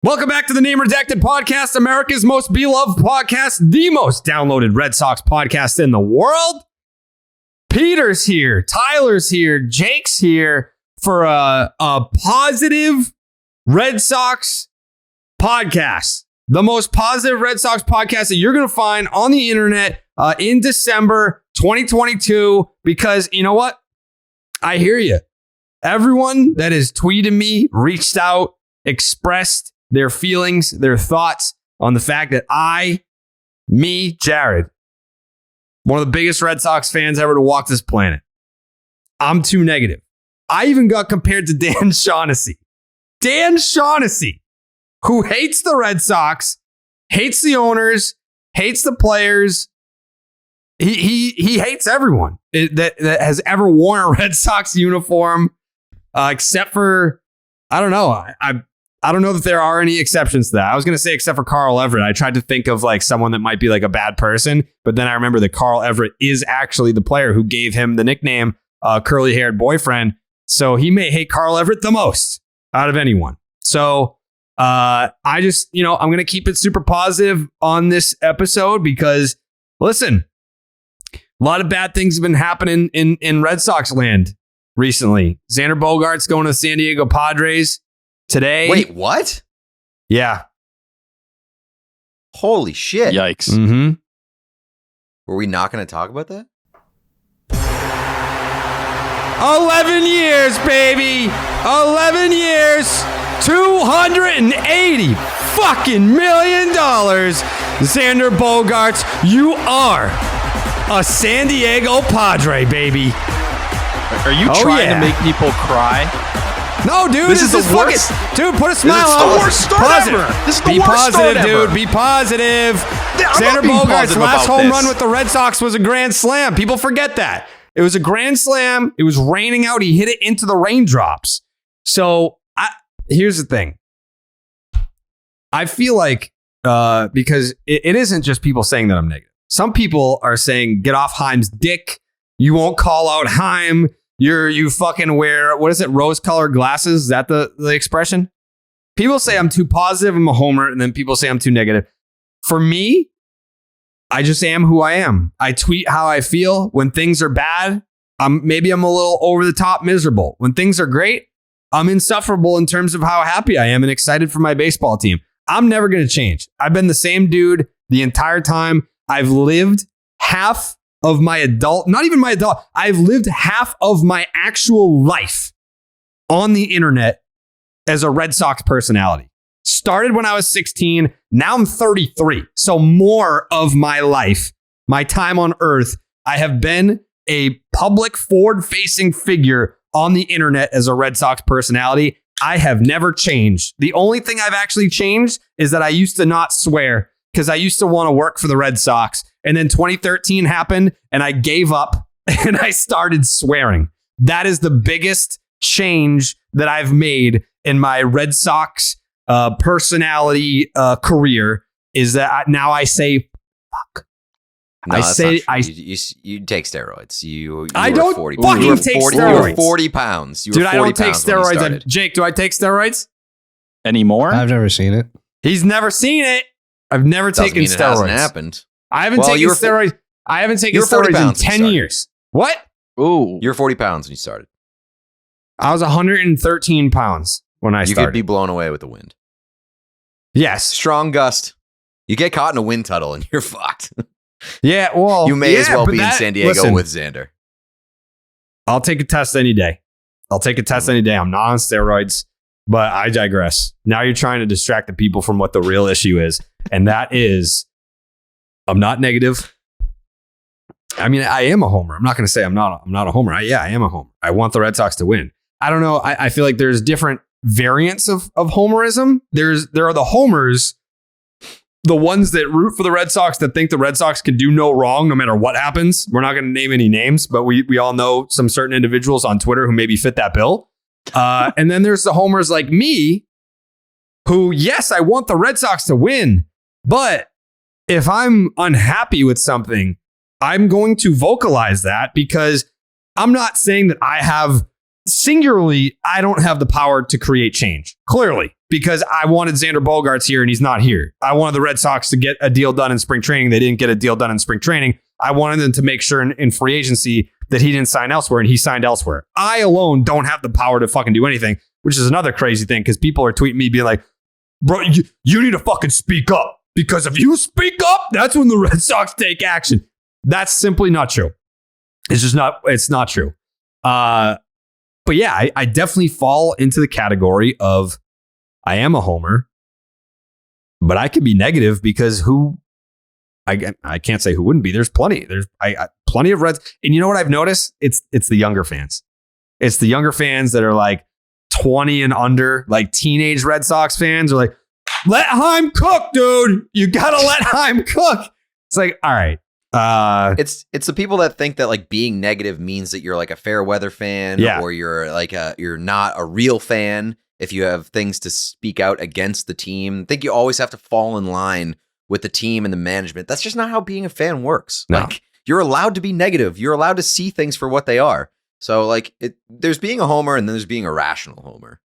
Welcome back to the Name Redacted Podcast, America's most beloved podcast, the most downloaded Red Sox podcast in the world. Peter's here, Tyler's here, Jake's here for a positive Red Sox podcast. The most positive Red Sox podcast that you're going to find on the internet in December 2022, because you know what? I hear you. Everyone that has tweeted me, reached out, expressed their feelings, their thoughts on the fact that Jared, one of the biggest Red Sox fans ever to walk this planet, I'm too negative. I even got compared to Dan Shaughnessy. Dan Shaughnessy, who hates the Red Sox, hates the owners, hates the players. He hates everyone that has ever worn a Red Sox uniform, except for, I don't know. I don't know that there are any exceptions to that. I was going to say except for Carl Everett. I tried to think of like someone that might be like a bad person, but then I remember that Carl Everett is actually the player who gave him the nickname curly-haired boyfriend. So he may hate Carl Everett the most out of anyone. So I just, I'm going to keep it super positive on this episode because, listen, a lot of bad things have been happening in Red Sox land recently. Xander Bogaerts going to the San Diego Padres today. Wait, what? Yeah. Holy shit. Yikes. Mm-hmm. Were we not going to talk about that? 11 years, baby. 11 years. $280 fucking million. Xander Bogaerts, you are a San Diego Padre, baby. Are you trying to make people cry? No, dude, this is the worst. Dude, put a smile on. This is the worst start ever. This is the Be worst positive, start ever. Dude. Be positive. Xander Bogaerts' last home run with the Red Sox was a grand slam. People forget that. It was a grand slam. It was raining out. He hit it into the raindrops. So here's the thing. I feel like because it isn't just people saying that I'm negative. Some people are saying, get off Heim's dick. You won't call out Heim. You fucking wear, what is it, rose-colored glasses? Is that the expression? People say I'm too positive, I'm a homer, and then people say I'm too negative. For me, I just am who I am. I tweet how I feel. When things are bad, maybe I'm a little over-the-top miserable. When things are great, I'm insufferable in terms of how happy I am and excited for my baseball team. I'm never going to change. I've been the same dude the entire time. I've lived half of my adult, not even my adult, I've lived half of my actual life on the internet as a Red Sox personality. Started when I was 16, now I'm 33. So more of my life, my time on earth, I have been a public forward-facing figure on the internet as a Red Sox personality. I have never changed. The only thing I've actually changed is that I used to not swear because I used to want to work for the Red Sox. And then 2013 happened and I gave up and I started swearing. That is the biggest change that I've made in my Red Sox personality career, is that now I say fuck. No, I say you take steroids. You I don't 40 fucking you take 40, steroids. You were 40 pounds. You were Dude, I don't take steroids. steroids. Jake, do I take steroids anymore? I've never seen it. He's never seen it. I've never Doesn't taken mean steroids. It hasn't happened. I haven't taken steroids. I haven't taken steroids in 10 years. What? Ooh. You were 40 pounds when you started. I was 113 pounds when I started. You could be blown away with the wind. Yes. Strong gust. You get caught in a wind tunnel and you're fucked. Yeah, well. You may as well be in San Diego with Xander. I'll take a test any day. I'm not on steroids, but I digress. Now you're trying to distract the people from what the real issue is. And that is, I'm not negative. I mean, I am a homer. I'm not going to say I'm not a homer. I am a homer. I want the Red Sox to win. I don't know. I feel like there's different variants of homerism. There are the homers, the ones that root for the Red Sox, that think the Red Sox can do no wrong no matter what happens. We're not going to name any names, but we all know some certain individuals on Twitter who maybe fit that bill. And then there's the homers like me who, yes, I want the Red Sox to win, but if I'm unhappy with something, I'm going to vocalize that, because I'm not saying that I don't have the power to create change. Clearly, because I wanted Xander Bogaerts here and he's not here. I wanted the Red Sox to get a deal done in spring training. They didn't get a deal done in spring training. I wanted them to make sure in free agency that he didn't sign elsewhere and he signed elsewhere. I alone don't have the power to fucking do anything, which is another crazy thing because people are tweeting me being like, bro, you need to fucking speak up because if you speak up, that's when the Red Sox take action. That's simply not true. It's not true. But yeah, I definitely fall into the category of I am a homer, but I can be negative because I can't say who wouldn't be. There's plenty. There's plenty of Reds. And you know what I've noticed? It's the younger fans. It's the younger fans that are like 20 and under, like teenage Red Sox fans are like, let Heim cook, dude. You got to let Heim cook. It's like, all right. It's the people that think that like being negative means that you're like a fair weather fan or you're like you're not a real fan if you have things to speak out against the team. I think you always have to fall in line with the team and the management. That's just not how being a fan works. No. Like you're allowed to be negative. You're allowed to see things for what they are. So like there's being a homer and then there's being a rational homer.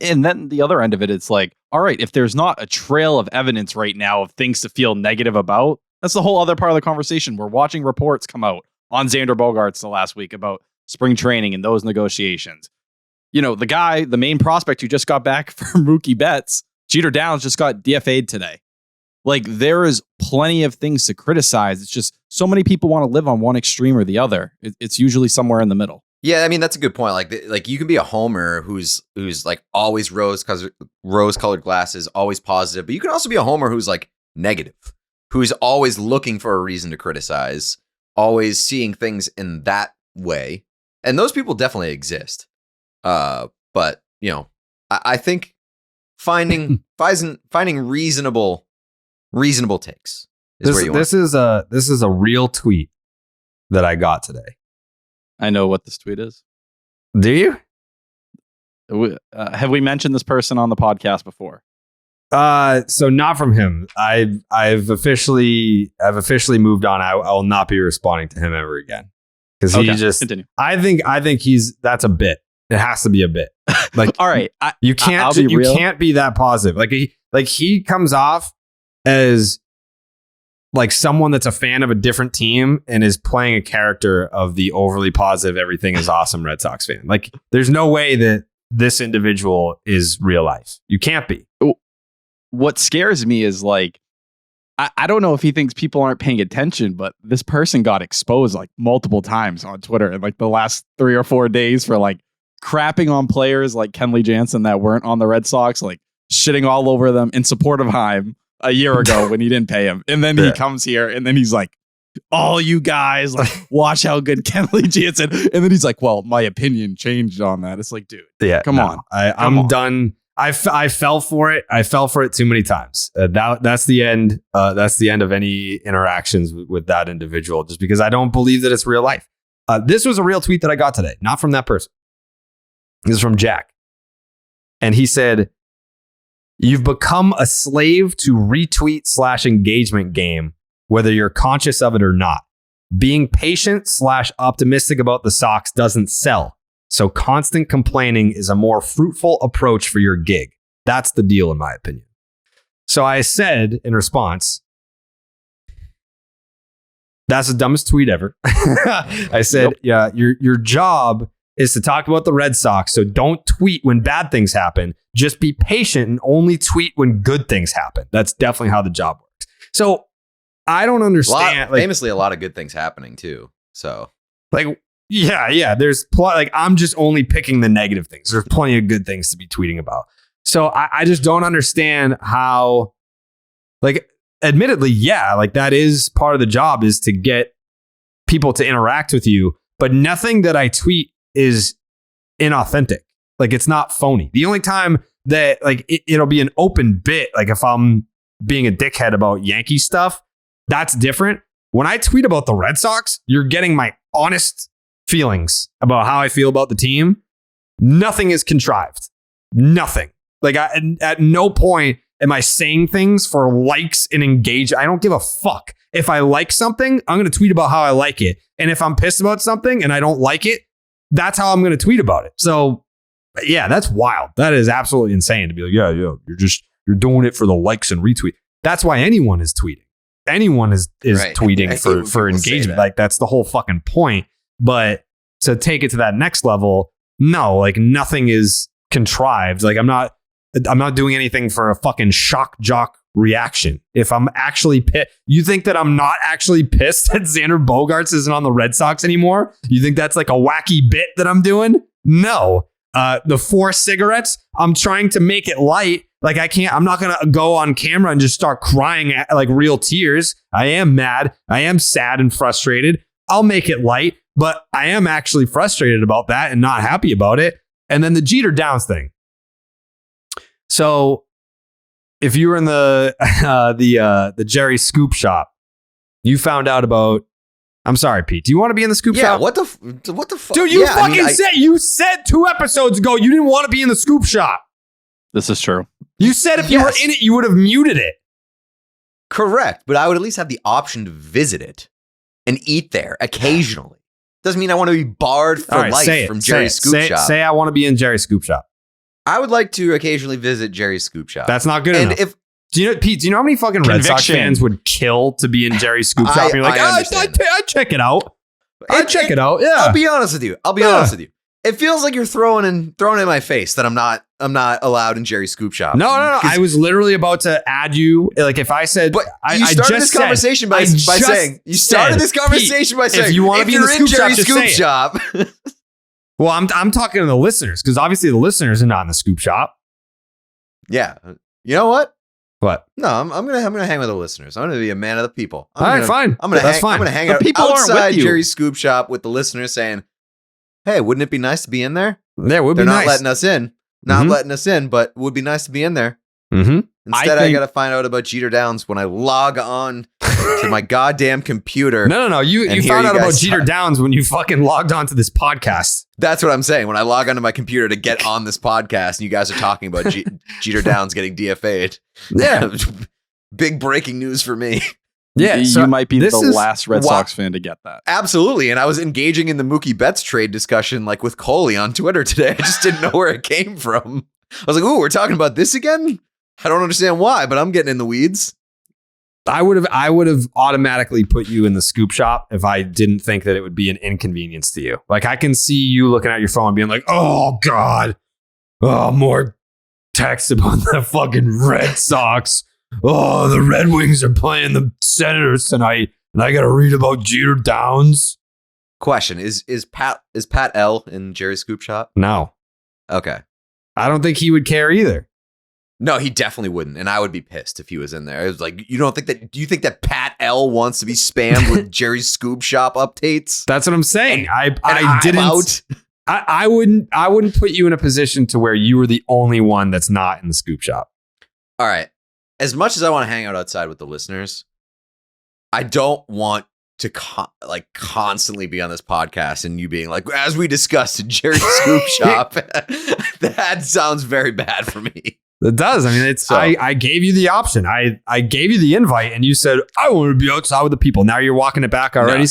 And then the other end of it, it's like, all right, if there's not a trail of evidence right now of things to feel negative about, that's the whole other part of the conversation. We're watching reports come out on Xander Bogaerts the last week about spring training and those negotiations. You know, the main prospect who just got back from Mookie Betts, Jeter Downs, just got DFA'd today. Like, there is plenty of things to criticize. It's just so many people want to live on one extreme or the other. It's usually somewhere in the middle. Yeah, I mean, that's a good point. Like you can be a homer who's like always rose-colored glasses, always positive, but you can also be a homer who's like negative, who's always looking for a reason to criticize, always seeing things in that way. And those people definitely exist. But, you know, I think finding reasonable takes is where you want. This is a real tweet that I got today. I know what this tweet is. Do you? Have we mentioned this person on the podcast before? So not from him. I've officially moved on. I will not be responding to him ever again because he just. Continue. I think that's a bit. It has to be a bit. Like, all right, you can't be that positive. Like he comes off as like someone that's a fan of a different team and is playing a character of the overly positive, everything is awesome Red Sox fan. Like, there's no way that this individual is real life. You can't be. What scares me is like, I don't know if he thinks people aren't paying attention, but this person got exposed like multiple times on Twitter in like the last 3 or 4 days for like crapping on players like Kenley Jansen that weren't on the Red Sox, like shitting all over them in support of Heim a year ago when he didn't pay him. And then he comes here and then he's like, all you guys, like, watch how good Kenley Jansen. And then he's like, well, my opinion changed on that. It's like, dude, come on. I'm done. I fell for it. I fell for it too many times. That's the end. That's the end of any interactions with that individual, just because I don't believe that it's real life. This was a real tweet that I got today, not from that person. This is from Jack. And he said, you've become a slave to retweet / engagement game, whether you're conscious of it or not. Being patient / optimistic about the Sox doesn't sell. So constant complaining is a more fruitful approach for your gig. That's the deal, in my opinion. So I said in response, that's the dumbest tweet ever. I said, yeah, your job is to talk about the Red Sox. So don't tweet when bad things happen. Just be patient and only tweet when good things happen. That's definitely how the job works. So I don't understand. Famously, a lot of good things happening too. So yeah. There's like, I'm just only picking the negative things. There's plenty of good things to be tweeting about. So I just don't understand how, like, admittedly, yeah, like that is part of the job, is to get people to interact with you. But nothing that I tweet is inauthentic. Like, it's not phony. The only time that like it'll be an open bit, like if I'm being a dickhead about Yankee stuff, that's different. When I tweet about the Red Sox, you're getting my honest feelings about how I feel about the team. Nothing is contrived. Nothing. Like, at no point am I saying things for likes and engage. I don't give a fuck. If I like something, I'm going to tweet about how I like it. And if I'm pissed about something and I don't like it, that's how I'm going to tweet about it. So Yeah, that's wild. That is absolutely insane to be like, yeah, you're doing it for the likes and retweet. That's why anyone is tweeting. Anyone is Right. tweeting I hate when for people say engagement. that. Like that's the whole fucking point. But to take it to that next level, no, like nothing is contrived. Like I'm not doing anything for a fucking shock jock reaction. If I'm actually pissed, you think that I'm not actually pissed that Xander Bogaerts isn't on the Red Sox anymore? You think that's like a wacky bit that I'm doing? No. The 4 cigarettes, I'm trying to make it light. Like I'm not going to go on camera and just start crying at, like real tears. I am mad. I am sad and frustrated. I'll make it light, but I am actually frustrated about that and not happy about it. And then the Jeter Downs thing. So if you were in the Jerry Scoop Shop, you found out about. I'm sorry, Pete. Do you want to be in the Scoop Shop? What the fuck? Dude, you said 2 episodes ago you didn't want to be in the Scoop Shop. This is true. You said if you were in it, you would have muted it. Correct, but I would at least have the option to visit it and eat there occasionally. Doesn't mean I want to be barred for life from Jerry's Scoop Shop. Say I want to be in Jerry's Scoop Shop. I would like to occasionally visit Jerry's Scoop Shop. That's not good enough. If Pete, do you know how many fucking Red Sox fans would kill to be in Jerry's Scoop Shop? And you're like, I'd check it out. I'd check it out. Yeah. I'll be honest with you. It feels like you're throwing in my face that I'm not allowed in Jerry's Scoop Shop. No. I was literally about to add you. Like if I said, but you started this conversation by saying if you want to be in the Jerry's Scoop Shop. Well, I'm talking to the listeners because obviously the listeners are not in the Scoop Shop. Yeah. You know what? What? No, I'm gonna hang with the listeners. I'm gonna be a man of the people. Fine. I'm gonna hang out people outside Jerry's Scoop Shop with the listeners saying, "Hey, wouldn't it be nice to be in there?" Yeah, it would be nice. They're not letting us in. Letting us in, but it would be nice to be in there. Mm-hmm. Instead, I got to find out about Jeter Downs when I log on to my goddamn computer. No. You found out about Jeter Downs when you fucking logged on to this podcast. That's what I'm saying. When I log onto my computer to get on this podcast, and you guys are talking about Jeter Downs getting DFA'd. Yeah. Big breaking news for me. Yeah, you might be the last Red Sox fan to get that. Absolutely. And I was engaging in the Mookie Betts trade discussion like with Coley on Twitter today. I just didn't know where it came from. I was like, ooh, we're talking about this again? I don't understand why, but I'm getting in the weeds. I would have automatically put you in the Scoop Shop if I didn't think that it would be an inconvenience to you. Like I can see you looking at your phone and being like, oh God, more texts about the fucking Red Sox. Oh, the Red Wings are playing the Senators tonight, and I got to read about Jeter Downs. Question: Is Pat L in Jerry's Scoop Shop? No. Okay. I don't think he would care either. No, he definitely wouldn't, and I would be pissed if he was in there. It was like, do you think that Pat L wants to be spammed with Jerry's Scoop Shop updates? That's what I'm saying. I wouldn't put you in a position to where you were the only one that's not in the Scoop Shop. All right. As much as I want to hang out outside with the listeners, I don't want to constantly be on this podcast and you being like, as we discussed in Jerry's Scoop Shop. That sounds very bad for me. It does. I mean, I gave you the option. I gave you the invite and you said, I want to be outside with the people. Now you're walking it back already.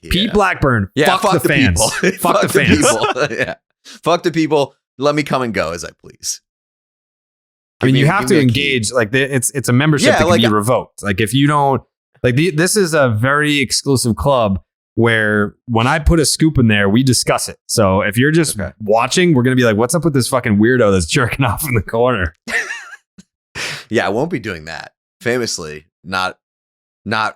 Pete Blackburn. Yeah, fuck the fans. Fuck the fans. Yeah. Fuck the people. Let me come and go as I please. I mean, you have to engage. Like it's a membership that can be revoked. Like if you don't, like this is a very exclusive club where when I put a scoop in there, we discuss it. So if you're just watching, we're going to be like, what's up with this fucking weirdo that's jerking off in the corner? Yeah, I won't be doing that. Famously, not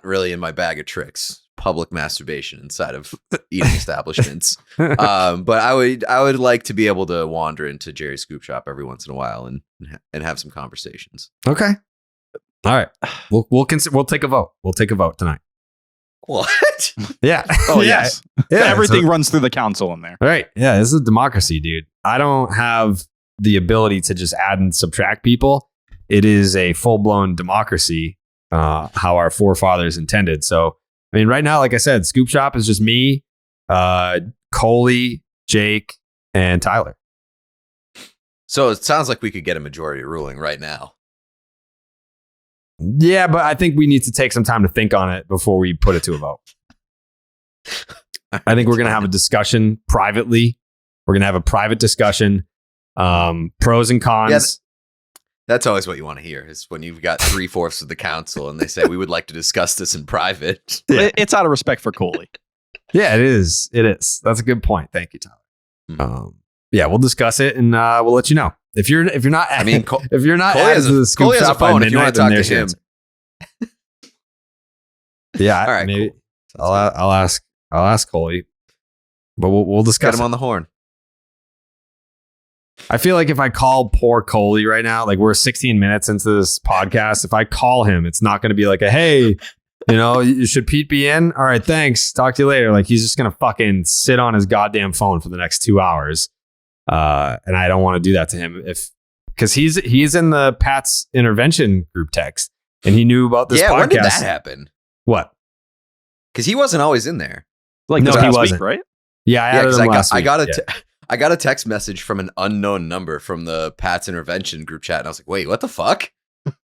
really in my bag of tricks. Public masturbation inside of eating establishments. But I would like to be able to wander into Jerry's Scoop Shop every once in a while and have some conversations. Okay. All right. We'll take a vote. We'll take a vote tonight. What? Yeah. Oh, yes. Yeah. Everything runs through the council in there. All right. Yeah. This is a democracy, dude. I don't have the ability to just add and subtract people. It is a full-blown democracy, how our forefathers intended. So, I mean, right now, like I said, Scoop Shop is just me, Coley, Jake, and Tyler. So it sounds like we could get a majority ruling right now. Yeah, but I think we need to take some time to think on it before we put it to a vote. I think we're going to have a discussion privately. We're going to have a private discussion. Pros and cons. Yeah, that's always what you want to hear is when you've got 3/4 of the council and they say, we would like to discuss this in private. Yeah. It's out of respect for Coley. Yeah, it is. It is. That's a good point. Thank you, Tyler. Yeah, we'll discuss it and we'll let you know. If you're not, I mean, if you're not added to the scoop Coley has a shop by phone if you want midnight, to talk then to him. there's yeah, All right, maybe cool. I'll ask Coley, but we'll discuss Got him it. on the horn. I feel like if I call poor Coley right now, like we're 16 minutes into this podcast, if I call him, it's not going to be like a, hey, should Pete be in? All right, thanks. Talk to you later. Like he's just going to fucking sit on his goddamn phone for the next 2 hours. And I don't want to do that to him because he's in the Pat's intervention group text and he knew about this podcast. When did that happen? What? Because he wasn't always in there. Like No, this he past wasn't. week, right? Yeah, I added him last week. I got a text message from an unknown number from the Pat's intervention group chat, and I was like, "Wait, what the fuck?"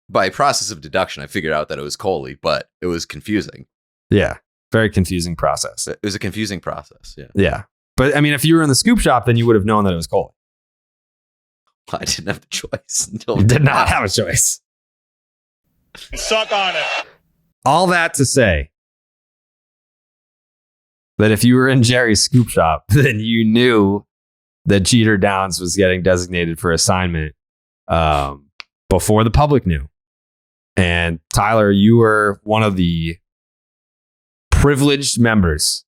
By process of deduction, I figured out that it was Coley, but it was confusing. Yeah, very confusing process. It was a confusing process. Yeah, Yeah, but I mean, if you were in the scoop shop, then you would have known that it was Coley. I didn't have the choice. Until You did not have a choice. Suck on it. All that to say that if you were in Jerry's scoop shop, then you knew that Jeter Downs was getting designated for assignment before the public knew. And Tyler, you were one of the privileged members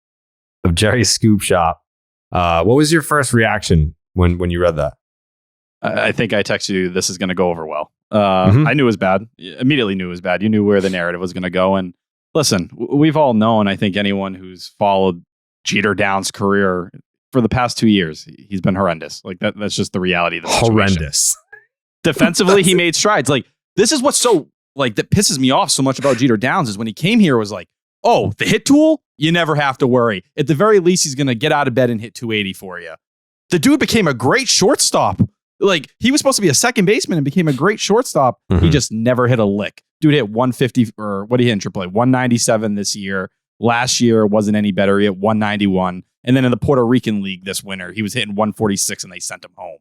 of Jerry's scoop shop. What was your first reaction when you read that? I think I texted you, this is going to go over well. Mhm. I knew it was bad. Immediately knew it was bad. You knew where the narrative was going to go. And listen, we've all known, I think anyone who's followed Jeter Downs' career for the past 2 years, he's been horrendous. Like that's just the reality of the situation. Horrendous. Defensively, he made strides. Like this is what's so like that pisses me off so much about Jeter Downs is when he came here, it was like, oh, the hit tool, you never have to worry. At the very least, he's going to get out of bed and hit 280 for you. The dude became a great shortstop. Like he was supposed to be a second baseman and became a great shortstop. He just never hit a lick. Dude hit 150 or what did he hit in AAA? 197 this year. Last year wasn't any better. He hit 191. And then in the Puerto Rican League this winter, he was hitting 146 and they sent him home.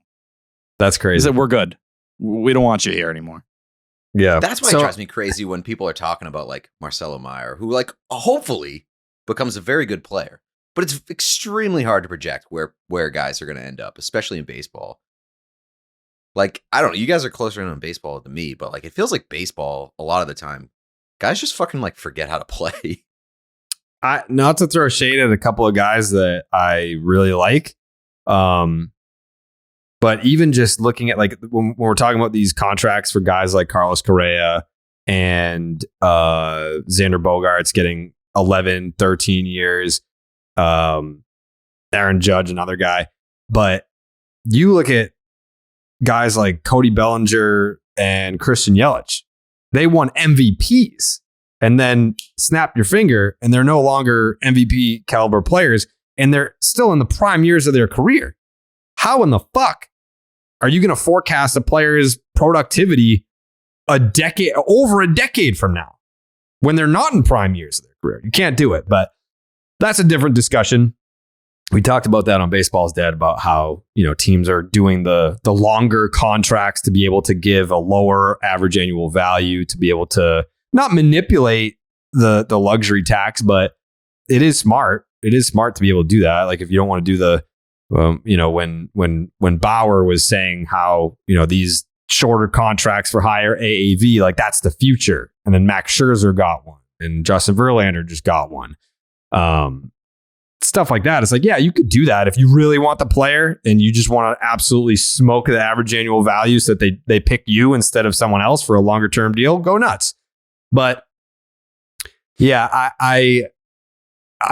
That's He crazy. said, we're good. We don't want you here anymore. Yeah. That's why it drives me crazy when people are talking about like Marcelo Meyer, who like hopefully becomes a very good player. But it's extremely hard to project where guys are going to end up, especially in baseball. Like, I don't know, you guys are closer in on baseball than me, but like it feels like baseball a lot of the time, guys just fucking like forget how to play. Not to throw shade at a couple of guys that I really like. But even just looking at like when we're talking about these contracts for guys like Carlos Correa and Xander Bogaerts getting 11, 13 years, Aaron Judge, another guy. But you look at guys like Cody Bellinger and Christian Yelich, they won MVPs and then snap your finger and they're no longer MVP caliber players and they're still in the prime years of their career. How in the fuck are you going to forecast a player's productivity over a decade from now when they're not in prime years of their career? You can't do it, but that's a different discussion. We talked about that on Baseball's Dead about how, teams are doing the longer contracts to be able to give a lower average annual value, to be able to not manipulate the luxury tax, but it is smart. It is smart to be able to do that. Like if you don't want to do the, when Bauer was saying how, these shorter contracts for higher AAV, like that's the future. And then Max Scherzer got one and Justin Verlander just got one. Stuff like that. It's like, yeah, you could do that if you really want the player and you just want to absolutely smoke the average annual value so that they pick you instead of someone else for a longer term deal. Go nuts. But yeah, I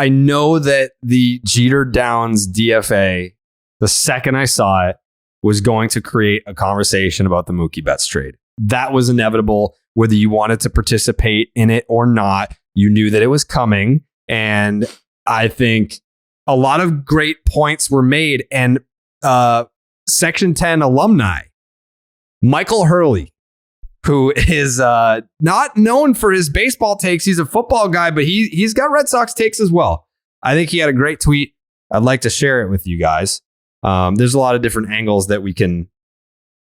know that the Jeter Downs DFA, the second I saw it, was going to create a conversation about the Mookie Betts trade. That was inevitable, whether you wanted to participate in it or not. You knew that it was coming. And I think a lot of great points were made. And Section 10 alumni, Michael Hurley, who is not known for his baseball takes. He's a football guy, but he's got Red Sox takes as well. I think he had a great tweet. I'd like to share it with you guys. There's a lot of different angles that we can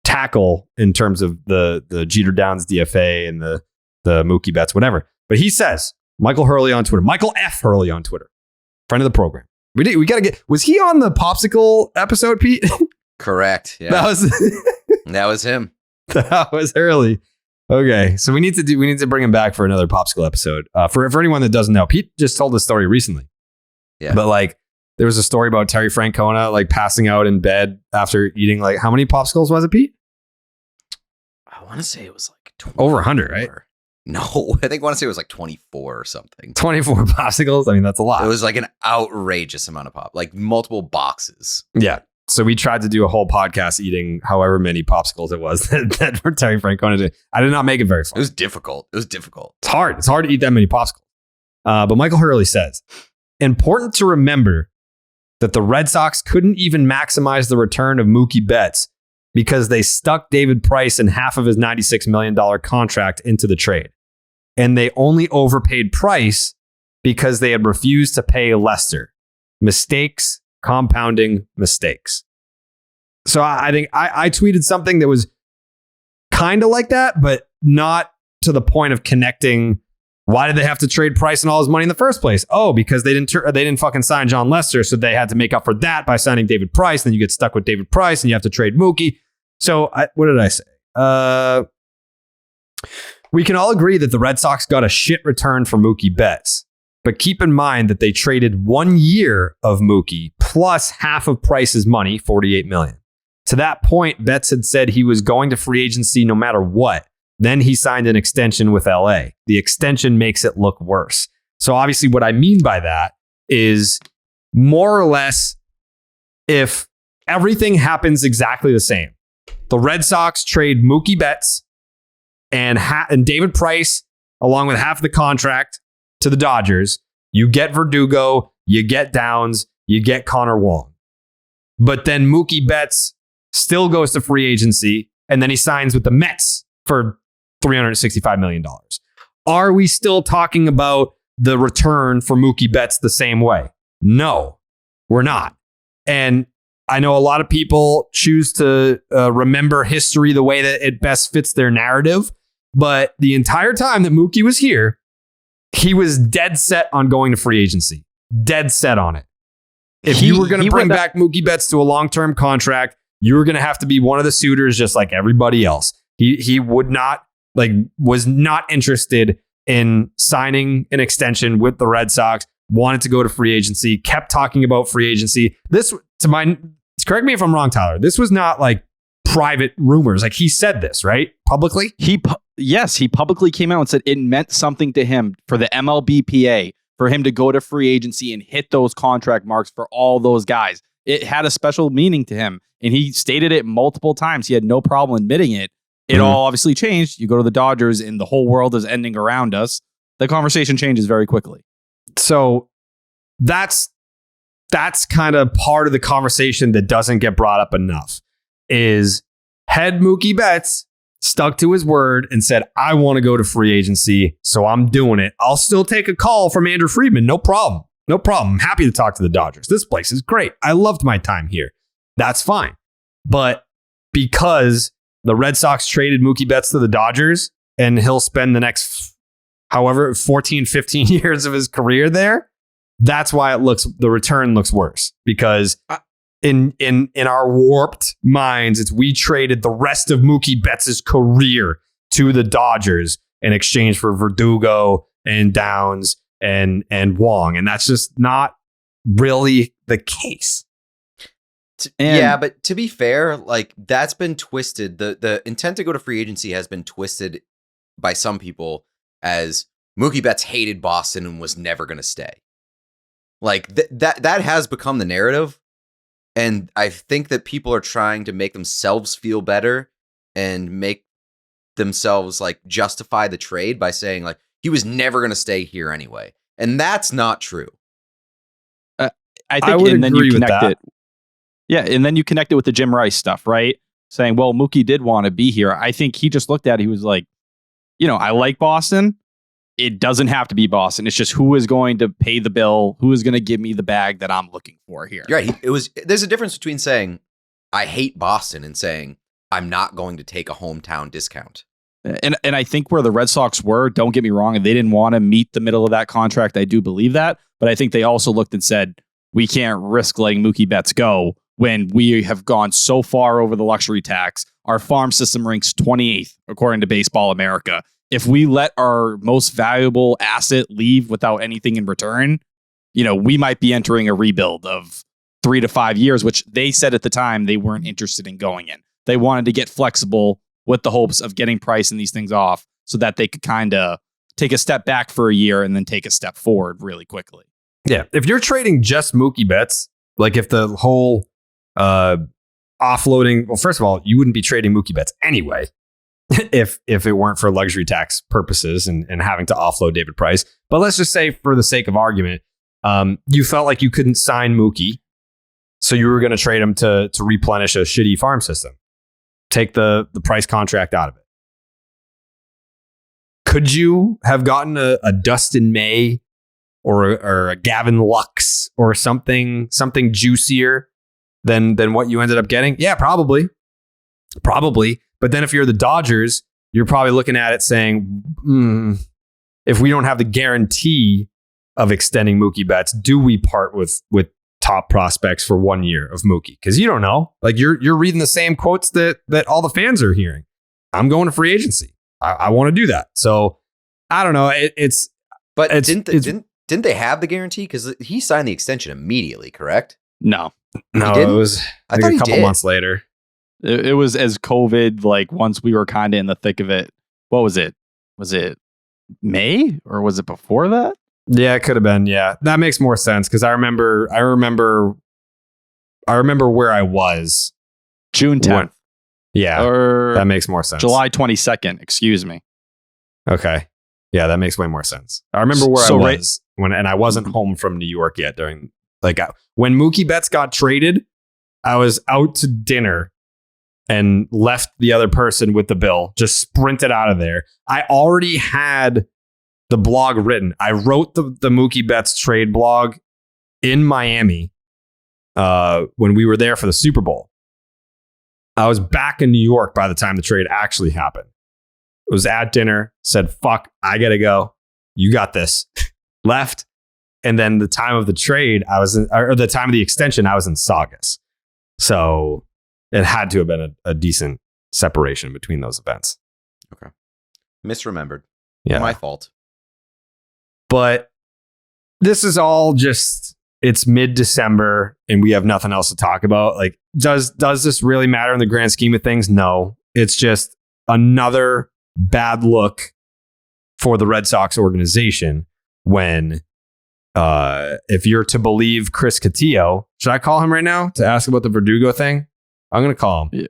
tackle in terms of the Jeter Downs DFA and the Mookie Betts, whatever. But he says, Michael Hurley on Twitter, Michael F. Hurley on Twitter, friend of the program. We got to get, was he on the popsicle episode, Pete? Correct. Yeah. That was him. That was Hurley. Okay. So we need to bring him back for another popsicle episode. For anyone that doesn't know, Pete just told this story recently. Yeah. But like, there was a story about Terry Francona like passing out in bed after eating like, how many popsicles was it, Pete? I want to say it was like 24. Over 100, right? No, I want to say it was like 24 or something. 24 popsicles? I mean, that's a lot. It was like an outrageous amount of like multiple boxes. Yeah. So we tried to do a whole podcast eating however many popsicles it was that Terry Francona did. I did not make it very fun. It was difficult. It's hard. It's hard to eat that many popsicles. But Michael Hurley says, important to remember that the Red Sox couldn't even maximize the return of Mookie Betts because they stuck David Price and half of his $96 million contract into the trade. And they only overpaid Price because they had refused to pay Lester. Mistakes, compounding mistakes. So I think I tweeted something that was kind of like that, but not to the point of connecting. Why did they have to trade Price and all his money in the first place? Oh, because they didn't fucking sign John Lester, so they had to make up for that by signing David Price. Then you get stuck with David Price, and you have to trade Mookie. So what did I say? We can all agree that the Red Sox got a shit return for Mookie Betts, but keep in mind that they traded 1 year of Mookie plus half of Price's money, $48 million. To that point, Betts had said he was going to free agency no matter what. Then he signed an extension with LA. The extension makes it look worse. So obviously what I mean by that is more or less if everything happens exactly the same. The Red Sox trade Mookie Betts and David Price along with half the contract to the Dodgers. You get Verdugo, you get Downs, you get Connor Wong. But then Mookie Betts still goes to free agency and then he signs with the Mets for $365 million. Are we still talking about the return for Mookie Betts the same way? No, we're not. And I know a lot of people choose to remember history the way that it best fits their narrative. But the entire time that Mookie was here, he was dead set on going to free agency. Dead set on it. If you were going to bring back Mookie Betts to a long-term contract, you were going to have to be one of the suitors just like everybody else. He would not, was not interested in signing an extension with the Red Sox, wanted to go to free agency, kept talking about free agency. This, correct me if I'm wrong, Tyler, this was not like private rumors. Like he said this, right? Publicly? Yes, he publicly came out and said it meant something to him for the MLBPA, for him to go to free agency and hit those contract marks for all those guys. It had a special meaning to him. And he stated it multiple times. He had no problem admitting it. It all obviously changed. You go to the Dodgers and the whole world is ending around us. The conversation changes very quickly. So that's kind of part of the conversation that doesn't get brought up enough is had Mookie Betts stuck to his word and said, I want to go to free agency, so I'm doing it. I'll still take a call from Andrew Friedman. No problem. No problem. I'm happy to talk to the Dodgers. This place is great. I loved my time here. That's fine. But because the Red Sox traded Mookie Betts to the Dodgers and he'll spend the next, 14, 15 years of his career there, that's why the return looks worse. Because in our warped minds, it's we traded the rest of Mookie Betts' career to the Dodgers in exchange for Verdugo and Downs and Wong. And that's just not really the case. Yeah, but to be fair, like that's been twisted. The intent to go to free agency has been twisted by some people as Mookie Betts hated Boston and was never going to stay. Like that has become the narrative. And I think that people are trying to make themselves feel better and make themselves like justify the trade by saying like he was never going to stay here anyway. And that's not true. I think and then you connect it. Yeah, and then you connect it with the Jim Rice stuff, right? Saying, well, Mookie did want to be here. I think he just looked at it. He was like, I like Boston. it doesn't have to be Boston. It's just who is going to pay the bill, who is going to give me the bag that I'm looking for here. You're right. There's a difference between saying I hate Boston and saying I'm not going to take a hometown discount. And I think where the Red Sox were, don't get me wrong, they didn't want to meet the middle of that contract. I do believe that. But I think they also looked and said, we can't risk letting Mookie Betts go when we have gone so far over the luxury tax. Our farm system ranks 28th, according to Baseball America. If we let our most valuable asset leave without anything in return, we might be entering a rebuild of 3 to 5 years, which they said at the time they weren't interested in going in. They wanted to get flexible with the hopes of getting Price and these things off so that they could kind of take a step back for a year and then take a step forward really quickly. Yeah. If you're trading just Mookie Betts, like if the whole offloading, well, first of all, you wouldn't be trading Mookie Betts anyway if it weren't for luxury tax purposes and having to offload David Price. But let's just say for the sake of argument, you felt like you couldn't sign Mookie, so you were going to trade him to replenish a shitty farm system. Take the Price contract out of it. Could you have gotten a Dustin May or a Gavin Lux or something juicier than what you ended up getting? Yeah, probably. But then if you're the Dodgers, you're probably looking at it saying, if we don't have the guarantee of extending Mookie Betts, do we part with top prospects for 1 year of Mookie? Because you don't know. Like you're reading the same quotes that all the fans are hearing. I'm going to free agency. I want to do that. So I don't know. Didn't they have the guarantee? Because he signed the extension immediately, correct? No, it was I thought a couple months later. It was as COVID, like once we were kind of in the thick of it. What was it? Was it May or was it before that? Yeah, it could have been. Yeah, that makes more sense because I remember where I was. June 10th. Yeah, or that makes more sense. July 22nd. Excuse me. Okay. Yeah, that makes way more sense. I remember where I was and I wasn't home from New York yet during when Mookie Betts got traded. I was out to dinner and left the other person with the bill. Just sprinted out of there. I already had the blog written. I wrote the Mookie Betts trade blog in Miami when we were there for the Super Bowl. I was back in New York by the time the trade actually happened. Was at dinner, said, fuck, I gotta go. You got this. Left. And then the time of the trade, or the time of the extension, I was in Saugus. So it had to have been a decent separation between those events. Okay. Misremembered. Yeah. My fault. But this is all just, it's mid-December and we have nothing else to talk about. Like, does this really matter in the grand scheme of things? No. It's just another bad look for the Red Sox organization when, if you're to believe Chris Cotillo, should I call him right now to ask about the Verdugo thing? I'm going to call him. Yeah.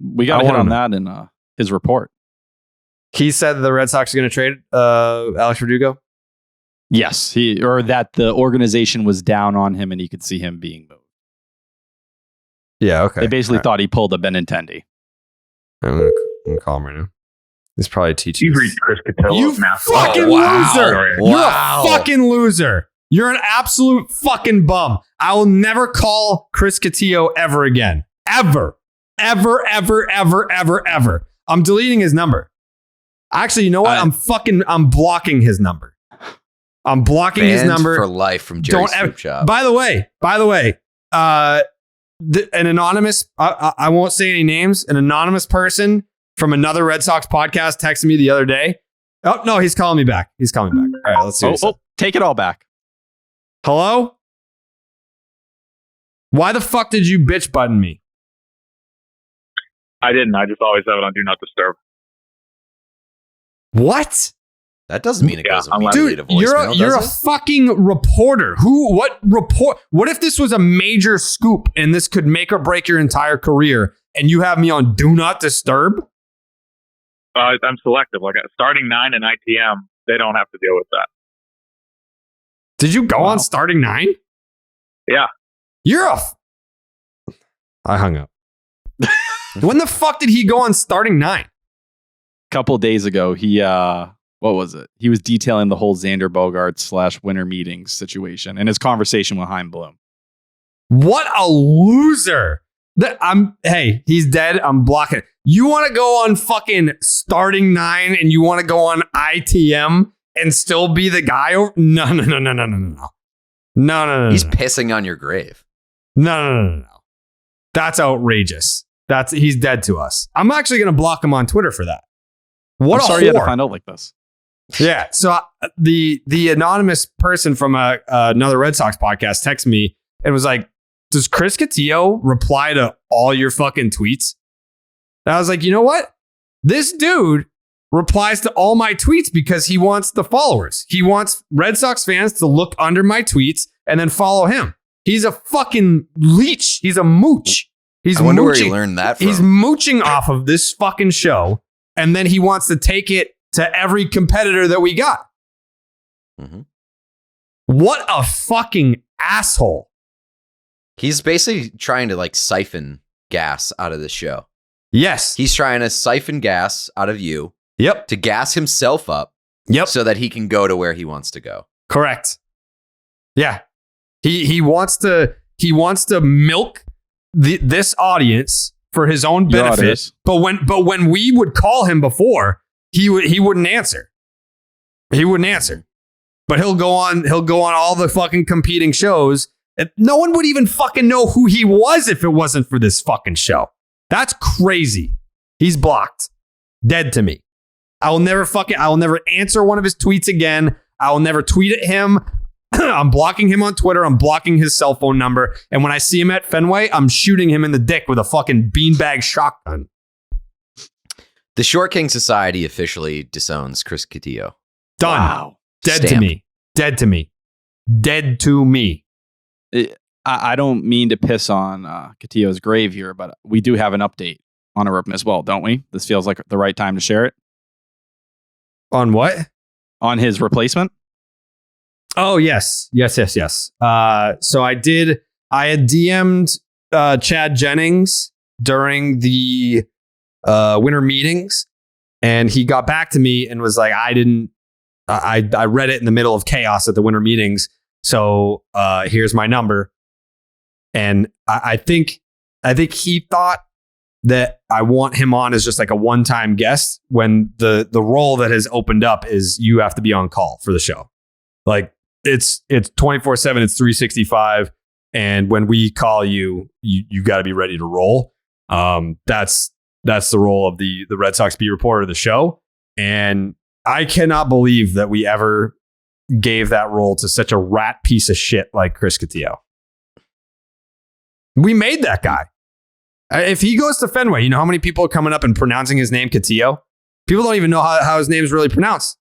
We got to hit on that in his report. He said the Red Sox are going to trade Alex Verdugo. Yes, that the organization was down on him and he could see him being moved. Yeah, okay. They basically thought he pulled a Benintendi. I'm going to call him right now. He's probably teaching. You've reached Chris Cotillo. You fucking loser. Wow. You're a fucking loser. You're an absolute fucking bum. I will never call Chris Cotillo ever again. Ever. Ever, ever, ever, ever, ever. I'm deleting his number. Actually, you know what? I'm blocking his number. I'm blocking his number for life from Jerry's Scoop Shop. By the way, an anonymous, I won't say any names, an anonymous person from another Red Sox podcast texted me the other day. Oh, no, he's calling me back. All right, let's see. Take it all back. Hello? Why the fuck did you bitch button me? I didn't. I just always have it on Do Not Disturb. What? That doesn't mean it goes immediately to Dude, voicemail, you're a fucking reporter. What if this was a major scoop and this could make or break your entire career and you have me on Do Not Disturb? I'm selective. Like starting 9 and ITM, they don't have to deal with that. Did you go on starting 9? Yeah. I hung up. When the fuck did he go on starting 9? Couple days ago, he what was it? He was detailing the whole Xander Bogaerts / winter meetings situation and his conversation with Chaim Bloom. What a loser. Hey, he's dead. I'm blocking it. You want to go on fucking starting 9 and you want to go on ITM and still be the guy over? No. He's pissing on your grave. No. That's outrageous. He's dead to us. I'm actually going to block him on Twitter for that. I'm sorry you had to find out like this. Yeah. So the anonymous person from another Red Sox podcast texted me and was like, does Chris Cotillo reply to all your fucking tweets? And I was like, you know what? This dude replies to all my tweets because he wants the followers. He wants Red Sox fans to look under my tweets and then follow him. He's a fucking leech. He's a mooch. I wonder where he learned that from. He's mooching off of this fucking show, and then he wants to take it to every competitor that we got. Mm-hmm. What a fucking asshole. He's basically trying to like siphon gas out of the show. Yes. He's trying to siphon gas out of you. Yep. To gas himself up. Yep. So that he can go to where he wants to go. Correct. Yeah. He wants to milk this audience for his own benefit. But when we would call him before, he wouldn't answer. He wouldn't answer. But he'll go on all the fucking competing shows. And no one would even fucking know who he was if it wasn't for this fucking show. That's crazy. He's blocked. Dead to me. I will never answer one of his tweets again. I will never tweet at him. I'm blocking him on Twitter. I'm blocking his cell phone number. And when I see him at Fenway, I'm shooting him in the dick with a fucking beanbag shotgun. The Short King Society officially disowns Chris Cotillo. Done. Wow. Dead to me. Dead to me. Dead to me. I don't mean to piss on Cotillo's grave here, but we do have an update on Homerism as well, don't we? This feels like the right time to share it. On what? On his replacement? Oh, yes. So I had DM'd Chad Jennings during the winter meetings, and he got back to me and was like, I read it in the middle of chaos at the winter meetings. So here's my number. And I think he thought that I want him on as just like a one-time guest when the role that has opened up is you have to be on call for the show. Like it's 24/7, it's 365. And when we call you got to be ready to roll. That's the role of the Red Sox beat reporter of the show. And I cannot believe that we ever gave that role to such a rat piece of shit like Chris Cotillo. We made that guy. If he goes to Fenway, you know how many people are coming up and pronouncing his name Cotillo? People don't even know how his name is really pronounced.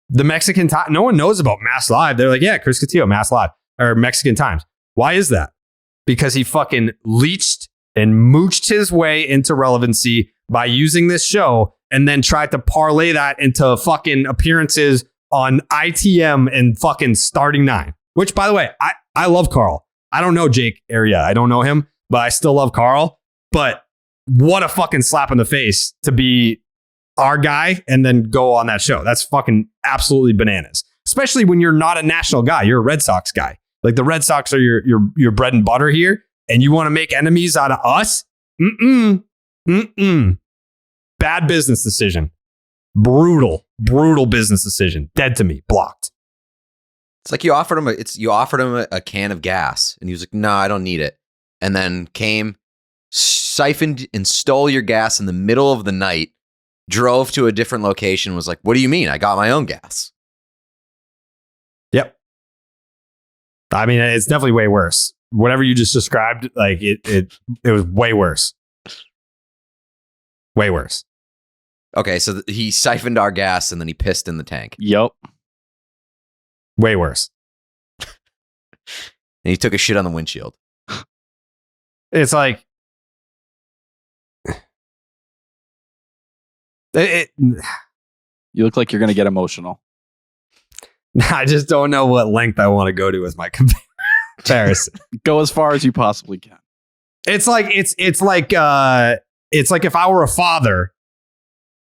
The Mexican time, no one knows about Mass Live. They're like, yeah, Chris Cotillo, Mass Live, or Mexican Times. Why is that? Because he fucking leached and mooched his way into relevancy by using this show and then tried to parlay that into fucking appearances on ITM and fucking starting 9. Which, by the way, I love Carl. I don't know Jake Area. I don't know him, but I still love Carl. But what a fucking slap in the face to be our guy and then go on that show. That's fucking absolutely bananas. Especially when you're not a national guy. You're a Red Sox guy. Like the Red Sox are your bread and butter here. And you want to make enemies out of us? Bad business decision. Brutal business decision. Dead to me. Blocked. It's like you offered him a can of gas and he was like, no, I don't need it. And then came, siphoned and stole your gas in the middle of the night, drove to a different location, was like, what do you mean? I got my own gas. Yep. I mean, it's definitely way worse. Whatever you just described, like it was way worse. Way worse. Okay, so he siphoned our gas and then he pissed in the tank. Yep. Way worse. And he took a shit on the windshield. It's like you look like you're going to get emotional. I just don't know what length I want to go to with my comparison. Go as far as you possibly can. It's like if I were a father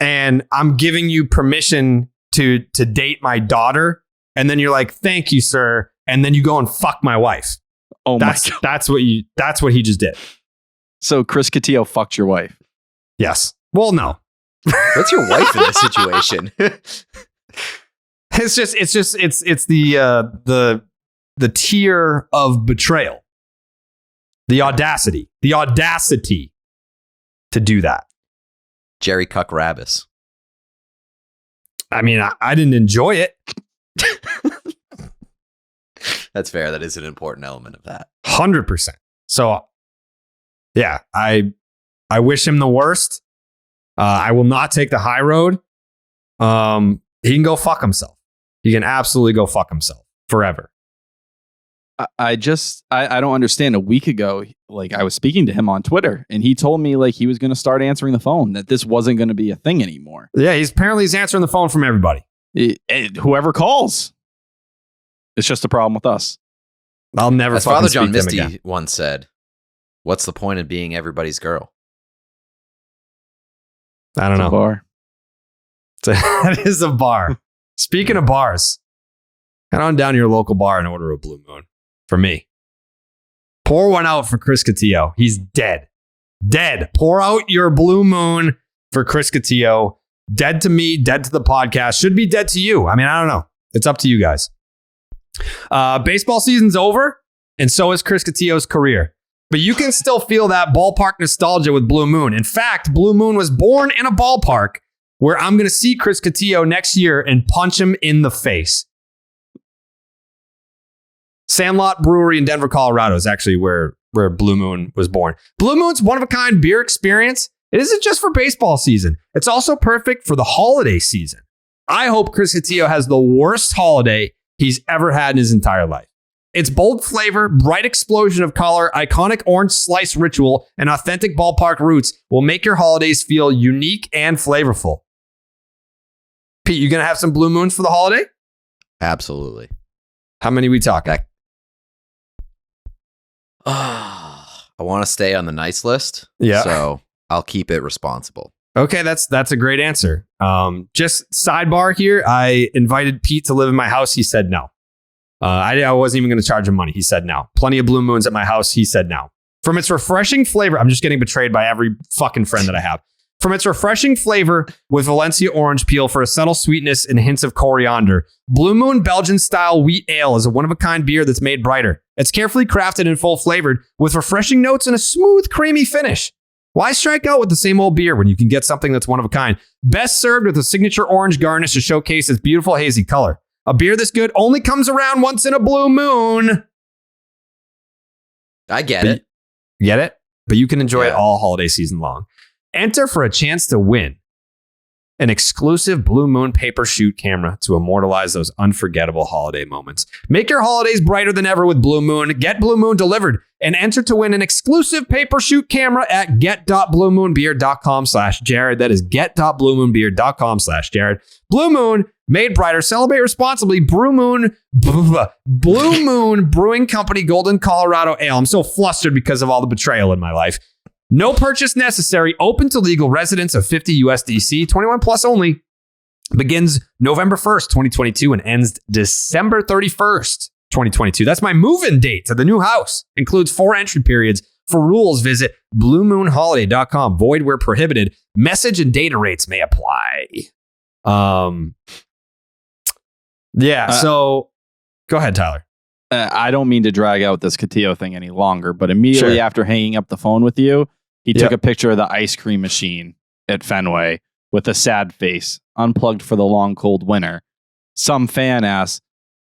and I'm giving you permission to date my daughter. And then you're like, thank you, sir. And then you go and fuck my wife. Oh my God. That's what he just did. So Chris Cotillo fucked your wife. Yes. Well, no. What's your wife in this situation? It's the tier of betrayal. The audacity to do that. Jerry Carrabis. I mean, I didn't enjoy it. That's fair. That is an important element of that. 100%. So, yeah, I wish him the worst. I will not take the high road. He can go fuck himself. He can absolutely go fuck himself forever. I don't understand. A week ago, like I was speaking to him on Twitter, and he told me like he was going to start answering the phone, that this wasn't going to be a thing anymore. Yeah, he's answering the phone from everybody. Whoever calls. It's just a problem with us. I'll never. As Father John Misty once said, "What's the point of being everybody's girl?" I don't know. A bar. That is a bar. Speaking of bars, head on down to your local bar and order a Blue Moon for me. Pour one out for Chris Cotillo. He's dead. Dead. Pour out your Blue Moon for Chris Cotillo. Dead to me, dead to the podcast. Should be dead to you. I mean, I don't know. It's up to you guys. Baseball season's over, and so is Chris Cotillo's career. But you can still feel that ballpark nostalgia with Blue Moon. In fact, Blue Moon was born in a ballpark where I'm going to see Chris Cotillo next year and punch him in the face. Sandlot Brewery in Denver, Colorado is actually where Blue Moon was born. Blue Moon's one-of-a-kind beer experience. It isn't just for baseball season. It's also perfect for the holiday season. I hope Chris Cotillo has the worst holiday he's ever had in his entire life. Its bold flavor, bright explosion of color, iconic orange slice ritual, and authentic ballpark roots will make your holidays feel unique and flavorful. Pete, you going to have some Blue Moons for the holiday? Absolutely. How many we talking? I want to stay on the nice list. Yeah. So I'll keep it responsible. Okay, that's a great answer. Just sidebar here. I invited Pete to live in my house. He said no. I wasn't even going to charge him money. He said no. Plenty of Blue Moons at my house. He said no. From its refreshing flavor, I'm just getting betrayed by every fucking friend that I have. From its refreshing flavor with Valencia orange peel for a subtle sweetness and hints of coriander, Blue Moon Belgian-style wheat ale is a one-of-a-kind beer that's made brighter. It's carefully crafted and full-flavored with refreshing notes and a smooth, creamy finish. Why strike out with the same old beer when you can get something that's one of a kind? Best served with a signature orange garnish to showcase its beautiful hazy color. A beer this good only comes around once in a blue moon. I get it. Get it? But you can enjoy it all holiday season long. Enter for a chance to win an exclusive Blue Moon paper shoot camera to immortalize those unforgettable holiday moments. Make your holidays brighter than ever with Blue Moon. Get Blue Moon delivered and enter to win an exclusive paper shoot camera at get.bluemoonbeer.com/Jared. That is get.bluemoonbeer.com/Jared. Blue Moon, made brighter. Celebrate responsibly. Blue Moon Brewing Company, Golden, Colorado Ale. I'm so flustered because of all the betrayal in my life. No purchase necessary. Open to legal residents of 50 USDC. 21 plus only. Begins November 1st, 2022 and ends December 31st, 2022. That's my move-in date to the new house. Includes 4 entry periods. For rules, visit bluemoonholiday.com. Void where prohibited. Message and data rates may apply. So go ahead, Tyler. I don't mean to drag out this Cotillo thing any longer, but immediately after hanging up the phone with you, he took a picture of the ice cream machine at Fenway with a sad face, unplugged for the long, cold winter. Some fan asked,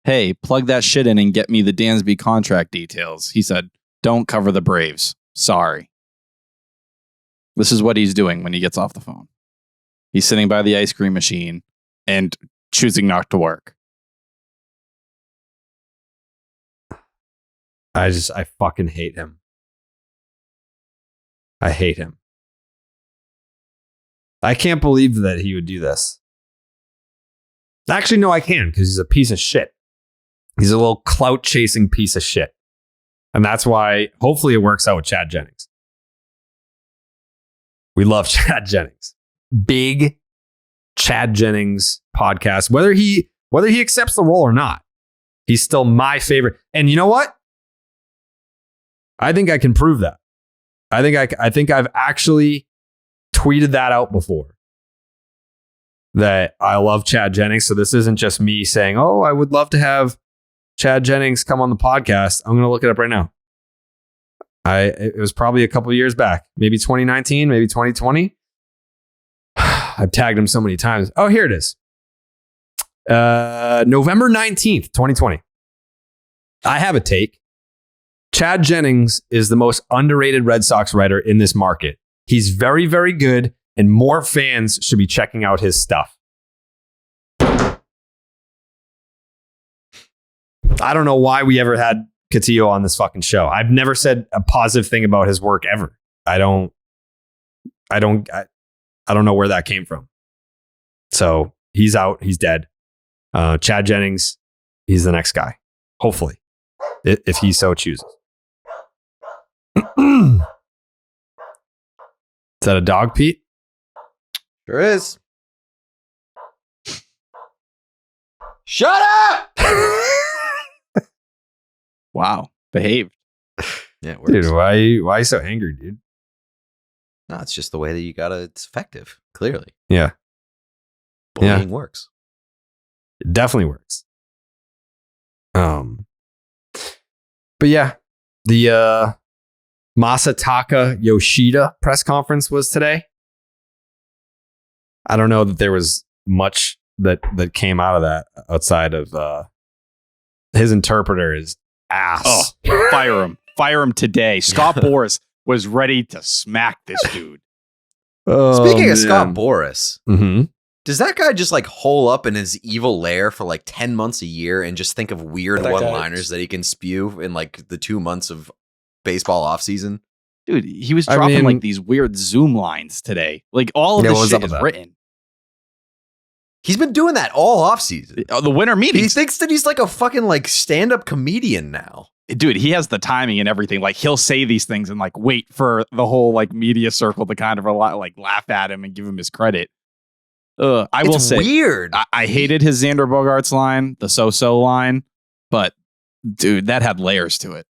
"Hey, plug that shit in and get me the Dansby contract details." He said, "Don't cover the Braves. Sorry." This is what he's doing when he gets off the phone. He's sitting by the ice cream machine and choosing not to work. I fucking hate him. I hate him. I can't believe that he would do this. Actually, no, I can, because he's a piece of shit. He's a little clout chasing piece of shit. And that's why hopefully it works out with Chad Jennings. We love Chad Jennings. Big Chad Jennings podcast. Whether he accepts the role or not, he's still my favorite. And you know what? I think I can prove that. I think I've actually tweeted that out before. That I love Chad Jennings. So this isn't just me saying, "Oh, I would love to have Chad Jennings come on the podcast." I'm going to look it up right now. It was probably a couple of years back, maybe 2019, maybe 2020. I've tagged him so many times. Oh, here it is. November 19th, 2020. I have a take. Chad Jennings is the most underrated Red Sox writer in this market. He's very, very good, and more fans should be checking out his stuff. I don't know why we ever had Cotillo on this fucking show. I've never said a positive thing about his work ever. I don't know where that came from. So he's out. He's dead. Chad Jennings, he's the next guy. Hopefully, if he so chooses. Is that a dog, Pete? Sure is. Shut up! Wow. Behaved. Yeah, it works. Dude, why are you so angry, dude? No, it's just the way that you gotta. It's effective. Clearly, Yeah, bullying works. it definitely works. But yeah, the Masataka Yoshida press conference was today. I don't know that there was much that came out of that outside of his interpreter is ass. Oh, fire him. Fire him today. Scott Boras was ready to smack this dude. Speaking of Scott Boras, Mm-hmm. does that guy just like hole up in his evil lair for like 10 months a year and just think of weird one-liners that he can spew in like the 2 months of baseball offseason? Dude, he was dropping like these weird Zoom lines today. Like all of this shit is written. He's been doing that all offseason. The winter meetings. He thinks that he's like a fucking like stand-up comedian now. Dude, he has the timing and everything. Like he'll say these things and like wait for the whole like media circle to kind of like laugh at him and give him his credit. I will say, weird. I hated his Xander Bogarts line, the so-so line, but dude, that had layers to it.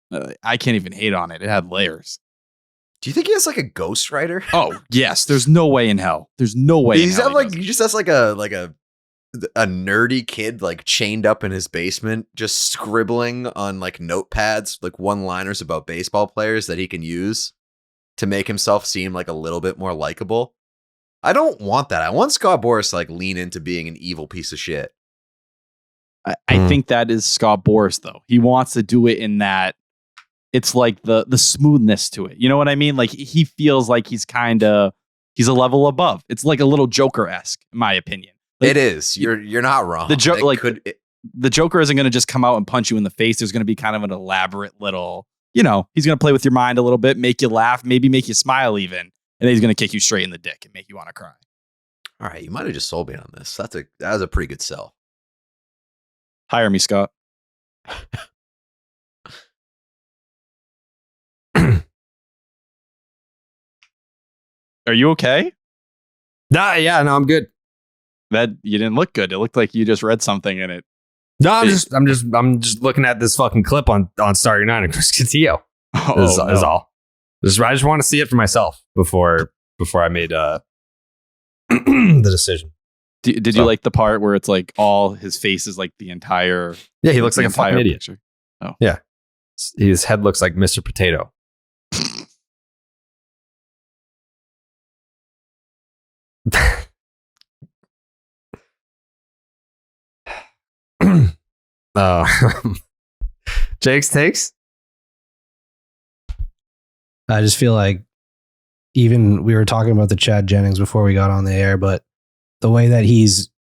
I can't even hate on it. It had layers. Do you think he has like a ghostwriter? Oh yes, there's no way in hell. There's no way. He's have like he just has like a nerdy kid like chained up in his basement, just scribbling on like notepads, like one-liners about baseball players that he can use to make himself seem like a little bit more likable. I don't want that. I want Scott Boras to like lean into being an evil piece of shit. I think that is Scott Boras though. He wants to do it in that it's like the smoothness to it. You know what I mean? Like he feels like he's a level above. It's like a little Joker-esque, in my opinion. Like, it is. You're not wrong. The Joker isn't going to just come out and punch you in the face. There's going to be kind of an elaborate little, he's going to play with your mind a little bit, make you laugh, maybe make you smile even, and then he's going to kick you straight in the dick and make you want to cry. All right, you might have just sold me on this. That was a pretty good sell. Hire me, Scott. Are you okay? No, I'm good. That you didn't look good. It looked like you just read something in it. No, I'm just looking at this fucking clip on Starting Nine and Chris Cotillo. Is all. I just want to see it for myself before I made the decision. Did you like the part where it's like all his face is like the entire? Yeah, he looks like a fucking idiot. Picture. Oh yeah, his head looks like Mr. Potato. Jake's takes. I just feel like even we were talking about the Chad Jennings before we got on the air, but the way that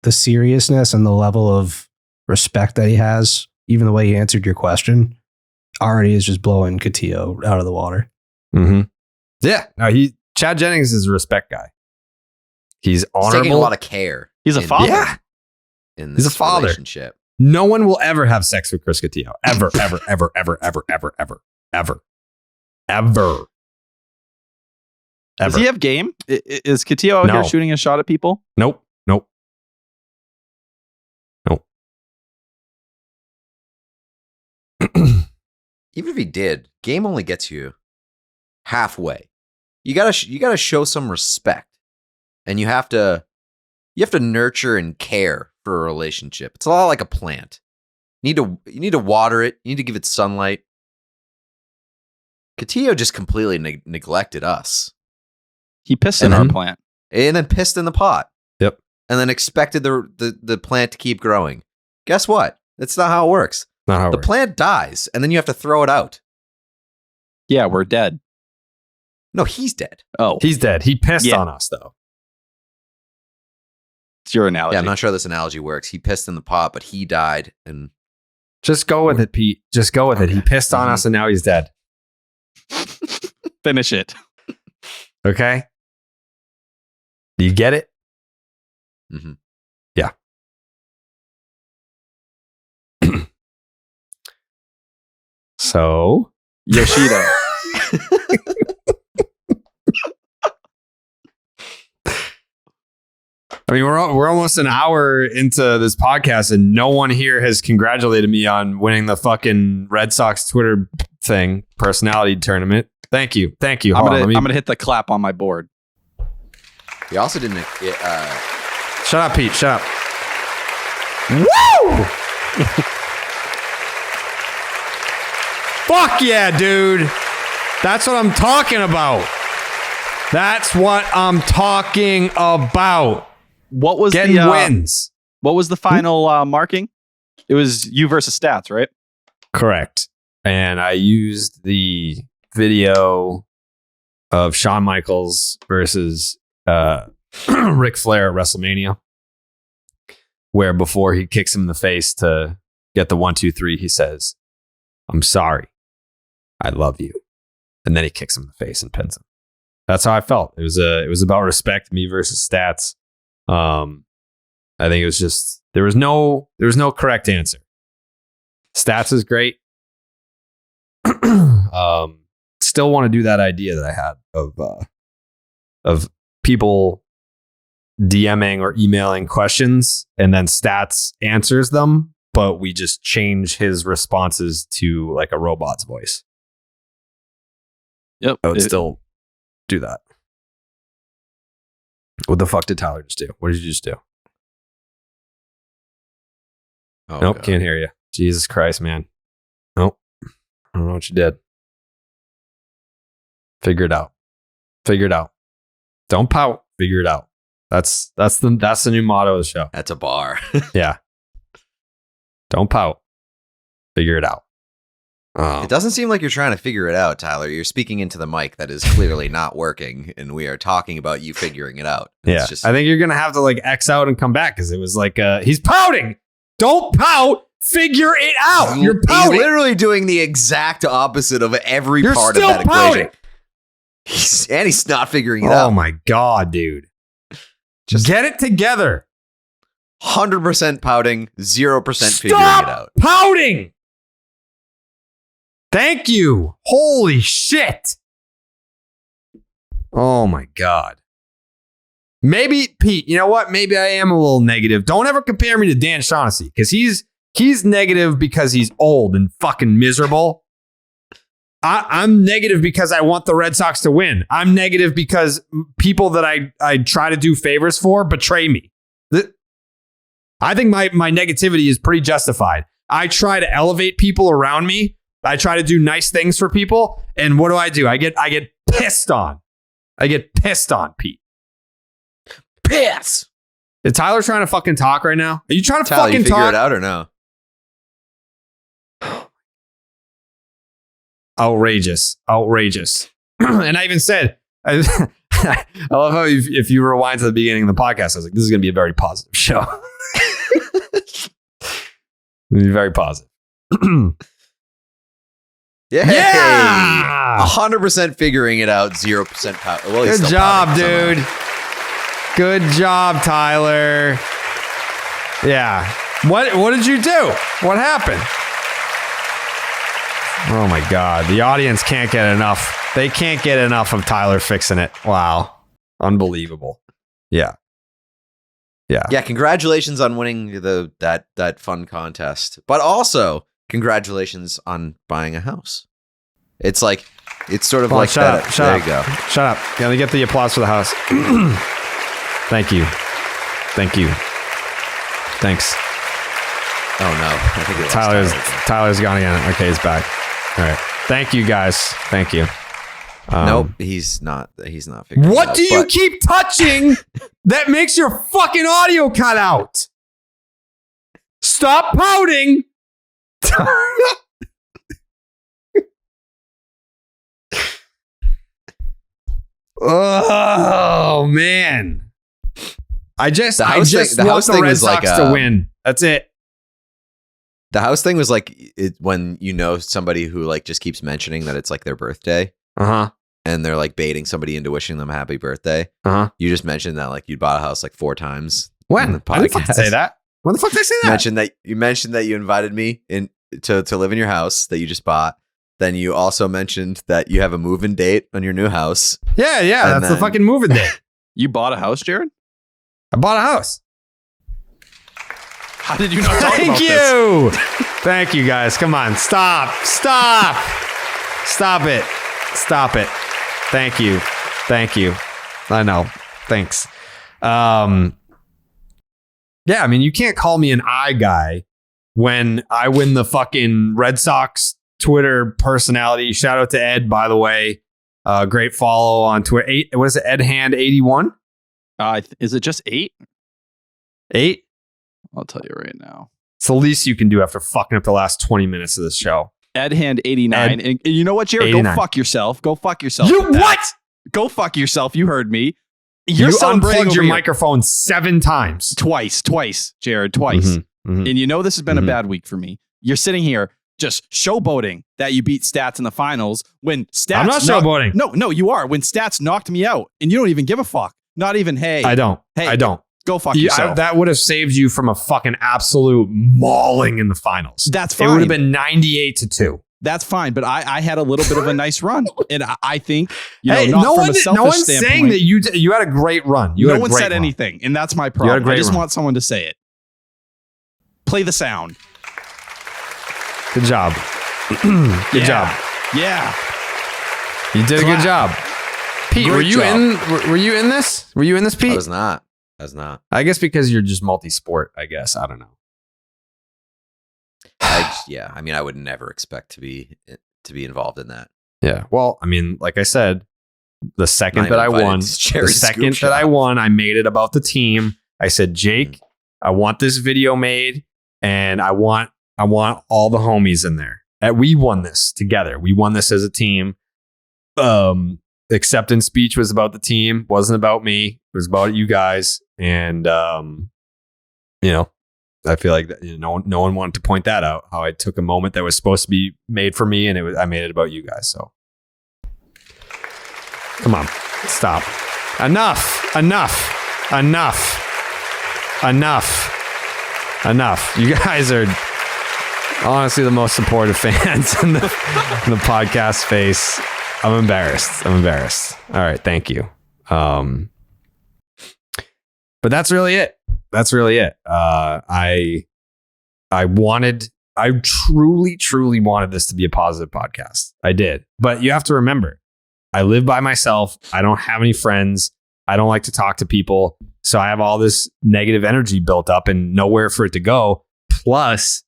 the seriousness and the level of respect that he has, even the way he answered your question, already is just blowing Cotillo out of the water. Mm-hmm. Yeah, no, Chad Jennings is a respect guy. He's honorable. He's taking a lot of care. He's a father. Yeah. In this He's a father. relationship. No one will ever have sex with Chris Cotillo. Ever, ever, ever, ever, ever, ever, ever, ever, ever. Does he have game? Is Cotillo out here shooting a shot at people? Nope. Even if he did, game only gets you halfway. You gotta show some respect, and you have to nurture and care for a relationship. It's a lot like a plant. You need to water it. You need to give it sunlight. Cotillo just completely neglected us. He pissed in our plant. And then pissed in the pot. Yep. And then expected the plant to keep growing. Guess what? That's not how it works. Not how it the works. plant dies, and then you have to throw it out. Yeah, we're dead. No, he's dead. Oh, He's dead. He pissed Yeah. on us, though. it's your analogy. Yeah, I'm not sure this analogy works. He pissed in the pot, but he died. And Just go with it, Pete. Just go with it. He pissed on us, and now he's dead. Finish it. Okay? Do you get it? mm-hmm. Yeah. So, Yoshida. I mean, we're almost an hour into this podcast, and no one here has congratulated me on winning the fucking Red Sox Twitter thing, personality tournament. Thank you. I'm gonna hit the clap on my board. He also didn't. Shut up, Pete. Shut up. Woo! Fuck yeah, dude. That's what I'm talking about. That's what I'm talking about. What was Getting the wins. What was the final marking? It was you versus stats, right? Correct. And I used the video of Shawn Michaels versus Ric Flair at WrestleMania, where before he kicks him in the face to get the 1, 2, 3, he says, "I'm sorry. I love you." And then he kicks him in the face and pins him. That's how I felt. It was about respect, me versus stats. I think it was just there was no correct answer. Stats is great. Still want to do that idea that I had of people DMing or emailing questions and then Stats answers them, but we just change his responses to like a robot's voice. Yep. I would still do that. What the fuck did Tyler just do? What did you just do? Oh, Nope, God. can't hear you. Jesus Christ, man. Nope. I don't know what you did. Figure it out. Figure it out. Don't pout. Figure it out. That's the new motto of the show. That's a bar. Yeah. Don't pout. Figure it out. It doesn't seem like you're trying to figure it out, Tyler. You're speaking into the mic that is clearly not working, and we are talking about you figuring it out. Yeah. It's just, I think you're gonna have to like X out and come back because it was like he's pouting. Don't pout. Figure it out. You're pouting. He's literally doing the exact opposite of every You're part of still that pouting. equation. And he's not figuring it Oh out. my God, dude. Just Get it together. 100% pouting, 0% figuring Stop it out. pouting. Thank you. Holy shit. Oh my God. Maybe, Pete, you know what? Maybe I am a little negative. Don't ever compare me to Dan Shaughnessy because he's negative because he's old and fucking miserable. I'm negative because I want the Red Sox to win. I'm negative because people that I try to do favors for betray me. I think my negativity is pretty justified. I try to elevate people around me. I try to do nice things for people. And what do? I get pissed on. I get pissed on, Pete. Piss! Is Tyler trying to fucking talk right now? Are you trying to Tyler, fucking you figure talk? it out or no? Outrageous. And I even said, I love how if you rewind to the beginning of the podcast, I was like, this is going to be a very positive show. It's going to be very positive. Yeah! 100% figuring it out, 0% pout. Well, he's Good still job, pouting somehow. dude. Good job, Tyler. Yeah. What did you do? What happened? Oh my God. The audience can't get enough. They can't get enough of Tyler fixing it. Wow. Unbelievable. Yeah. Yeah, congratulations on winning that fun contest. But also, congratulations on buying a house. It's like, it's sort of Come on, like shut that. up, shut there up. you go. Shut up. Gotta get the applause for the house. Thank you. Thank you. Thanks. Oh no, I think it was Tyler's gone again. Okay, he's back. All right. Thank you guys. Thank you. Nope, he's not figuring What it out, do you but- keep touching that makes your fucking audio cut out? Stop pouting. Oh man. I just want the Red Sox to win. That's it. The house thing was like when you know somebody who like just keeps mentioning that it's like their birthday. Uh-huh. And they're like baiting somebody into wishing them a happy birthday. Uh-huh. You just mentioned that like you bought a house like 4 times. When? In the I didn't fucking say that. When the fuck did I say that? You mentioned that you invited me in to live in your house that you just bought. Then you also mentioned that you have a move-in date on your new house. Yeah, And that's the fucking moving day. You bought a house, Jared? I bought a house. How did you not talk Thank about you. this? Thank you guys. Come on. Stop it. Thank you. I know. Thanks. Yeah, I mean, you can't call me an I guy when I win the fucking Red Sox Twitter personality. Shout out to Ed, by the way. Great follow on Twitter. What is it? Ed Hand 81? Is it just 8? 8? I'll tell you right now. It's the least you can do after fucking up the last 20 minutes of this show. Ed Hand 89. And you know what, Jared? 89. Go fuck yourself. Go fuck yourself. You what? Go fuck yourself. You heard me. You celebrating unplugged your over here. microphone 7 times. Twice, Jared, twice. Mhm. And you know this has been a bad week for me. You're sitting here just showboating that you beat Stats in the finals when Stats... I'm not showboating. No, you are. When Stats knocked me out and you don't even give a fuck. Not even, hey. I don't. Go fuck yourself. That would have saved you from a fucking absolute mauling in the finals. That's fine. It would have been 98-2. That's fine, but I had a little bit of a nice run, and I think Hey, not no from one, a selfish no one's standpoint, saying that you had a great run. no one said anything, and that's my problem. I just run. want someone to say it. Play the sound. Good job. Good job. Yeah. You did a good job. Pete, were Great you job. were you in this? Were you in this, Pete? I was not. I guess because you're just multi-sport, I guess. I don't know. I mean, I would never expect to be involved in that. Yeah. Well, I mean, like I said, the second Not that I even won, invited to Jerry's scoop I shop. won, I made it about the team. I said, Jake, I want this video made, and I want all the homies in there. And we won this together. We won this as a team. Acceptance speech was about the team, wasn't about me. It was about you guys, and I feel like that, no one wanted to point that out. How I took a moment that was supposed to be made for me, and I made it about you guys. So, come on, stop. Enough. You guys are honestly the most supportive fans in the podcast space. I'm embarrassed. All right, thank you. But that's really it. I truly wanted this to be a positive podcast. I did. But you have to remember, I live by myself. I don't have any friends. I don't like to talk to people. So I have all this negative energy built up and nowhere for it to go. Plus,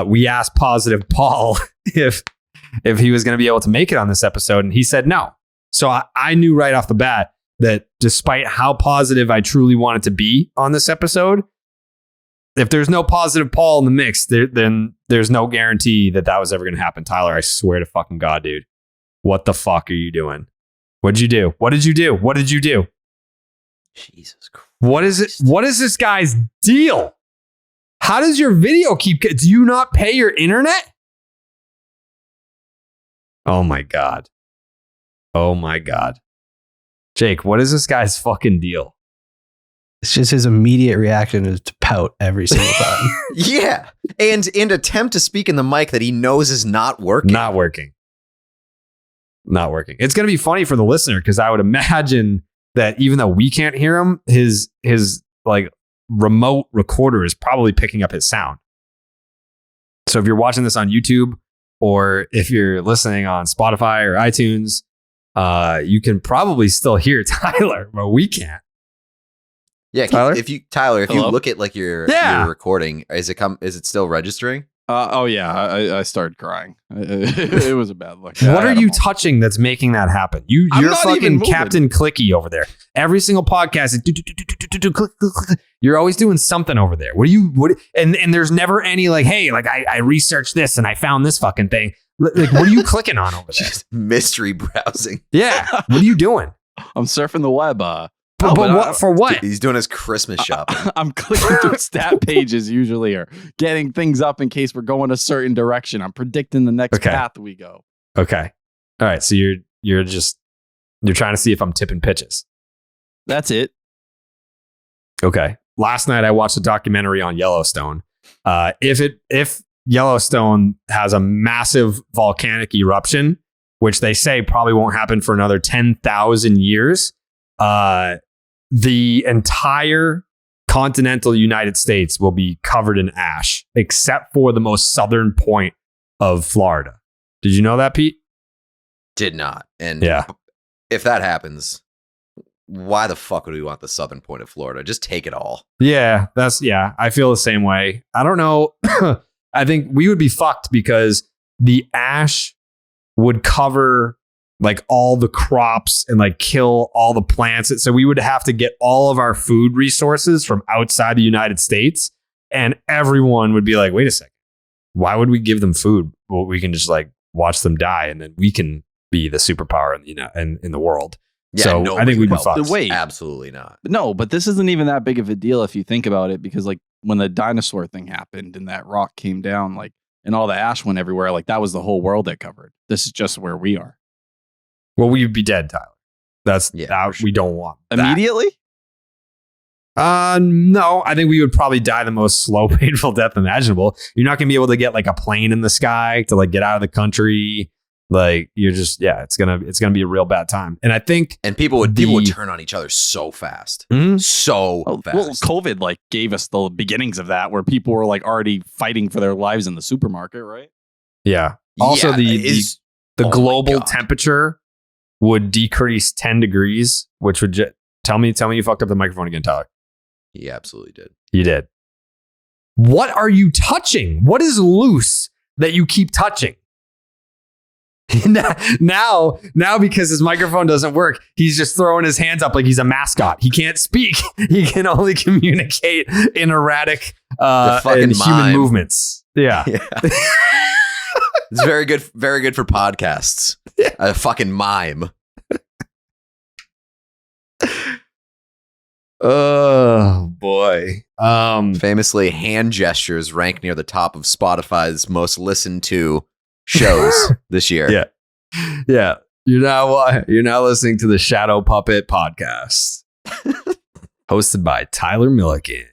we asked Positive Paul if he was going to be able to make it on this episode, and he said no. So I knew right off the bat that despite how positive I truly wanted to be on this episode, if there's no Positive Paul in the mix, then there's no guarantee that was ever going to happen. Tyler, I swear to fucking God, dude. What the fuck are you doing? What did you do? Jesus Christ. What is it? What is this guy's deal? How does your video do you not pay your internet? Oh my God. Jake, what is this guy's fucking deal? It's just his immediate reaction is to pout every single time. Yeah. And attempt to speak in the mic that he knows is not working. Not working. It's going to be funny for the listener because I would imagine that even though we can't hear him, his like remote recorder is probably picking up his sound. So if you're watching this on YouTube or if you're listening on Spotify or iTunes, you can probably still hear Tyler, but we can't. Yeah, Tyler? if you look at like your recording, is it still registering? Oh yeah, I started crying. It was a bad look. What are you touching that's making that happen? You're fucking Captain Clicky over there. Every single podcast is you're always doing something over there. And there's never any like, hey, like I researched this and I found this fucking thing. Like, what are you clicking on over there? Just mystery browsing. Yeah. What are you doing? I'm surfing the web. But what, for what? He's doing his Christmas shopping. I'm clicking through stat pages usually, or getting things up in case we're going a certain direction. I'm predicting the next path we go. Okay. All right. So you're trying to see if I'm tipping pitches. That's it. Okay. Last night I watched a documentary on Yellowstone. If Yellowstone has a massive volcanic eruption, which they say probably won't happen for another 10,000 years, the entire continental United States will be covered in ash, except for the most southern point of Florida. Did you know that, Pete? Did not. And yeah, if that happens, why the fuck would we want the southern point of Florida? Just take it all. Yeah, I feel the same way. I don't know. I think we would be fucked because the ash would cover like all the crops and like kill all the plants. So we would have to get all of our food resources from outside the United States. And everyone would be like, wait a second, why would we give them food? Well, we can just like watch them die and then we can be the superpower in the world. Yeah, so I think we'd be fucked. Wait, absolutely not. No, but this isn't even that big of a deal if you think about it, because like when the dinosaur thing happened and that rock came down, like, and all the ash went everywhere, like that was the whole world it covered. This is just where we are. Well, we'd be dead, Tyler. Sure. We don't want that. Immediately? No, I think we would probably die the most slow, painful death imaginable. You're not going to be able to get like a plane in the sky to like get out of the country. Like you're just, it's gonna be a real bad time. And I think, and people would turn on each other so fast, fast. Well, COVID like gave us the beginnings of that, where people were like already fighting for their lives in the supermarket, right? Yeah. Also, the global temperature would decrease 10 degrees, which would tell me you fucked up the microphone again, Tyler. He absolutely did. You did. What are you touching? What is loose that you keep touching? now, because his microphone doesn't work, he's just throwing his hands up like he's a mascot. He can't speak. He can only communicate in erratic and human movements. Yeah. It's very good for podcasts. Yeah. A fucking mime. Oh boy. Famously, hand gestures rank near the top of Spotify's most listened to shows this year. Yeah. You're now listening to the Shadow Puppet Podcast, hosted by Tyler Milliken.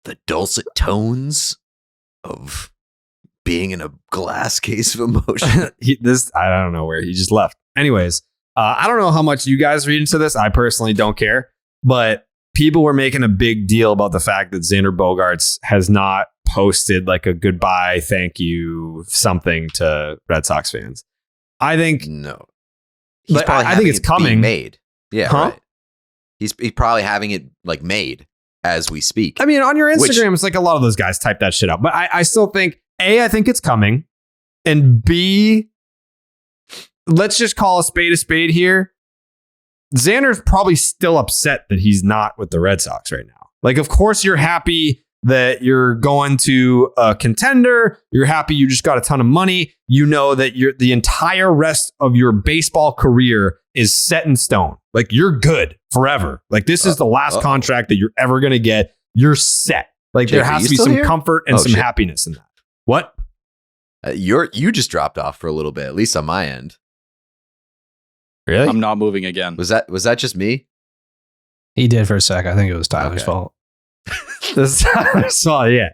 The dulcet tones of being in a glass case of emotion. I don't know where he just left. Anyways, I don't know how much you guys read into this. I personally don't care, but people were making a big deal about the fact that Xander Bogaerts has not posted like a goodbye, thank you, something to Red Sox fans. I think no. I think it's coming. Made. Yeah, right. He's probably having it like made as we speak. I mean, on your Instagram, it's like a lot of those guys type that shit up. But I still think, A, I think it's coming. And B, let's just call a spade here. Xander's probably still upset that he's not with the Red Sox right now. Like, of course, you're happy that you're going to a contender. You're happy you just got a ton of money. You know that the entire rest of your baseball career is set in stone. Like, you're good forever. Like, this is the last contract that you're ever going to get. You're set. Like, Jake, there has to be some comfort and some happiness in that. What? You just dropped off for a little bit, at least on my end. Really? I'm not moving again. Was that just me? He did for a sec. I think it was Tyler's fault. This Tyler's fault, yeah.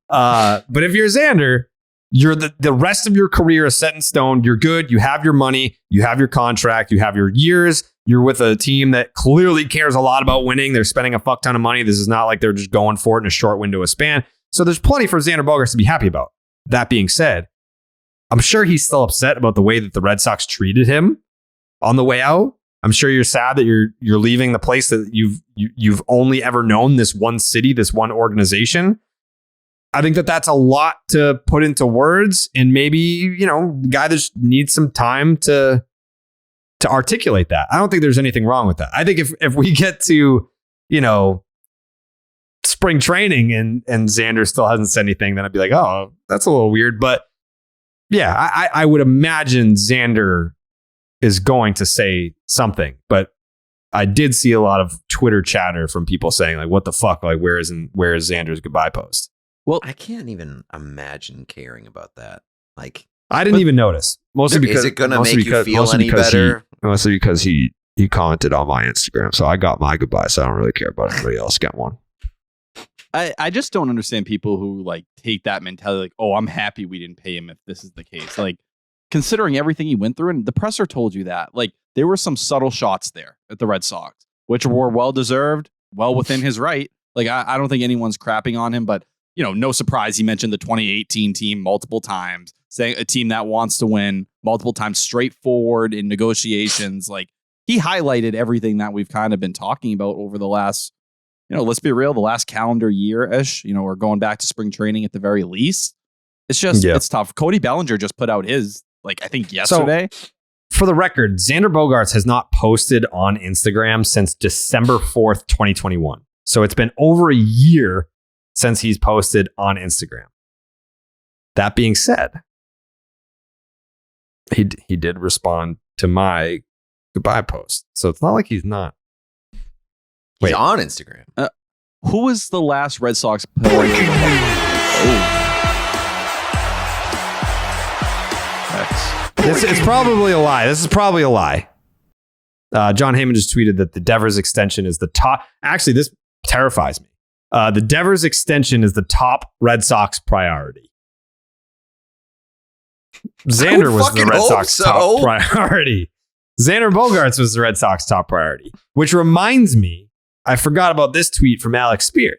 But if you're Xander, you're the rest of your career is set in stone. You're good. You have your money. You have your contract. You have your years. You're with a team that clearly cares a lot about winning. They're spending a fuck ton of money. This is not like they're just going for it in a short window of span. So there's plenty for Xander Bogaerts to be happy about. that being said, I'm sure he's still upset about the way that the Red Sox treated him on the way out. I'm sure you're sad that you're leaving the place that you've only ever known, this one city, this one organization. I think that that's a lot to put into words, and maybe, the guy just needs some time to articulate that. I don't think there's anything wrong with that. I think if we get to, spring training and Xander still hasn't said anything, then I'd be like, oh, that's a little weird. But yeah, I would imagine Xander is going to say something. But I did see a lot of Twitter chatter from people saying, like, what the fuck? Like, where is Xander's goodbye post? Well, I can't even imagine caring about that. Like, I didn't even notice. Mostly because is it going to make you feel any better? Mostly because he commented on my Instagram, so I got my goodbye. So I don't really care about anybody else get one. I just don't understand people who like take that mentality, like, oh, I'm happy we didn't pay him if this is the case. Like, considering everything he went through, and the presser told you that, like, there were some subtle shots there at the Red Sox, which were well deserved, well within his right. Like, I don't think anyone's crapping on him, but no surprise he mentioned the 2018 team multiple times, saying a team that wants to win multiple times, straightforward in negotiations. Like, he highlighted everything that we've kind of been talking about over the last, let's be real, the last calendar year-ish, or going back to spring training at the very least. It's just, It's tough. Cody Bellinger just put out his, I think yesterday. So, for the record, Xander Bogaerts has not posted on Instagram since December 4th, 2021. So it's been over a year since he's posted on Instagram. That being said, he did respond to my goodbye post. So it's not like he's not. He's on Instagram. Who was the last Red Sox player? This is probably a lie. This is probably a lie. John Heyman just tweeted that the Devers extension is the top. Actually, this terrifies me. The Devers extension is the top Red Sox priority. Xander was the Red Sox top priority. Xander Bogaerts was the Red Sox top priority, which reminds me, I forgot about this tweet from Alex Spear.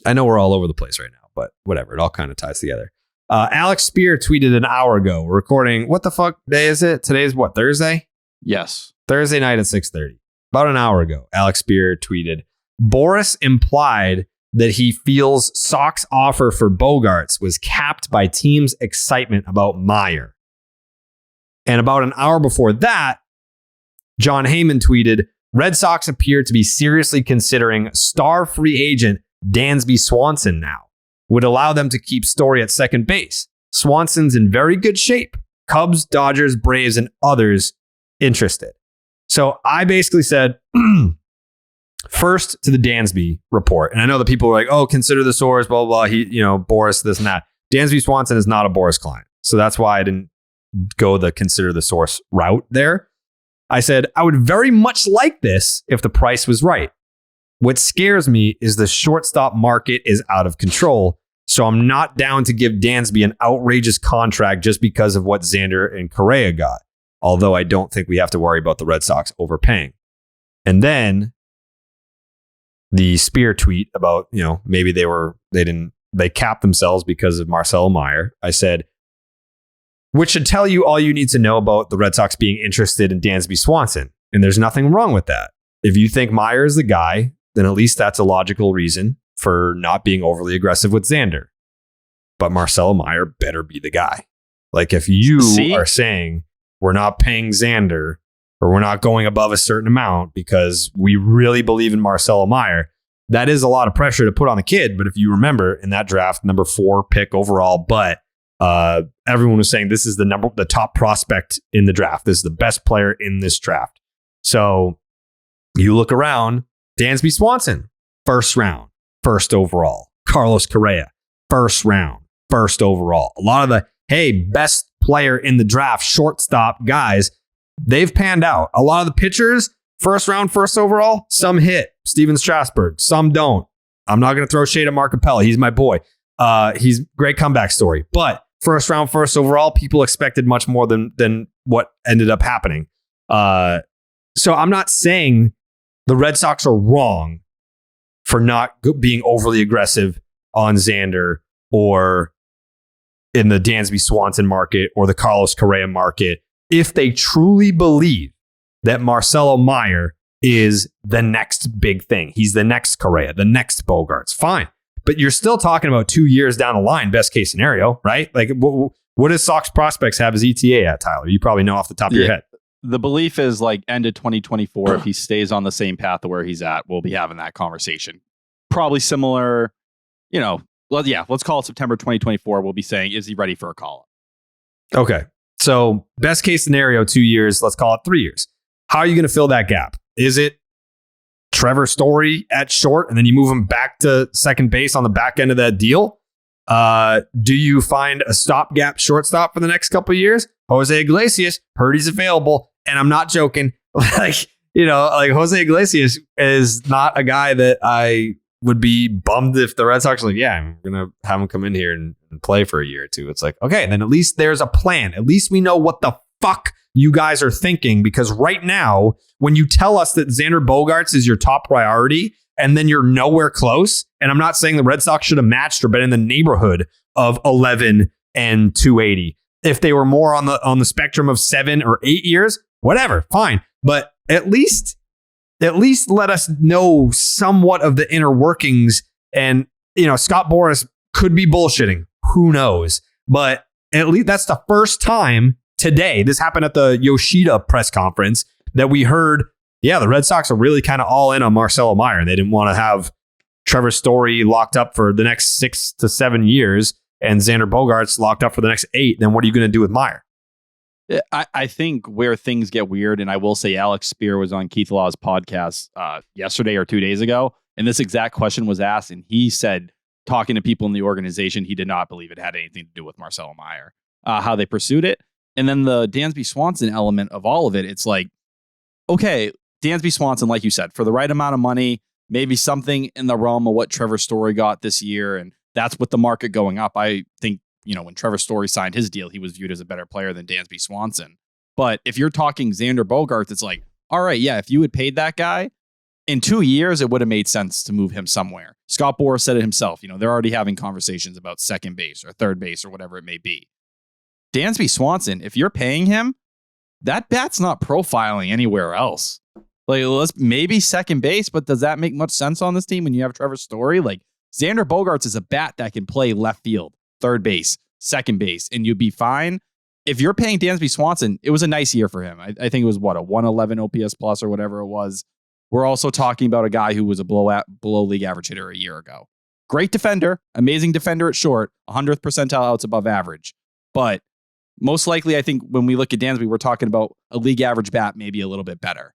I know we're all over the place right now, but whatever. It all kind of ties together. Alex Spear tweeted an hour ago. We're recording. What the fuck day is it? Today's what? Thursday? Yes. Thursday night at 6:30. About an hour ago, Alex Spear tweeted, Boris implied that he feels Sox offer for Bogarts was capped by teams' excitement about Meyer. And about an hour before that, John Heyman tweeted, Red Sox appear to be seriously considering star free agent Dansby Swanson now. Would allow them to keep Story at second base. Swanson's in very good shape. Cubs, Dodgers, Braves, and others interested. So I basically said, first to the Dansby report. And I know that people were like, oh, consider the source, blah, blah, blah. He, Boris, this and that. Dansby Swanson is not a Boris client. So that's why I didn't go the consider the source route there. I said, I would very much like this if the price was right. What scares me is the shortstop market is out of control. So I'm not down to give Dansby an outrageous contract just because of what Xander and Correa got. Although I don't think we have to worry about the Red Sox overpaying. And then the Spear tweet about, maybe they capped themselves because of Marcelo Meyer. I said, which should tell you all you need to know about the Red Sox being interested in Dansby Swanson. And there's nothing wrong with that. If you think Meyer is the guy, then at least that's a logical reason for not being overly aggressive with Xander. But Marcelo Meyer better be the guy. Like, if you are saying we're not paying Xander or we're not going above a certain amount because we really believe in Marcelo Meyer, that is a lot of pressure to put on the kid. But if you remember in that draft, number 4 pick overall, but everyone was saying this is the top prospect in the draft. This is the best player in this draft. So you look around, Dansby Swanson, first round, first overall. Carlos Correa, first round, first overall. A lot of the, best player in the draft, shortstop guys, they've panned out. A lot of the pitchers, first round, first overall, some hit. Steven Strasburg, some don't. I'm not going to throw shade at Mark Capella. He's my boy. He's great comeback story. But first round, first overall, people expected much more than what ended up happening. So I'm not saying the Red Sox are wrong for not being overly aggressive on Xander or in the Dansby Swanson market or the Carlos Correa market if they truly believe that Marcelo Meyer is the next big thing. He's the next Correa, the next Bogarts. Fine. But you're still talking about 2 years down the line, best case scenario, right? Like, what does Sox prospects have as ETA at, Tyler? You probably know off the top of your head. The belief is like end of 2024, if he stays on the same path of where he's at, we'll be having that conversation. Probably similar, let's call it September 2024. We'll be saying, is he ready for a call-up? Okay. So best case scenario, 2 years, let's call it 3 years. How are you going to fill that gap? Is it Trevor Story at short and then you move him back to second base on the back end of that deal? Do you find a stopgap shortstop for the next couple of years? Jose Iglesias, heard he's available. And I'm not joking. Like Jose Iglesias is not a guy that I would be bummed if the Red Sox are like, yeah, I'm going to have him come in here and play for a year or two. It's like, okay, then at least there's a plan. At least we know what the fuck you guys are thinking, because right now, when you tell us that Xander Bogaerts is your top priority and then you're nowhere close, and I'm not saying the Red Sox should have matched or been in the neighborhood of 11 and 280. If they were more on the spectrum of 7 or 8 years, whatever, fine. But at least let us know somewhat of the inner workings. And, Scott Boras could be bullshitting. Who knows? But at least that's the first time today, this happened at the Yoshida press conference, that we heard, the Red Sox are really kind of all in on Marcelo Meyer. They didn't want to have Trevor Story locked up for the next 6 to 7 years and Xander Bogarts locked up for the next 8. Then what are you going to do with Meyer? I think where things get weird, and I will say Alex Spear was on Keith Law's podcast yesterday or 2 days ago, and this exact question was asked, and he said, talking to people in the organization, he did not believe it had anything to do with Marcelo Meyer, how they pursued it. And then the Dansby Swanson element of all of it, it's like, okay, Dansby Swanson, like you said, for the right amount of money, maybe something in the realm of what Trevor Story got this year, and that's with the market going up. I think, when Trevor Story signed his deal, he was viewed as a better player than Dansby Swanson. But if you're talking Xander Bogaerts, it's like, all right, yeah, if you had paid that guy, in 2 years, it would have made sense to move him somewhere. Scott Boras said it himself. They're already having conversations about second base or third base or whatever it may be. Dansby Swanson, if you're paying him, that bat's not profiling anywhere else. Like, let's maybe second base, but does that make much sense on this team when you have Trevor Story? Like, Xander Bogaerts is a bat that can play left field, third base, second base, and you'd be fine. If you're paying Dansby Swanson, it was a nice year for him. I think it was a 111 OPS plus or whatever it was. We're also talking about a guy who was a below league average hitter a year ago. Great defender, amazing defender at short, 100th percentile outs above average. But most likely, I think when we look at Dansby, we're talking about a league average bat, maybe a little bit better.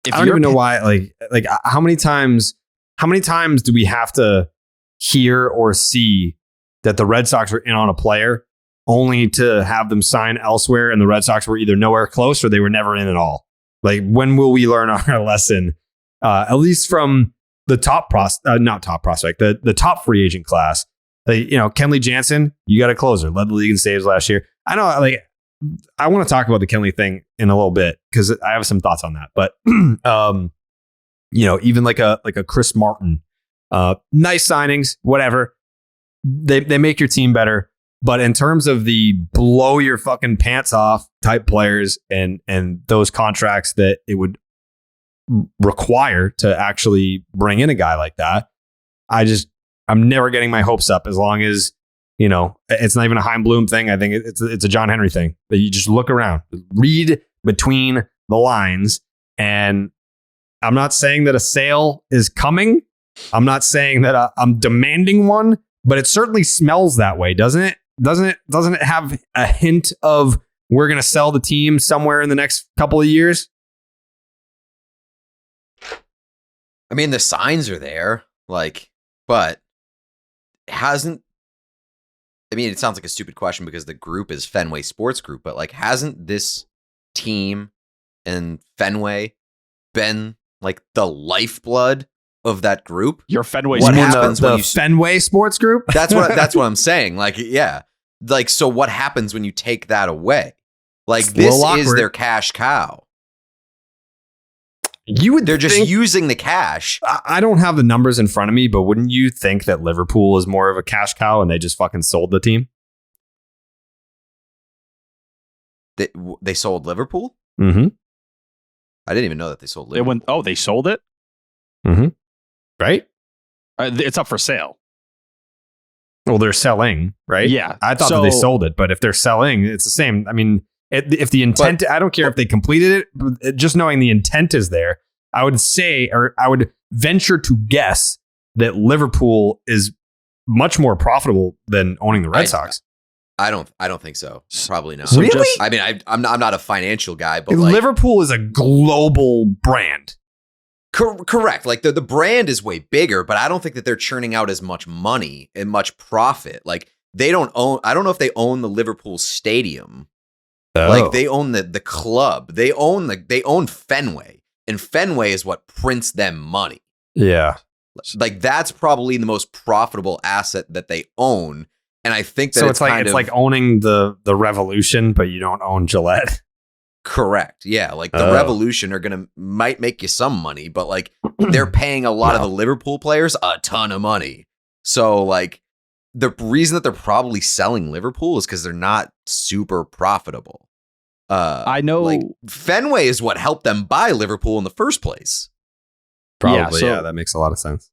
I don't even know why. Like how many times do we have to hear or see that the Red Sox are in on a player only to have them sign elsewhere, and the Red Sox were either nowhere close or they were never in at all? Like, when will we learn our lesson? At least from the top the top free agent class. Kenley Jansen, you got a closer, led the league in saves last year. I know, I want to talk about the Kenley thing in a little bit because I have some thoughts on that. But even like a Chris Martin, nice signings, whatever. They make your team better. But in terms of the blow your fucking pants off type players and those contracts that it would require to actually bring in a guy like that, I'm never getting my hopes up as long as, it's not even a Heim Bloom thing. I think it's a John Henry thing that you just look around, read between the lines. And I'm not saying that a sale is coming. I'm not saying that I'm demanding one, but it certainly smells that way, doesn't it? Doesn't it have a hint of we're going to sell the team somewhere in the next couple of years? I mean, the signs are there, but it sounds like a stupid question because the group is Fenway Sports Group, but hasn't this team and Fenway been the lifeblood of that group? Your Fenway. What happens when you Fenway Sports Group? That's what I'm saying. So what happens when you take that away? This is their cash cow. They're just using the cash. I don't have the numbers in front of me, but wouldn't you think that Liverpool is more of a cash cow and they just fucking sold the team? They sold Liverpool? Mm-hmm. I didn't even know that they sold Liverpool. They sold it? Mm-hmm. Right? It's up for sale. Well, they're selling, right? Yeah. I thought that they sold it, but if they're selling, it's the same. I mean, if the intent, I don't care if they completed it, just knowing the intent is there, I would say, or I would venture to guess that Liverpool is much more profitable than owning the Red Sox. I don't think so. Probably not. Really? I mean, I'm not a financial guy, but Liverpool is a global brand. Correct. Like the brand is way bigger, but I don't think that they're churning out as much money and much profit. Like they don't own. I don't know if they own the Liverpool stadium. Oh. Like they own the club. They own Fenway, and Fenway is what prints them money. Yeah. Like that's probably the most profitable asset that they own. And I think that so it's like owning the Revolution, but you don't own Gillette. Correct. Yeah. Like the Revolution might make you some money, but like they're paying a lot of the Liverpool players a ton of money. So like the reason that they're probably selling Liverpool is because they're not super profitable. I know like Fenway is what helped them buy Liverpool in the first place. Probably. Yeah, that makes a lot of sense.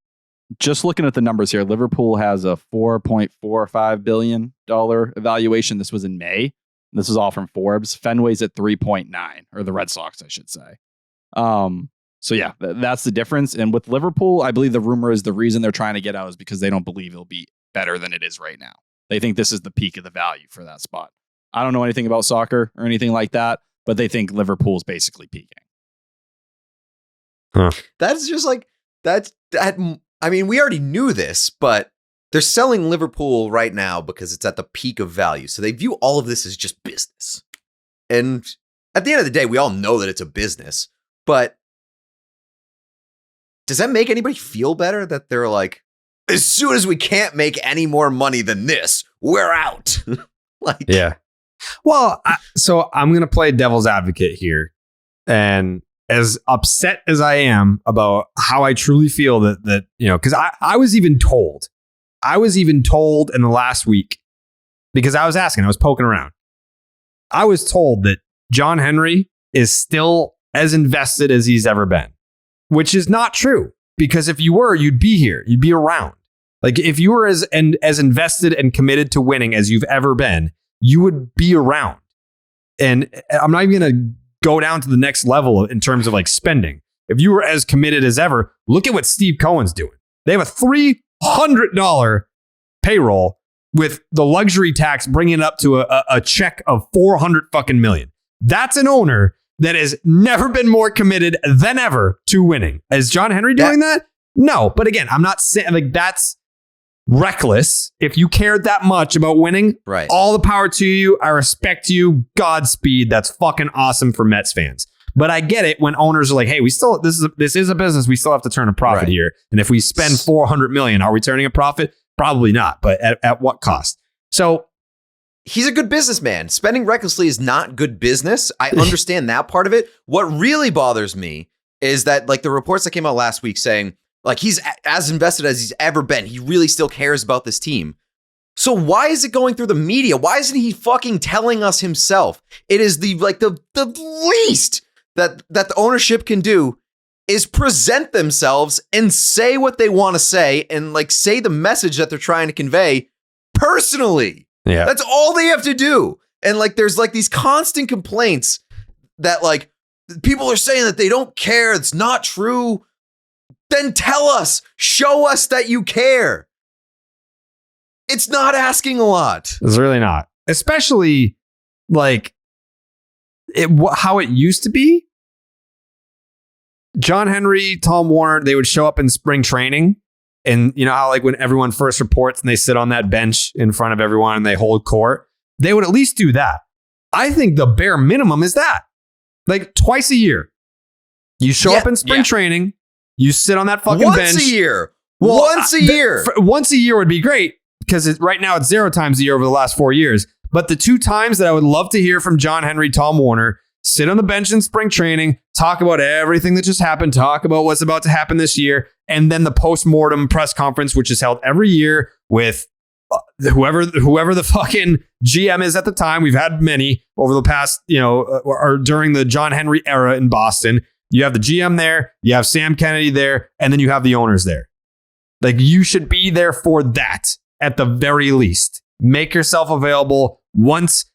Just looking at the numbers here, Liverpool has a $4.45 billion evaluation. This was in May. This is all from Forbes. Fenway's at 3.9, or the Red Sox, I should say. So yeah, that's the difference. And with Liverpool, I believe the rumor is the reason they're trying to get out is because they don't believe it'll be better than it is right now. They think this is the peak of the value for that spot. I don't know anything about soccer or anything like that, but they think Liverpool's basically peaking. Huh. That's just like that. I mean, we already knew this, but they're selling Liverpool right now because it's at the peak of value. So they view all of this as just business. And at the end of the day, we all know that it's a business. But does that make anybody feel better that they're like, as soon as we can't make any more money than this, we're out? Like, yeah. Well, so I'm going to play devil's advocate here. And as upset as I am about how I truly feel that because I was even told in the last week, because I was poking around. I was told that John Henry is still as invested as he's ever been, which is not true. Because if you were, you'd be here, you'd be around. Like if you were as invested and committed to winning as you've ever been, you would be around. And I'm not even going to go down to the next level in terms of like spending. If you were as committed as ever, look at what Steve Cohen's doing. They have a $300 payroll with the luxury tax bringing it up to a check of $400 fucking million. That's an owner that has never been more committed than ever to winning. Is John Henry doing that? No. But again, I'm not saying like that's reckless. If you cared that much about winning, right, all the power to you. I respect you. Godspeed. That's fucking awesome for Mets fans. But I get it when owners are like, "Hey, this is a business. We still have to turn a profit here. And if we spend $400 million, are we turning a profit? Probably not. But at what cost?" So he's a good businessman. Spending recklessly is not good business. I understand that part of it. What really bothers me is that like the reports that came out last week saying like he's as invested as he's ever been. He really still cares about this team. So why is it going through the media? Why isn't he fucking telling us himself? It is the least that the ownership can do is present themselves and say what they want to say and like say the message that they're trying to convey personally. Yeah. That's all they have to do. And like there's like these constant complaints that like people are saying that they don't care. It's not true. Then tell us, show us that you care. It's not asking a lot. It's really not. Especially like how it used to be. John Henry, Tom Warner, they would show up in spring training. And you know how like when everyone first reports and they sit on that bench in front of everyone and they hold court, they would at least do that. I think the bare minimum is that. Like twice a year. You show up in spring training, you sit on that fucking bench. Once a year. Once a year. Once a year would be great because right now it's 0 times a year over the last 4 years. But the 2 times that I would love to hear from John Henry, Tom Warner, sit on the bench in spring training, talk about everything that just happened, talk about what's about to happen this year, and then the post-mortem press conference, which is held every year with whoever the fucking GM is at the time. We've had many over the past, or during the John Henry era in Boston. You have the GM there, you have Sam Kennedy there, and then you have the owners there. Like, you should be there for that at the very least. Make yourself available once.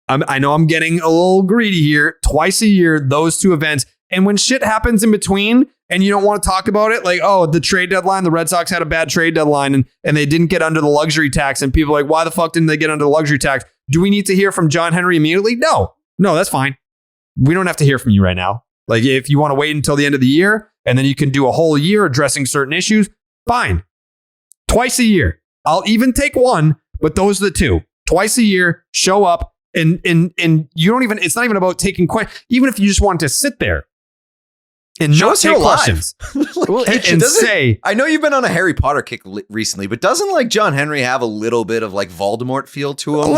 I know I'm getting a little greedy here. Twice a year, those two events. And when shit happens in between and you don't want to talk about it, like, oh, the trade deadline, the Red Sox had a bad trade deadline and they didn't get under the luxury tax. And people are like, why the fuck didn't they get under the luxury tax? Do we need to hear from John Henry immediately? No, that's fine. We don't have to hear from you right now. Like, if you want to wait until the end of the year and then you can do a whole year addressing certain issues, fine. Twice a year. I'll even take one, but those are the two. Twice a year, show up. And you don't even, it's not even about taking questions. Even if you just want to sit there and not take questions. and say, I know you've been on a Harry Potter kick recently, but doesn't like John Henry have a little bit of like Voldemort feel to him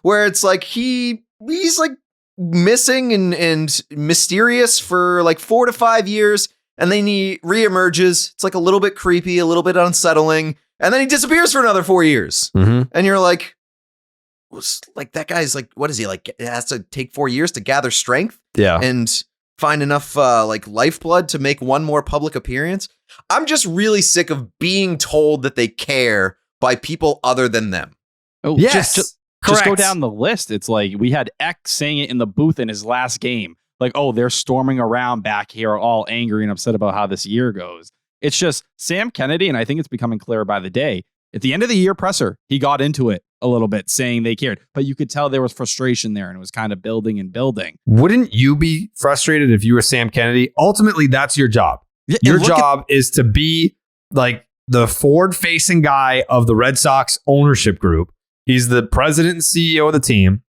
where it's like he's like missing and mysterious for like 4 to 5 years. And then he reemerges. It's like a little bit creepy, a little bit unsettling. And then he disappears for another 4 years. Mm-hmm. And you're like, that guy's like, what is he like? It has to take 4 years to gather strength. Yeah. And find enough like lifeblood to make one more public appearance. I'm just really sick of being told that they care by people other than them. Oh, yes. Just go down the list. It's like we had X saying it in the booth in his last game. Like, oh, they're storming around back here all angry and upset about how this year goes. It's just Sam Kennedy, and I think it's becoming clearer by the day. At the end of the year presser, he got into it a little bit, saying they cared. But you could tell there was frustration there, and it was kind of building and building. Wouldn't you be frustrated if you were Sam Kennedy? Ultimately, that's your job. Yeah, your job is to be like the forward-facing guy of the Red Sox ownership group. He's the president and CEO of the team.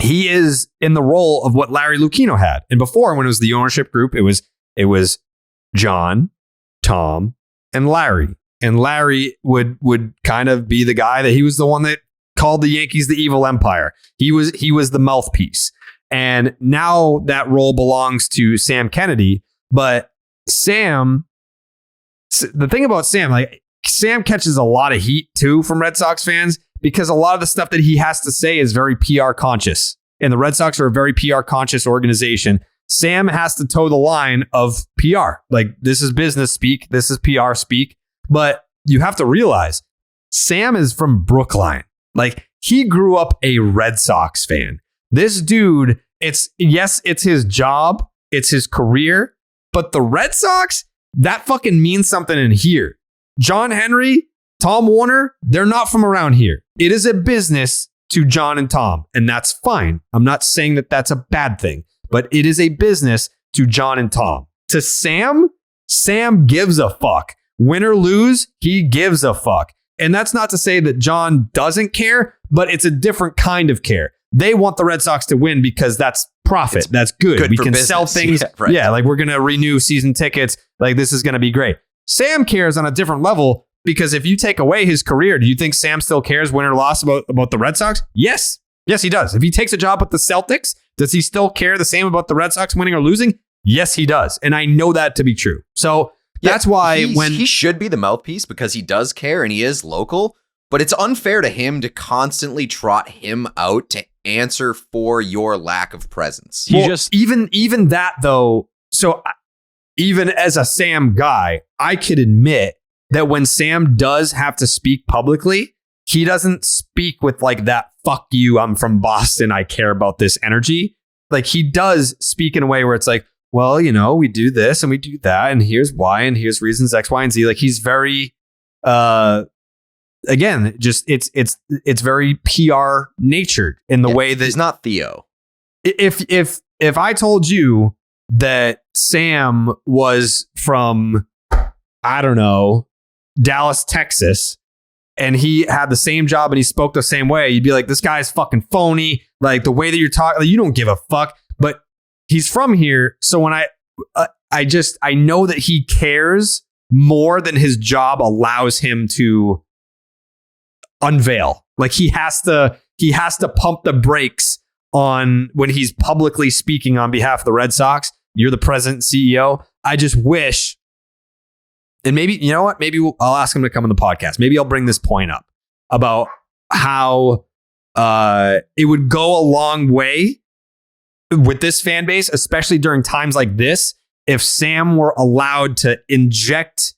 He is in the role of what Larry Lucchino had. And before, when it was the ownership group, it was John, Tom, and Larry. And Larry would kind of be the guy that he was the one that called the Yankees the evil empire. He was the mouthpiece. And now that role belongs to Sam Kennedy. But Sam, the thing about Sam, like, Sam catches a lot of heat too from Red Sox fans, because a lot of the stuff that he has to say is very PR conscious. And the Red Sox are a very PR conscious organization. Sam has to toe the line of PR. Like, this is business speak. This is PR speak. But you have to realize Sam is from Brookline. Like, he grew up a Red Sox fan. This dude, it's his job. It's his career. But the Red Sox, that fucking means something in here. John Henry, Tom Warner, they're not from around here. It is a business to John and Tom, and that's fine. I'm not saying that that's a bad thing, but it is a business to John and Tom. To Sam, Sam gives a fuck. Win or lose, he gives a fuck. And that's not to say that John doesn't care, but it's a different kind of care. They want the Red Sox to win because that's profit. That's good. We can business. Sell things. Yeah, right. Yeah, like we're going to renew season tickets. Like, this is going to be great. Sam cares on a different level. Because if you take away his career, do you think Sam still cares, win or loss, about the Red Sox? Yes. Yes, he does. If he takes a job with the Celtics, does he still care the same about the Red Sox winning or losing? Yes, he does. And I know that to be true. So that's why when he should be the mouthpiece, because he does care and he is local, but it's unfair to him to constantly trot him out to answer for your lack of presence. Even that though. So even as a Sam guy, I could admit that when Sam does have to speak publicly, he doesn't speak with like that, fuck you, I'm from Boston, I care about this energy. Like, he does speak in a way where it's like, well, we do this and we do that, and here's why, and here's reasons X, Y, and Z. Like, he's very, again, just it's very PR natured in the way that he's not Theo. If I told you that Sam was from, I don't know, Dallas, Texas, and he had the same job and he spoke the same way, you'd be like, this guy's fucking phony. Like, the way that you're talking, like, you don't give a fuck. But he's from here. So when I know that he cares more than his job allows him to unveil. Like, he has to pump the brakes on when he's publicly speaking on behalf of the Red Sox. You're the president and CEO. I just wish, and maybe, you know what? Maybe I'll ask him to come on the podcast. Maybe I'll bring this point up about how it would go a long way with this fan base, especially during times like this, if Sam were allowed to inject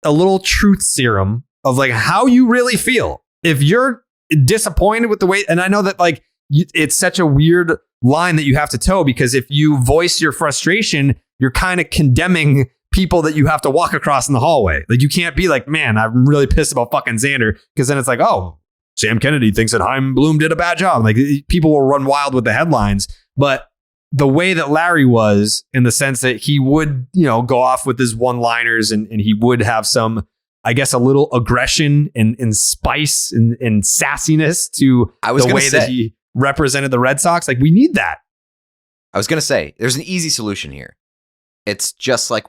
a little truth serum of like how you really feel. If you're disappointed with the way, and I know that like it's such a weird line that you have to toe, because if you voice your frustration, you're kind of condemning people that you have to walk across in the hallway. Like you can't be like, man, I'm really pissed about fucking Xander, because then it's like, oh, Sam Kennedy thinks that Chaim Bloom did a bad job. Like people will run wild with the headlines. But the way that Larry was, in the sense that he would, go off with his one-liners and he would have some, I guess, a little aggression and spice and sassiness to the way that he represented the Red Sox. Like we need that. I was going to say, there's an easy solution here. It's just like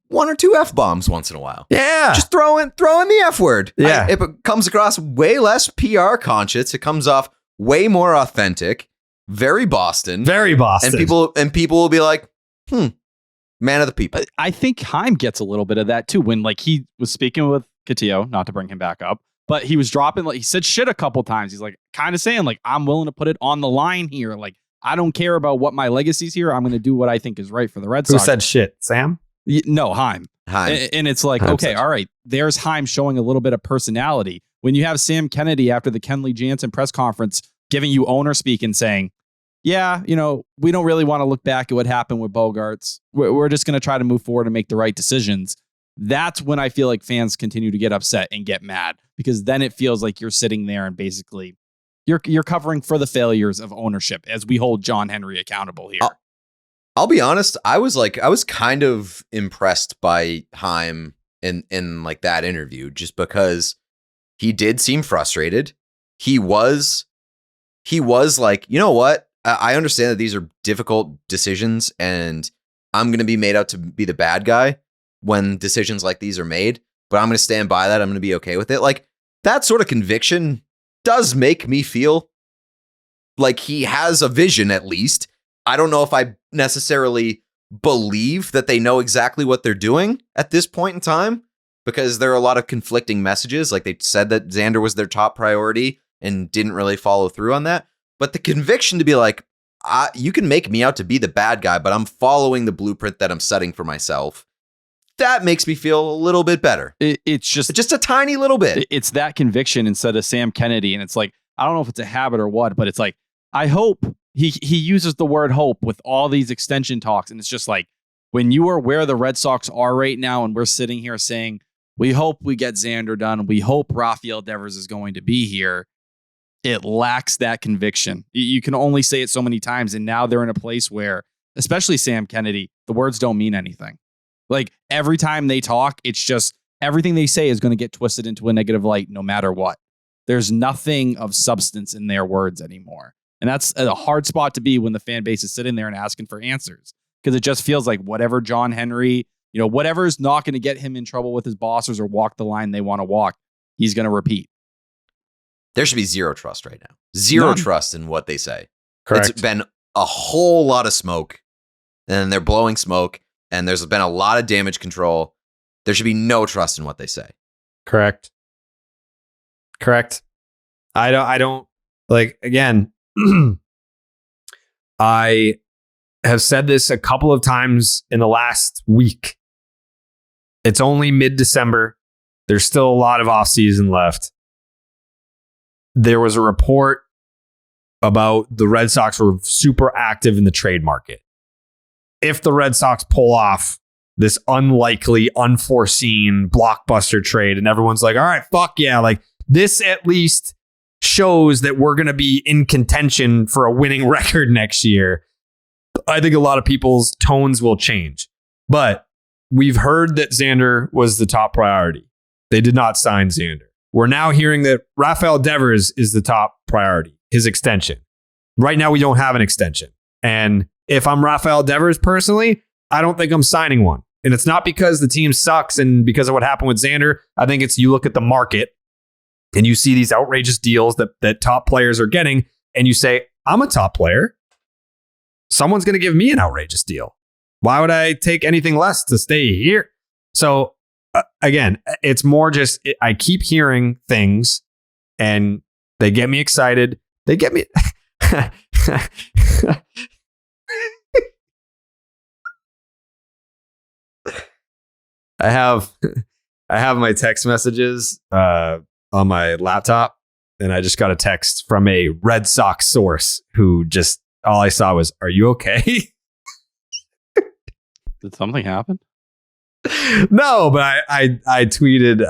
1 or 2 F-bombs once in a while. Yeah. Just throw in the F word. Yeah. It comes across way less PR conscious. It comes off way more authentic. Very Boston. Very Boston. And people will be like, man of the people. I think Chaim gets a little bit of that too. When like he was speaking with Cotillo, not to bring him back up, but he was dropping, like he said shit a couple times. He's like kind of saying like, I'm willing to put it on the line here. Like, I don't care about what my legacy's here. I'm going to do what I think is right for the Red Sox. Who said shit? Sam? No, Chaim. And it's like, okay, all right. There's Chaim showing a little bit of personality. When you have Sam Kennedy after the Kenley Jansen press conference giving you owner speak and saying, yeah, we don't really want to look back at what happened with Bogarts. We're just going to try to move forward and make the right decisions. That's when I feel like fans continue to get upset and get mad, because then it feels like you're sitting there and basically you're covering for the failures of ownership as we hold John Henry accountable here. I'll be honest. I was kind of impressed by Chaim in like that interview, just because he did seem frustrated. He was like, you know what? I understand that these are difficult decisions and I'm going to be made out to be the bad guy when decisions like these are made, but I'm going to stand by that. I'm going to be okay with it. Like that sort of conviction does make me feel like he has a vision, at least. I don't know if I necessarily believe that they know exactly what they're doing at this point in time, because there are a lot of conflicting messages. Like they said that Xander was their top priority and didn't really follow through on that. But the conviction to be like, you can make me out to be the bad guy, but I'm following the blueprint that I'm setting for myself. That makes me feel a little bit better. It's just a tiny little bit. It's that conviction instead of Sam Kennedy. And it's like, I don't know if it's a habit or what, but it's like, I hope he uses the word hope with all these extension talks. And it's just like, when you are where the Red Sox are right now, and we're sitting here saying, we hope we get Xander done. We hope Rafael Devers is going to be here. It lacks that conviction. You can only say it so many times. And now they're in a place where, especially Sam Kennedy, the words don't mean anything. Like every time they talk, it's just everything they say is going to get twisted into a negative light no matter what. There's nothing of substance in their words anymore. And that's a hard spot to be when the fan base is sitting there and asking for answers, because it just feels like whatever John Henry, whatever is not going to get him in trouble with his bosses or walk the line they want to walk, he's going to repeat. There should be zero trust right now. Zero trust in what they say. Correct. It's been a whole lot of smoke, and they're blowing smoke, and there's been a lot of damage control. There should be no trust in what they say. Correct. I don't like, again, I have said this a couple of times in the last week. It's only mid-December. There's still a lot of offseason left. There was a report about the Red Sox were super active in the trade market. If the Red Sox pull off this unlikely, unforeseen blockbuster trade, and everyone's like, all right, fuck yeah, like this at least shows that we're going to be in contention for a winning record next year, I think a lot of people's tones will change. But we've heard that Xander was the top priority. They did not sign Xander. We're now hearing that Rafael Devers is the top priority, his extension. Right now, we don't have an extension. And if I'm Rafael Devers personally, I don't think I'm signing one. And it's not because the team sucks and because of what happened with Xander. I think it's you look at the market and you see these outrageous deals that top players are getting, and you say, I'm a top player. Someone's going to give me an outrageous deal. Why would I take anything less to stay here? So again, it's more just I keep hearing things and they get me excited. They get me. I have my text messages on my laptop, and I just got a text from a Red Sox source who just all I saw was, "Are you okay?" Did something happen? No, but I tweeted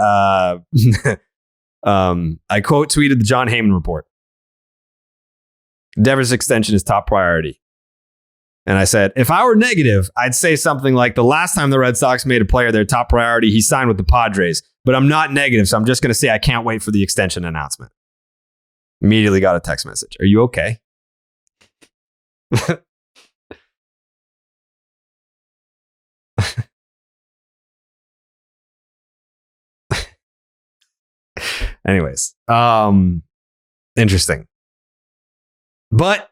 I quote tweeted the John Heyman report. Devers extension is top priority. And I said, if I were negative, I'd say something like the last time the Red Sox made a player their top priority, he signed with the Padres. But I'm not negative, so I'm just going to say I can't wait for the extension announcement. Immediately got a text message. Are you okay? Anyways, interesting. But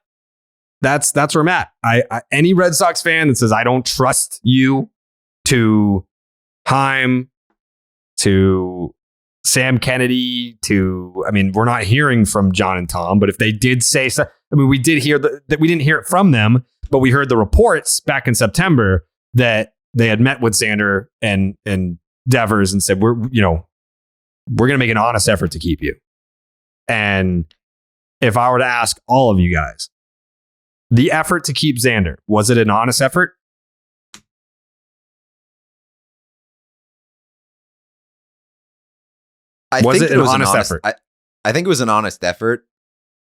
that's where I'm at. I any Red Sox fan that says I don't trust you to Heim, to Sam Kennedy, we're not hearing from John and Tom, but if they did say so, we did hear that we didn't hear it from them, but we heard the reports back in September that they had met with Xander and Devers and said, we're going to make an honest effort to keep you. And if I were to ask all of you guys, the effort to keep Xander, was it an honest effort? I think it was an honest effort. I think it was an honest effort.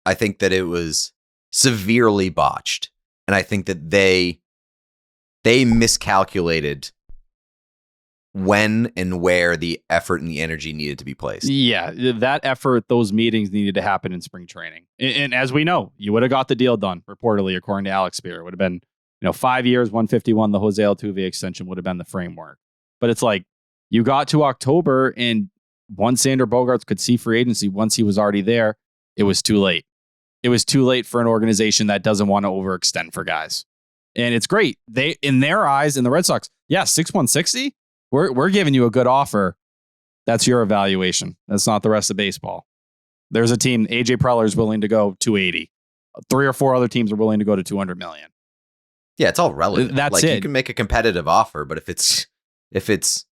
I think that it was severely botched. And I think that they miscalculated when and where the effort and the energy needed to be placed. Yeah, that effort, those meetings needed to happen in spring training. And as we know, you would have got the deal done, reportedly, according to Alex Spear. It would have been, 5 years, 151, the Jose Altuve extension would have been the framework. But it's like, you got to October, and once Xander Bogaerts could see free agency, once he was already there, it was too late. It was too late for an organization that doesn't want to overextend for guys. And it's great. They, in their eyes, in the Red Sox, 6-1-60, we're giving you a good offer. That's your evaluation. That's not the rest of baseball. There's a team, AJ Preller is willing to go 280. 3 or 4 other teams are willing to go to 200 million. Yeah, it's all relative. That's it. You can make a competitive offer, but if it's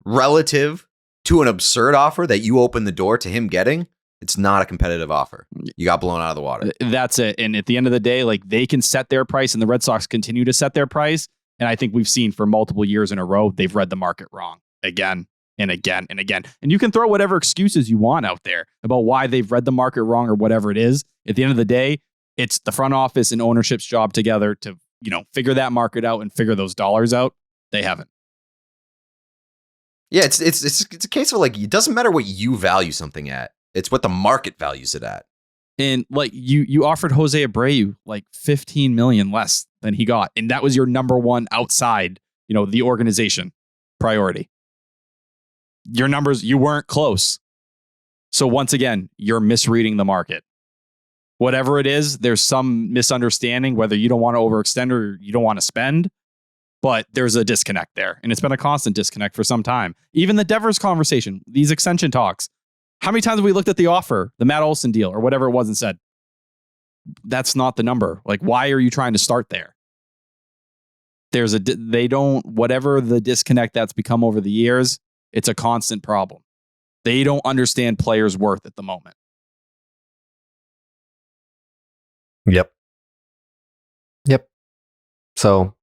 relative to an absurd offer that you open the door to him getting, it's not a competitive offer. You got blown out of the water. That's it. And at the end of the day, they can set their price, and the Red Sox continue to set their price. And I think we've seen for multiple years in a row, they've read the market wrong again and again and again. And you can throw whatever excuses you want out there about why they've read the market wrong or whatever it is. At the end of the day, it's the front office and ownership's job together to, figure that market out and figure those dollars out. They haven't. Yeah, it's a case of it doesn't matter what you value something at. It's what the market values it at. And you offered Jose Abreu $15 million less than he got. And that was your number one outside, the organization priority. Your numbers, you weren't close. So once again, you're misreading the market. Whatever it is, there's some misunderstanding, whether you don't want to overextend or you don't want to spend, but there's a disconnect there. And it's been a constant disconnect for some time. Even the Devers conversation, these extension talks, how many times have we looked at the offer, the Matt Olson deal or whatever it was and said, that's not the number. Why are you trying to start there? Whatever the disconnect that's become over the years, it's a constant problem. They don't understand players' worth at the moment. Yep. So,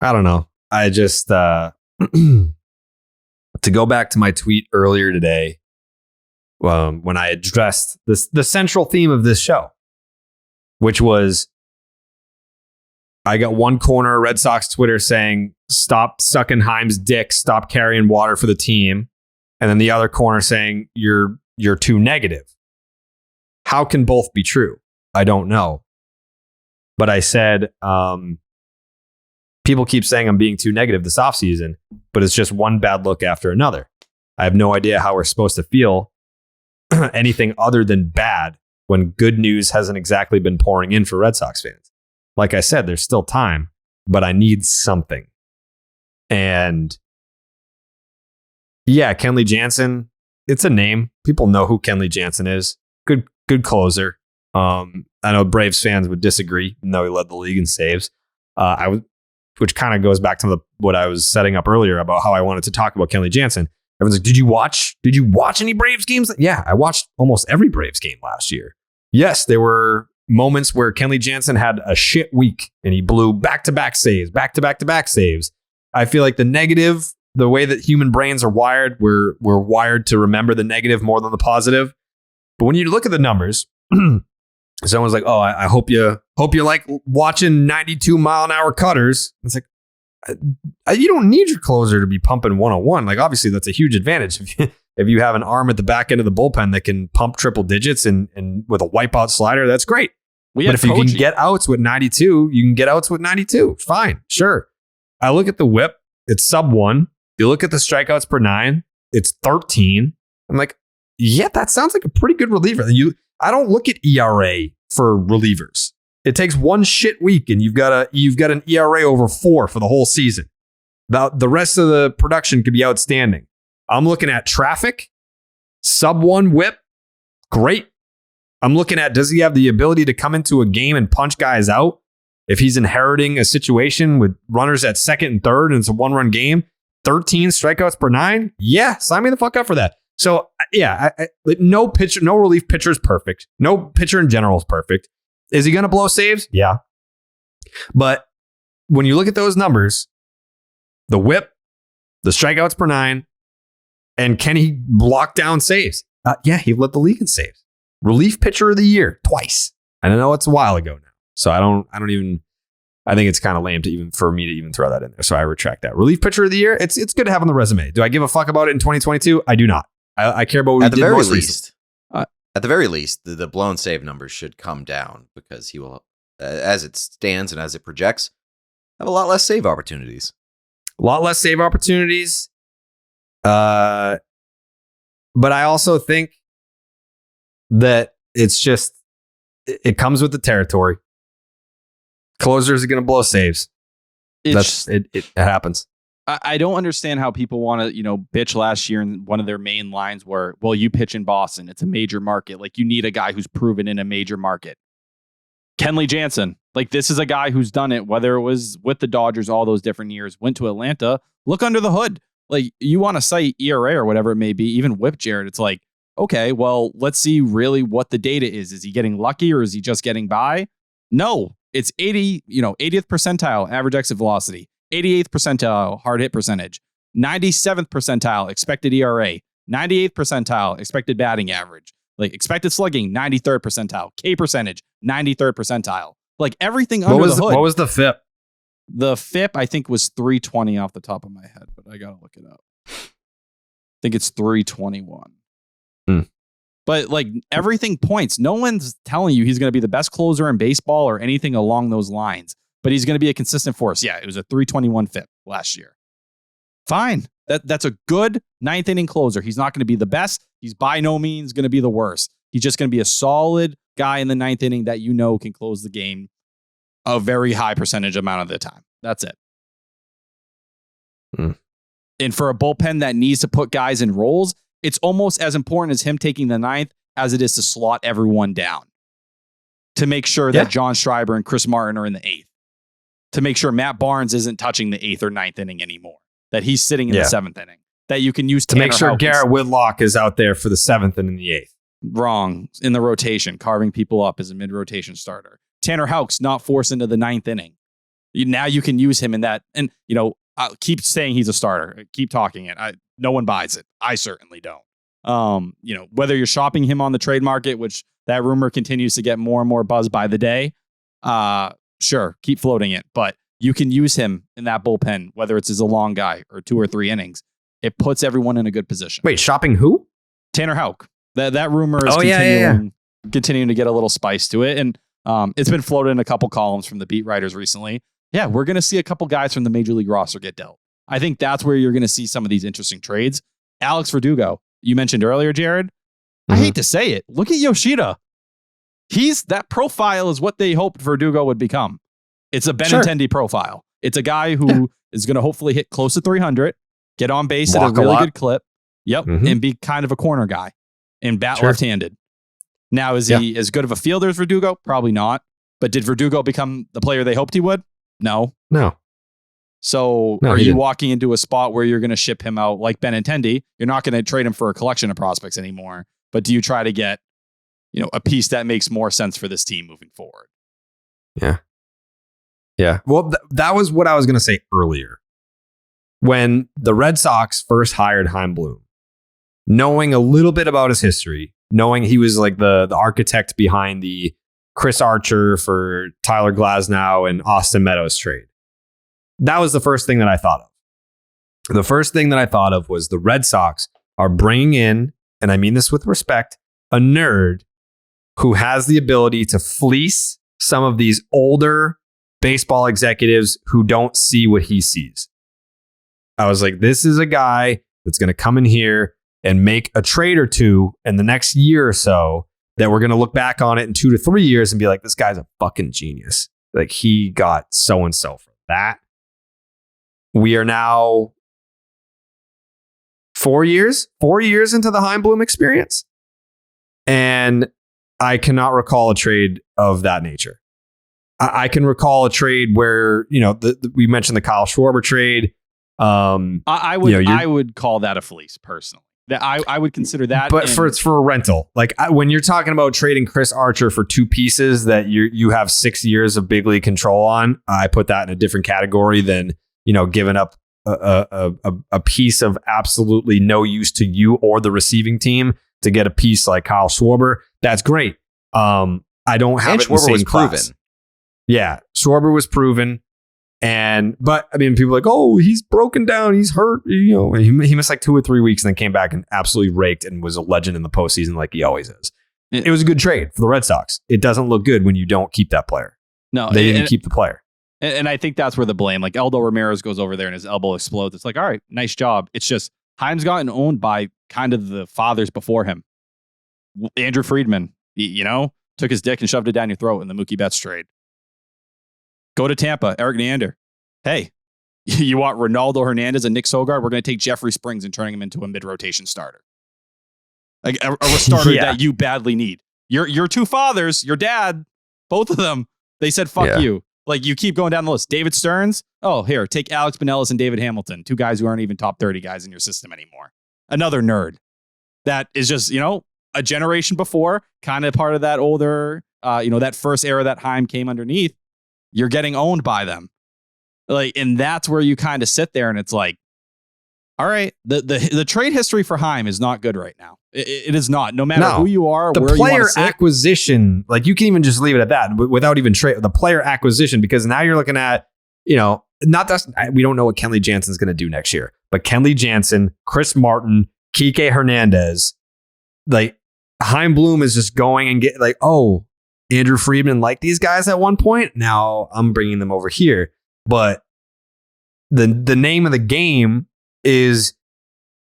I don't know. I just, to go back to my tweet earlier today, when I addressed the central theme of this show, which was I got one corner of Red Sox Twitter saying, stop sucking Heim's dick, stop carrying water for the team. And then the other corner saying, you're too negative. How can both be true? I don't know. But I said, people keep saying I'm being too negative this offseason, but it's just one bad look after another. I have no idea how we're supposed to feel anything other than bad when good news hasn't exactly been pouring in for Red Sox fans. Like I said, there's still time, but I need something. And yeah, Kenley Jansen, it's a name. People know who Kenley Jansen is. Good closer. I know Braves fans would disagree, even though he led the league in saves. Which kind of goes back to what I was setting up earlier about how I wanted to talk about Kenley Jansen. Everyone's like, did you watch any Braves games? Yeah, I watched almost every Braves game last year. Yes, there were moments where Kenley Jansen had a shit week and he blew back-to-back saves. I feel like the negative, the way that human brains are wired, we're wired to remember the negative more than the positive. But when you look at the numbers, someone's like, "Oh, I hope you like watching 92-mile-an-hour cutters." It's like, you don't need your closer to be pumping 101. Like, obviously, that's a huge advantage if you have an arm at the back end of the bullpen that can pump triple digits and with a wipeout slider. That's great. But if you can get outs with 92, you can get outs with 92. Fine, sure. I look at the WHIP; it's sub 1. You look at the strikeouts per 9; it's 13. I'm like, yeah, that sounds like a pretty good reliever. I don't look at ERA for relievers. It takes one shit week and you've got an ERA over 4 for the whole season. The rest of the production could be outstanding. I'm looking at traffic, sub 1 WHIP, great. I'm looking at, does he have the ability to come into a game and punch guys out? If he's inheriting a situation with runners at second and third and it's a 1-run game, 13 strikeouts per 9, yeah, sign me the fuck up for that. So yeah, no relief pitcher is perfect. No pitcher in general is perfect. Is he going to blow saves? Yeah. But when you look at those numbers, the WHIP, the strikeouts per 9, and can he block down saves? Yeah, he led the league in saves. Relief pitcher of the year twice. And I know it's a while ago now. So I think it's kind of lame for me to even throw that in there. So I retract that. Relief pitcher of the year, it's good to have on the resume. Do I give a fuck about it in 2022? I do not. I care about what we did most recently. At the very least, the blown save numbers should come down because he will, as it stands and as it projects, have a lot less save opportunities. But I also think that it's just, it comes with the territory. Closers are going to blow saves. It happens. I don't understand how people want to, bitch last year. And one of their main lines were, well, you pitch in Boston. It's a major market. Like, you need a guy who's proven in a major market. Kenley Jansen, like, this is a guy who's done it, whether it was with the Dodgers all those different years, went to Atlanta, look under the hood. Like, you want to cite ERA or whatever it may be, even whip Jared. It's like, okay, well, let's see really what the data is. Is he getting lucky or is he just getting by? No, it's 80th percentile average exit velocity. 88th percentile hard hit percentage, 97th percentile expected ERA, 98th percentile expected batting average, like expected slugging, 93rd percentile, K percentage, 93rd percentile, like everything under the hood. What was the FIP? The FIP, I think, was 320 off the top of my head, but I gotta look it up. I think it's 321. But like everything points. No one's telling you he's going to be the best closer in baseball or anything along those lines. But he's going to be a consistent force. Yeah, it was a 321 FIP last year. Fine. That's a good ninth inning closer. He's not going to be the best. He's by no means going to be the worst. He's just going to be a solid guy in the ninth inning that can close the game a very high percentage amount of the time. That's it. And for a bullpen that needs to put guys in roles, it's almost as important as him taking the ninth as it is to slot everyone down to make sure that John Schreiber and Chris Martin are in the eighth, to make sure Matt Barnes isn't touching the eighth or ninth inning anymore, that he's sitting in the seventh inning, that you can use to make sure Garrett Whitlock is out there for the seventh and in the eighth. Wrong. In the rotation, carving people up as a mid-rotation starter. Tanner Houck's not forced into the ninth inning. Now you can use him in that. And, I'll keep saying he's a starter. Keep talking it. No one buys it. I certainly don't. Whether you're shopping him on the trade market, which that rumor continues to get more and more buzz by the day, sure, keep floating it. But you can use him in that bullpen, whether it's as a long guy or 2 or 3 innings. It puts everyone in a good position. Wait, shopping who? Tanner Houck. That rumor is continuing to get a little spice to it. And it's been floated in a couple columns from the beat writers recently. Yeah, we're going to see a couple guys from the major league roster get dealt. I think that's where you're going to see some of these interesting trades. Alex Verdugo, you mentioned earlier, Jared. I hate to say it. Look at Yoshida. that profile is what they hoped Verdugo would become. It's a Benintendi profile. It's a guy who is going to hopefully hit close to 300, get on base at a really good clip. Yep. And be kind of a corner guy and bat left-handed. Now, is he as good of a fielder as Verdugo? Probably not. But did Verdugo become the player they hoped he would? No. So are you walking into a spot where you're going to ship him out like Benintendi? You're not going to trade him for a collection of prospects anymore. But do you try to get, a piece that makes more sense for this team moving forward? Yeah. Well, that was what I was going to say earlier. When the Red Sox first hired Chaim Bloom, knowing a little bit about his history, knowing he was like the architect behind the Chris Archer for Tyler Glasnow and Austin Meadows trade, that was the first thing that I thought of. The first thing that I thought of was the Red Sox are bringing in, and I mean this with respect, a nerd who has the ability to fleece some of these older baseball executives who don't see what he sees. I was like, this is a guy that's going to come in here and make a trade or two in the next year or so that we're going to look back on it in 2 to 3 years and be like, this guy's a fucking genius. Like, he got so-and-so for that. We are now 4 years into the Chaim Bloom experience. And I cannot recall a trade of that nature. I can recall a trade where, we mentioned the Kyle Schwarber trade. I would call that a fleece personally. That I would consider that, but it's for a rental. Like when you're talking about trading Chris Archer for 2 pieces that you have 6 years of big league control on, I put that in a different category than giving up a piece of absolutely no use to you or the receiving team to get a piece like Kyle Schwarber. That's great. I don't have it in the same class. Yeah, Schwarber was proven. But I mean, people are like, oh, he's broken down. He's hurt. He missed like 2 or 3 weeks and then came back and absolutely raked and was a legend in the postseason like he always is. It was a good trade for the Red Sox. It doesn't look good when you don't keep that player. No, they didn't keep the player. And I think that's where the blame, like Aldo Ramirez goes over there and his elbow explodes. It's like, all right, nice job. It's just Chaim's gotten owned by kind of the fathers before him. Andrew Friedman, took his dick and shoved it down your throat in the Mookie Betts trade. Go to Tampa, Eric Neander. Hey, you want Ronaldo Hernandez and Nick Sogard? We're going to take Jeffrey Springs and turning him into a mid-rotation starter. Like a starter that you badly need. Your 2 fathers, your dad, both of them, they said, fuck you. Like, you keep going down the list. David Stearns. Oh, here, take Alex Binelas and David Hamilton, 2 guys who aren't even top 30 guys in your system anymore. Another nerd. That is just, a generation before, kind of part of that older, that first era that Chaim came underneath. You're getting owned by them. And that's where you kind of sit there and it's like, all right, the trade history for Chaim is not good right now. It is not. No matter who you are, the where player you want to acquisition, like you can even just leave it at that without even trade the player acquisition, because now you're looking at, not that we don't know what Kenley Jansen is going to do next year, but Kenley Jansen, Chris Martin, Kike Hernandez, like Chaim Bloom is just going and get like, oh, Andrew Friedman liked these guys at one point. Now I'm bringing them over here. But the name of the game is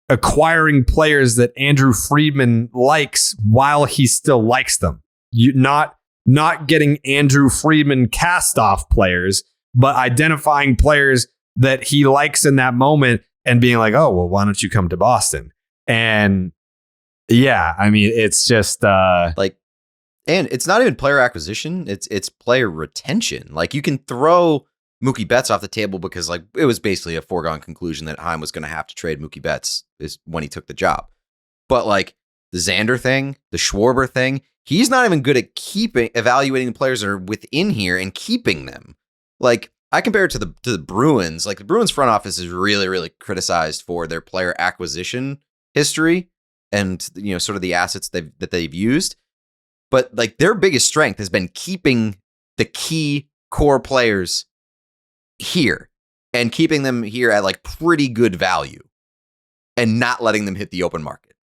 acquiring players that Andrew Friedman likes while he still likes them. You not getting Andrew Friedman cast off players, but identifying players that he likes in that moment and being like, oh, well, why don't you come to Boston? And yeah, I mean, it's just and it's not even player acquisition. It's player retention. Like, you can throw Mookie Betts off the table because like it was basically a foregone conclusion that Chaim was going to have to trade Mookie Betts is when he took the job. But like the Xander thing, the Schwarber thing, he's not even good at evaluating the players that are within here and keeping them. Like, I compare it to the Bruins. Like, the Bruins front office is really, really criticized for their player acquisition history and sort of the assets that they've used. But like their biggest strength has been keeping the key core players here and keeping them here at like pretty good value and not letting them hit the open market.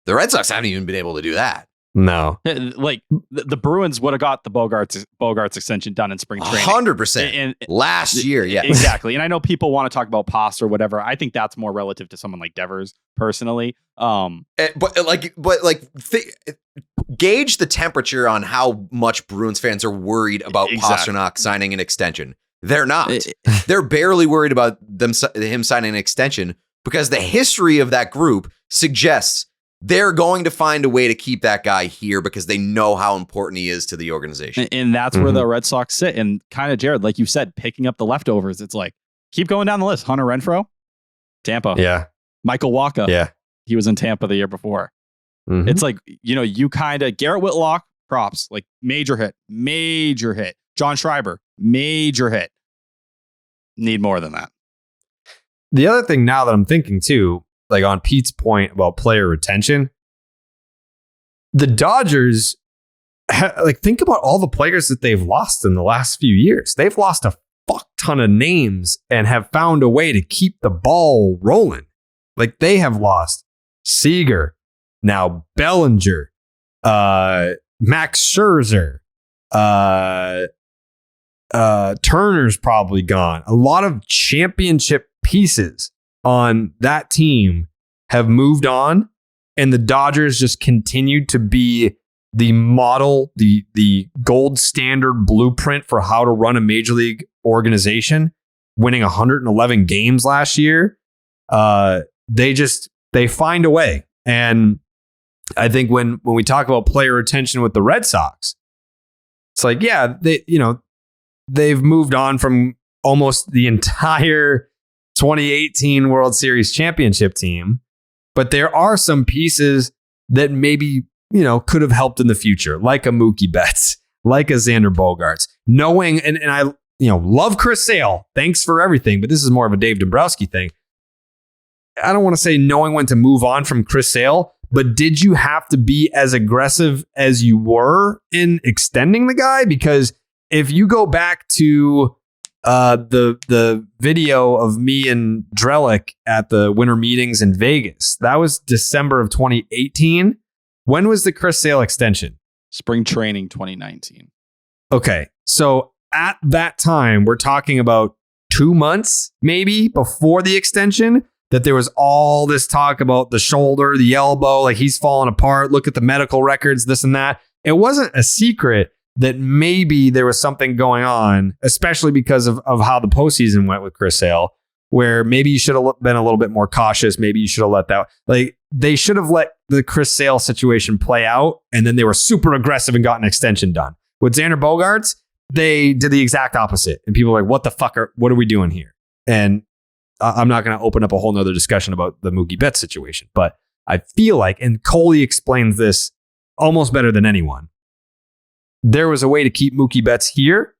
The Red Sox haven't even been able to do that. No. Like the Bruins would have got the Bogarts extension done in spring training. 100%. And last year, yeah. Exactly. And I know people want to talk about Post or whatever. I think that's more relative to someone like Devers personally. Gauge the temperature on how much Bruins fans are worried about Pastrnak signing an extension. They're not. They're barely worried about him signing an extension because the history of that group suggests they're going to find a way to keep that guy here because they know how important he is to the organization. And that's where the Red Sox sit. And kind of, Jared, like you said, picking up the leftovers. It's like, keep going down the list. Hunter Renfroe, Tampa. Yeah. Michael Wacha. Yeah. He was in Tampa the year before. Mm-hmm. It's like, you kind of, Garrett Whitlock, props, like major hit. John Schreiber, major hit. Need more than that. The other thing now that I'm thinking too, like on Pete's point about player retention, the Dodgers, think about all the players that they've lost in the last few years. They've lost a fuck ton of names and have found a way to keep the ball rolling. Like they have lost Seager, now Bellinger, Max Scherzer, Turner's probably gone. A lot of championship pieces on that team have moved on, and the Dodgers just continued to be the model, the gold standard blueprint for how to run a major league organization, winning 111 games last year. They find a way. And I think when we talk about player retention with the Red Sox, it's like, yeah, they've moved on from almost the entire 2018 World Series championship team, but there are some pieces that maybe, could have helped in the future, like a Mookie Betts, like a Xander Bogarts, knowing, and I, love Chris Sale. Thanks for everything, but this is more of a Dave Dombrowski thing. I don't want to say knowing when to move on from Chris Sale, but did you have to be as aggressive as you were in extending the guy? Because if you go back to the video of me and Drellick at the winter meetings in Vegas, that was December of 2018. When was the Chris Sale extension? Spring training 2019. Okay, so at that time, we're talking about 2 months maybe before the extension, that there was all this talk about the shoulder, the elbow, like he's falling apart. Look at the medical records, this and that. It wasn't a secret that maybe there was something going on, especially because of how the postseason went with Chris Sale, where maybe you should have been a little bit more cautious. Maybe you should have let that, they should have let the Chris Sale situation play out. And then they were super aggressive and got an extension done. With Xander Bogaerts, they did the exact opposite. And people were like, what are we doing here? And I'm not going to open up a whole nother discussion about the Mookie Betts situation, but I feel like, and Coley explains this almost better than anyone, there was a way to keep Mookie Betts here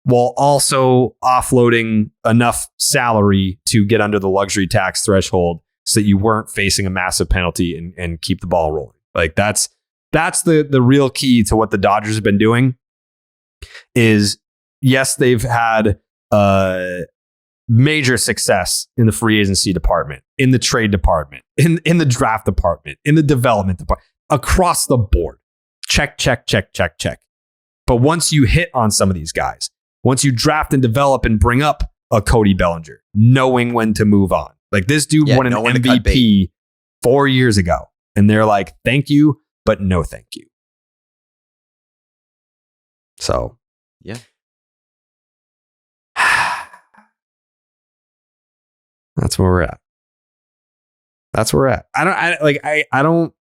while also offloading enough salary to get under the luxury tax threshold so that you weren't facing a massive penalty and keep the ball rolling. Like that's the real key to what the Dodgers have been doing is, yes, they've had major success in the free agency department, in the trade department, in the draft department, in the development department, across the board. Check. But once you hit on some of these guys, once you draft and develop and bring up a Cody Bellinger, knowing when to move on. Like this dude won an MVP 4 years ago. And they're like, thank you, but no thank you. So, yeah. That's where we're at. I don't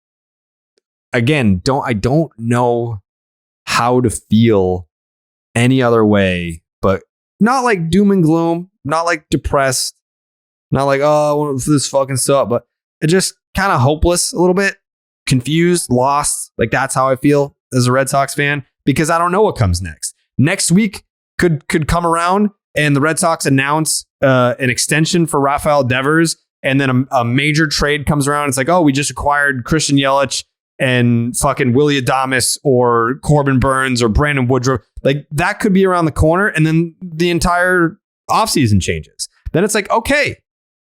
know how to feel any other way, but not like doom and gloom, not like depressed, not like, oh, this fucking sucks, but it just kind of hopeless a little bit, confused, lost. Like that's how I feel as a Red Sox fan, because I don't know what comes next. Next week could come around and the Red Sox announce an extension for Rafael Devers, and then a major trade comes around. It's like, oh, we just acquired Christian Yelich and fucking Willie Adames or Corbin Burns or Brandon Woodruff. Like that could be around the corner, and then the entire offseason changes. Then it's like, okay,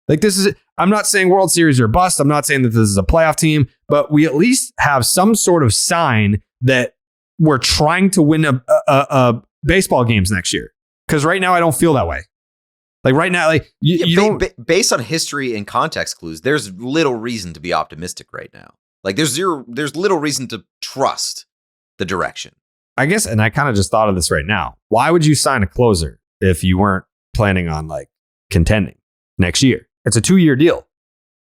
like this is I'm not saying World Series are bust. I'm not saying that this is a playoff team, but we at least have some sort of sign that we're trying to win a baseball games next year. Because right now I don't feel that way. Like right now, like you don't. Based on history and context clues, there's little reason to be optimistic right now. Like there's little reason to trust the direction. I guess, and I kind of just thought of this right now. Why would you sign a closer if you weren't planning on like contending next year? It's a 2-year deal.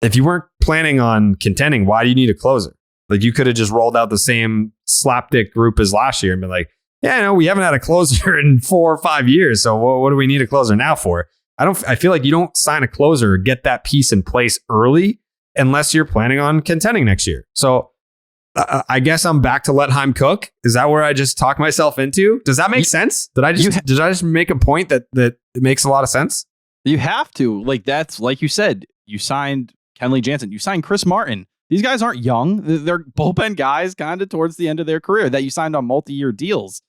If you weren't planning on contending, why do you need a closer? Like you could have just rolled out the same slapdick group as last year and been like, yeah, no, we haven't had a closer in 4 or 5 years. So what do we need a closer now for? I feel like you don't sign a closer or get that piece in place early unless you're planning on contending next year. So I guess I'm back to let Heim cook. Is that where I just talk myself into? Does that make sense? Did I just make a point that it makes a lot of sense? You have to. Like that's like you said, you signed Kenley Jansen, you signed Chris Martin. These guys aren't young. They're bullpen guys kind of towards the end of their career that you signed on multi-year deals.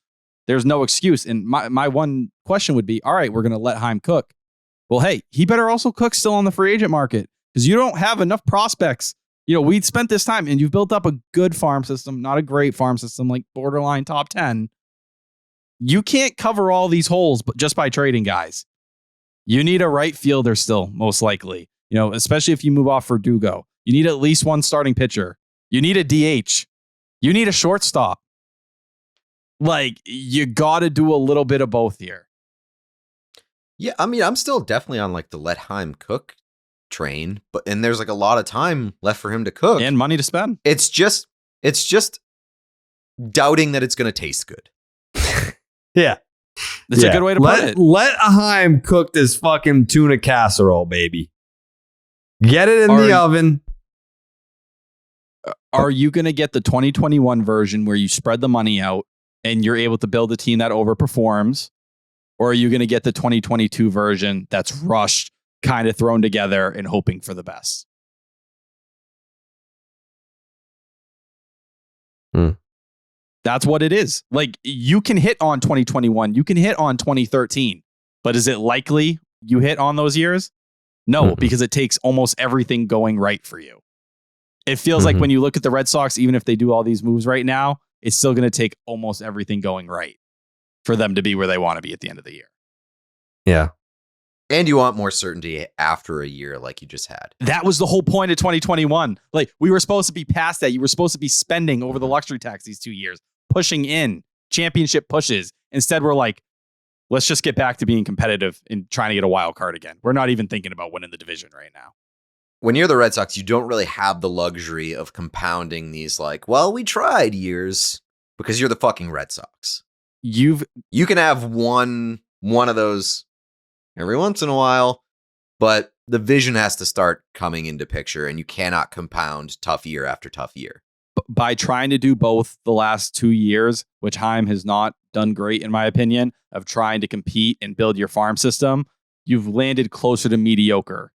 There's no excuse. And my one question would be, all right, we're going to let Heim cook. Well, hey, he better also cook still on the free agent market because you don't have enough prospects. You know, we'd spent this time and you've built up a good farm system, not a great farm system, like borderline top 10. You can't cover all these holes but just by trading guys. You need a right fielder still, most likely. You know, especially if you move off Verdugo. You need at least one starting pitcher. You need a DH. You need a shortstop. Like, you got to do a little bit of both here. Yeah, I mean, I'm still definitely on like the let Heim cook train, and there's like a lot of time left for him to cook and money to spend. It's just doubting that it's going to taste good. Yeah. That's a good way to put it. Let Heim cook this fucking tuna casserole, baby. Get it in the oven. Are you going to get the 2021 version where you spread the money out and you're able to build a team that overperforms? Or are you going to get the 2022 version that's rushed, kind of thrown together and hoping for the best? That's what it is. Like, you can hit on 2021, you can hit on 2013, but is it likely you hit on those years? No, because it takes almost everything going right for you. It feels like when you look at the Red Sox, even if they do all these moves right now, it's still going to take almost everything going right for them to be where they want to be at the end of the year. Yeah. And you want more certainty after a year like you just had. That was the whole point of 2021. Like, we were supposed to be past that. You were supposed to be spending over the luxury tax these 2 years, pushing in championship pushes. Instead, we're like, let's just get back to being competitive and trying to get a wild card again. We're not even thinking about winning the division right now. When you're the Red Sox, you don't really have the luxury of compounding these like, well, we tried years because you're the fucking Red Sox. You can have one of those every once in a while, but the vision has to start coming into picture and you cannot compound tough year after tough year. By trying to do both the last 2 years, which Heim has not done great in my opinion, of trying to compete and build your farm system, you've landed closer to mediocre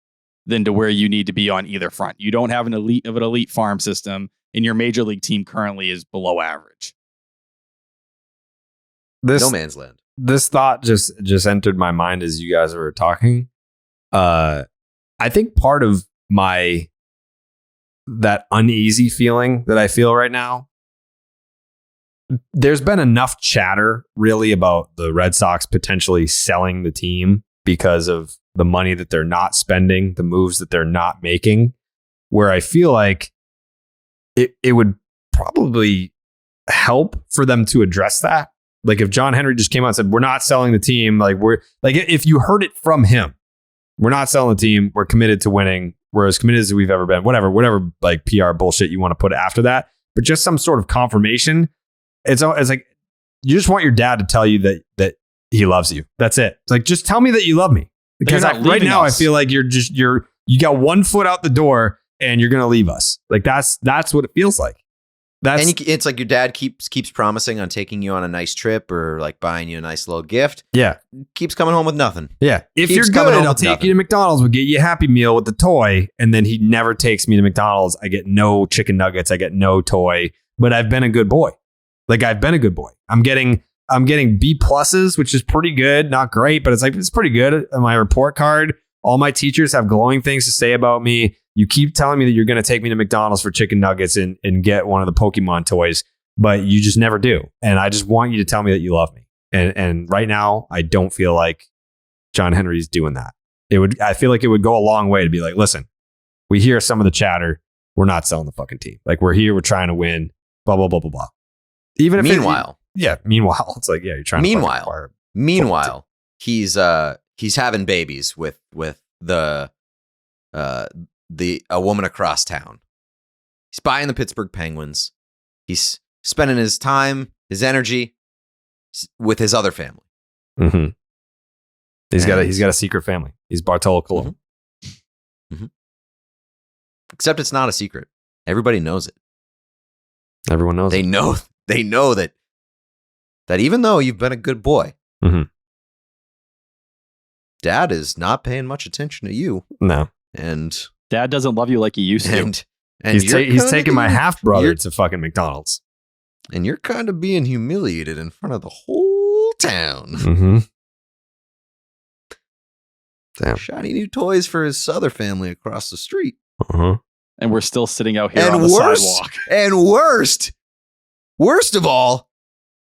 than to where you need to be on either front. You don't have an elite farm system, and your major league team currently is below average. No man's land. This thought just entered my mind as you guys were talking. I think part of that uneasy feeling that I feel right now, there's been enough chatter really about the Red Sox potentially selling the team because of the money that they're not spending, the moves that they're not making, where I feel like it would probably help for them to address that. Like if John Henry just came out and said, we're not selling the team, like if you heard it from him, we're not selling the team, we're committed to winning, we're as committed as we've ever been, whatever like PR bullshit you want to put after that, but just some sort of confirmation. It's like, you just want your dad to tell you that he loves you. That's it. It's like, just tell me that you love me. Because right now I feel like you got 1 foot out the door and you're going to leave us. Like that's what it feels like. It's like your dad keeps promising on taking you on a nice trip or like buying you a nice little gift. Yeah. Keeps coming home with nothing. Yeah. If you're good, I'll take you to McDonald's. We'll get you a Happy Meal with the toy. And then he never takes me to McDonald's. I get no chicken nuggets. I get no toy, but I've been a good boy. Like I've been a good boy. I'm getting B+, which is pretty good. Not great, but it's pretty good on my report card. All my teachers have glowing things to say about me. You keep telling me that you're going to take me to McDonald's for chicken nuggets and get one of the Pokemon toys, but you just never do. And I just want you to tell me that you love me. And right now, I don't feel like John Henry's doing that. I feel like it would go a long way to be like, listen, we hear some of the chatter. We're not selling the fucking team. Like, we're here. We're trying to win. Blah, blah, blah, blah, blah. Even if meanwhile, meanwhile, it's like, yeah, you're trying to Meanwhile, he's having babies with a woman across town. He's buying the Pittsburgh Penguins. He's spending his time, his energy with his other family. Mm-hmm. He's got a secret family. He's Bartolo Colon. Mm-hmm. Mm-hmm. Except it's not a secret. Everybody knows it. Everyone knows. They know that even though you've been a good boy, mm-hmm. Dad is not paying much attention to you. No, and Dad doesn't love you like he used to. And he's taking my half brother to fucking McDonald's, and you're kind of being humiliated in front of the whole town. Mm-hmm. Damn. Shiny new toys for his other family across the street. Uh-huh. And we're still sitting out here on the sidewalk. And worst of all,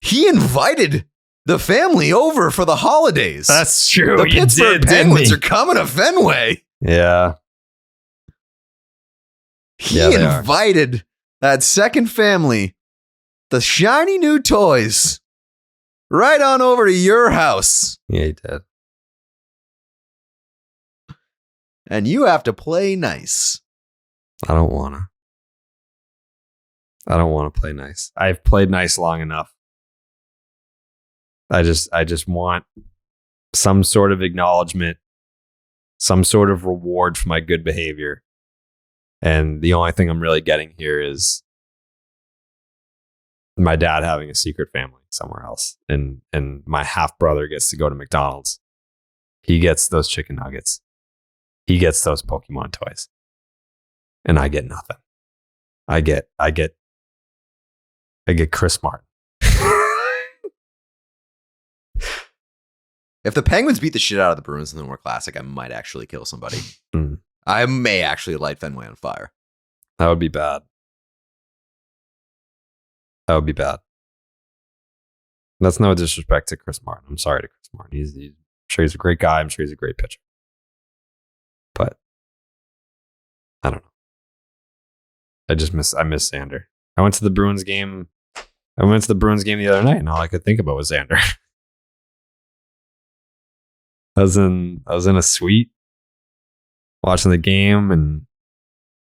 he invited the family over for the holidays. That's true. The Pittsburgh Penguins are coming to Fenway. Yeah. He invited that second family, the shiny new toys, right on over to your house. Yeah, he did. And you have to play nice. I don't want to play nice. I've played nice long enough. I just want some sort of acknowledgement, some sort of reward for my good behavior. And the only thing I'm really getting here is my dad having a secret family somewhere else. And my half brother gets to go to McDonald's. He gets those chicken nuggets. He gets those Pokemon toys. And I get nothing. I get Chris Martin. If the Penguins beat the shit out of the Bruins in the Winter Classic, I might actually kill somebody. I may actually light Fenway on fire. That would be bad. That's no disrespect to Chris Martin. I'm sorry to Chris Martin. I'm sure he's a great guy. I'm sure he's a great pitcher. But I don't know. I miss Xander. I went to the Bruins game the other night, and all I could think about was Xander. I was in a suite watching the game, and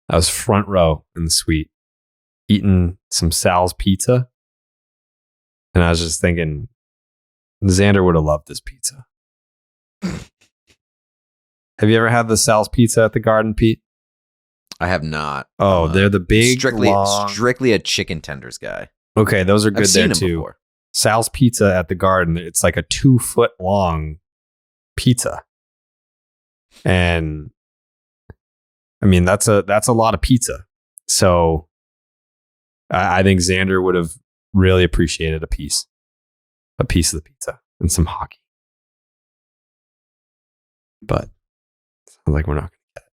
I was front row in the suite eating some Sal's pizza. And I was just thinking, Xander would have loved this pizza. Have you ever had the Sal's pizza at the Garden, Pete? I have not. Oh, they're the big, strictly a chicken tenders guy. Okay, those are good there too. Before. Sal's Pizza at the Garden. It's like a 2-foot long pizza, and I mean that's a lot of pizza. So I think Xander would have really appreciated a piece of the pizza and some hockey. But sounds like we're not going to get it.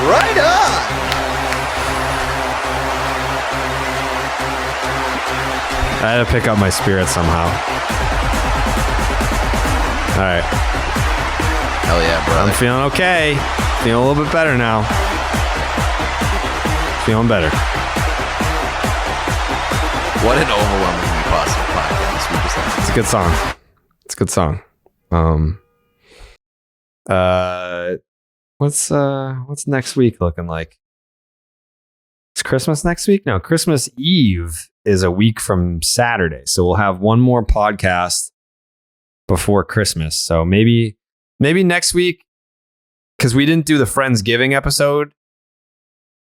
Right on! I had to pick up my spirit somehow. All right. Hell yeah, brother. I'm feeling okay. Feeling a little bit better now. Feeling better. What an overwhelmingly positive podcast we just had. It's a good song. It's a good song. What's next week looking like? Is Christmas next week? No, Christmas Eve is a week from Saturday. So we'll have one more podcast before Christmas. So maybe next week, because we didn't do the Friendsgiving episode.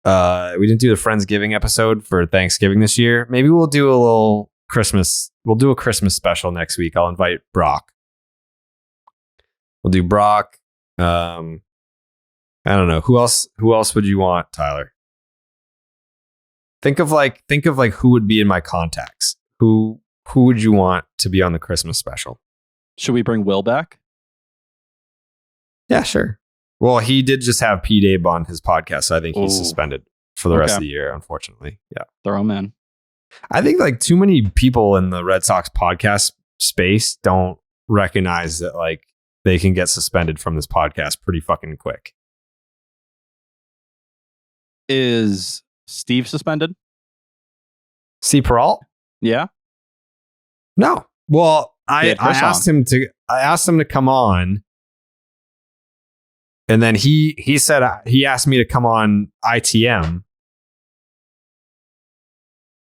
We didn't do the Friendsgiving episode for Thanksgiving this year. Maybe we'll do a little Christmas. We'll do a Christmas special next week. I'll invite Brock. We'll do Brock. I don't know. Who else would you want, Tyler? Think of like who would be in my contacts. Who would you want to be on the Christmas special? Should we bring Will back? Yeah, sure. Well, he did just have Pete Abe on his podcast, so I think he's suspended for the rest of the year, unfortunately. Yeah. Throw him in. I think like too many people in the Red Sox podcast space don't recognize that like they can get suspended from this podcast pretty fucking quick. Is Steve suspended? Steve Peralt? Yeah. No. Well, I He had Chris asked him to come on. And then he said he asked me to come on ITM.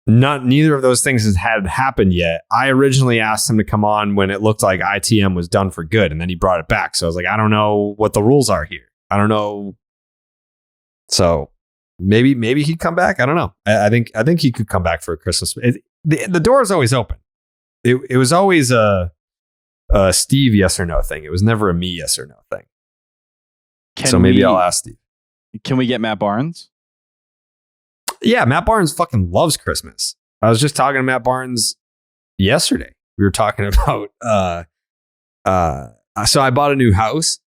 Neither of those things had happened yet. I originally asked him to come on when it looked like ITM was done for good, and then he brought it back. So I was like, I don't know what the rules are here. I don't know. So maybe he'd come back. I don't know. I think he could come back for a Christmas. The door is always open. It was always a Steve yes or no thing. It was never a me yes or no thing. So maybe I'll ask Steve. Can we get Matt Barnes? Yeah, Matt Barnes fucking loves Christmas. I was just talking to Matt Barnes yesterday. We were talking about so I bought a new house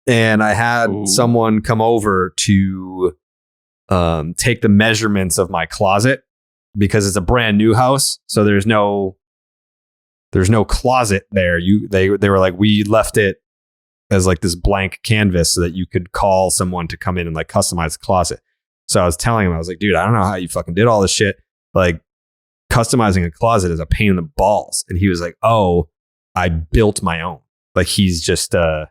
and I had someone come over to take the measurements of my closet because it's a brand new house. So there's no closet there. They were like, we left it as like this blank canvas so that you could call someone to come in and like customize the closet. So I was telling him, I was like, dude, I don't know how you fucking did all this shit. Like customizing a closet is a pain in the balls. And he was like, oh, I built my own. Like he's just a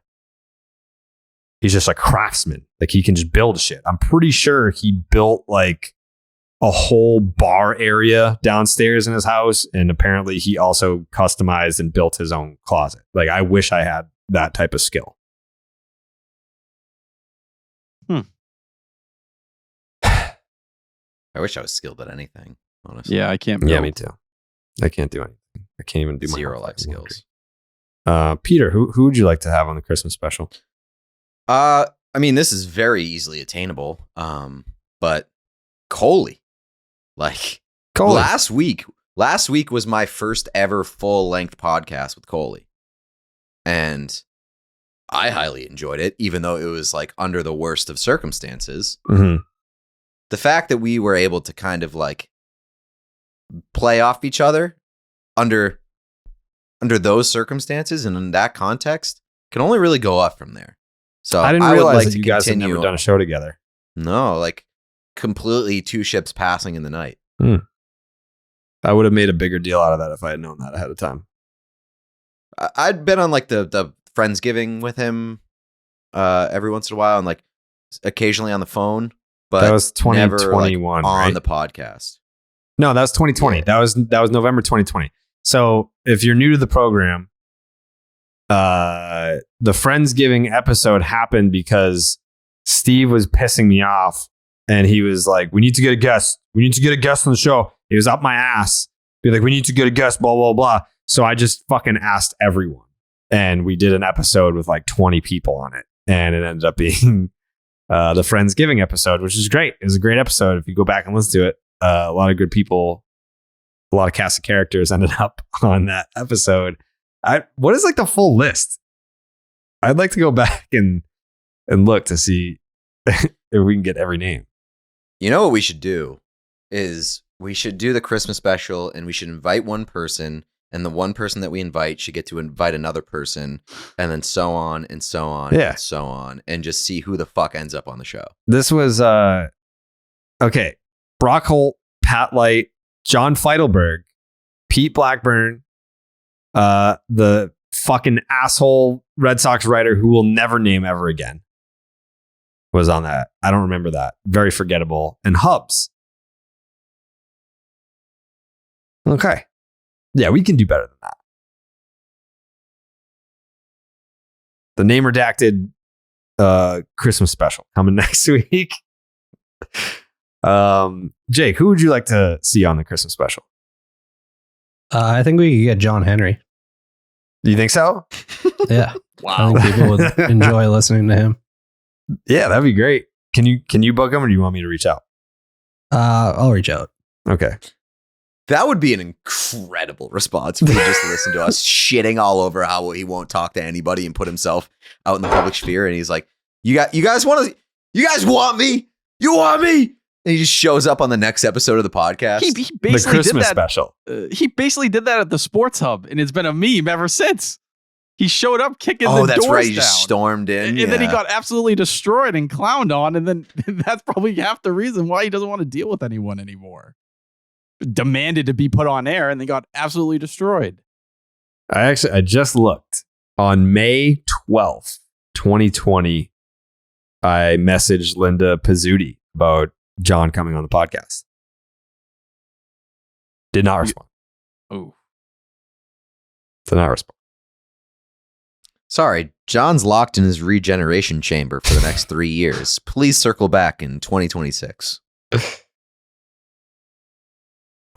craftsman. Like he can just build shit. I'm pretty sure he built like a whole bar area downstairs in his house. And apparently he also customized and built his own closet. Like I wish I had that type of skill. I wish I was skilled at anything, honestly. Yeah, I can't. Yeah, me too. I can't do anything. I can't even do my zero life skills. Peter, who would you like to have on the Christmas special? I mean, this is very easily attainable. But Coley, like last week was my first ever full length podcast with Coley, and I highly enjoyed it, even though it was like under the worst of circumstances. Mm-hmm. The fact that we were able to kind of like play off each other under those circumstances and in that context can only really go up from there. So I didn't would realize like that to you guys had continue. never done a show together. No, like completely two ships passing in the night. I would have made a bigger deal out of that if I had known that ahead of time. I'd been on like the Friendsgiving with him every once in a while and like occasionally on the phone. But that was 2021, never, like, on right? the podcast. No, that was 2020. Yeah. That was November 2020. So if you're new to the program, the Friendsgiving episode happened because Steve was pissing me off and he was like, we need to get a guest. We need to get a guest on the show. He was up my ass. Be like, we need to get a guest, blah, blah, blah. So I just fucking asked everyone. And we did an episode with like 20 people on it. And it ended up being the Friendsgiving episode, which is great. It was a great episode. If you go back and listen to it, a lot of good people, a lot of cast of characters ended up on that episode. What is like the full list? I'd like to go back and look to see if we can get every name. You know what we should do is we should do the Christmas special and we should invite one person, and the one person that we invite should get to invite another person, and then so on and so on and so on, and just see who the fuck ends up on the show. This was okay. Brock Holt, Pat Light, John Feidelberg, Pete Blackburn, the fucking asshole Red Sox writer who we'll never name ever again was on that. I don't remember that. Very forgettable. And Hubs. Okay. Yeah, we can do better than that. The Name Redacted Christmas special coming next week. Jake, who would you like to see on the Christmas special? I think we could get John Henry. Do you think so? Yeah. Wow. I think people would enjoy listening to him. Yeah, that'd be great. Can you book him, or do you want me to reach out? I'll reach out. Okay. That would be an incredible response if he just listened to us shitting all over how he won't talk to anybody and put himself out in the public sphere. And he's like, you guys want me? You want me? And he just shows up on the next episode of the podcast. He basically The Christmas did that. special. He basically did that at the Sports Hub, and it's been a meme ever since. He showed up kicking the doors that's right. He down. just stormed in. And then he got absolutely destroyed and clowned on, and then that's probably half the reason why he doesn't want to deal with anyone anymore. Demanded to be put on air, and they got absolutely destroyed. I just looked on May 12th, 2020. I messaged Linda Pizzuti about John coming on the podcast. Did not respond. Oh, Did not respond. Sorry, John's locked in his regeneration chamber for the next 3 years. Please circle back in 2026.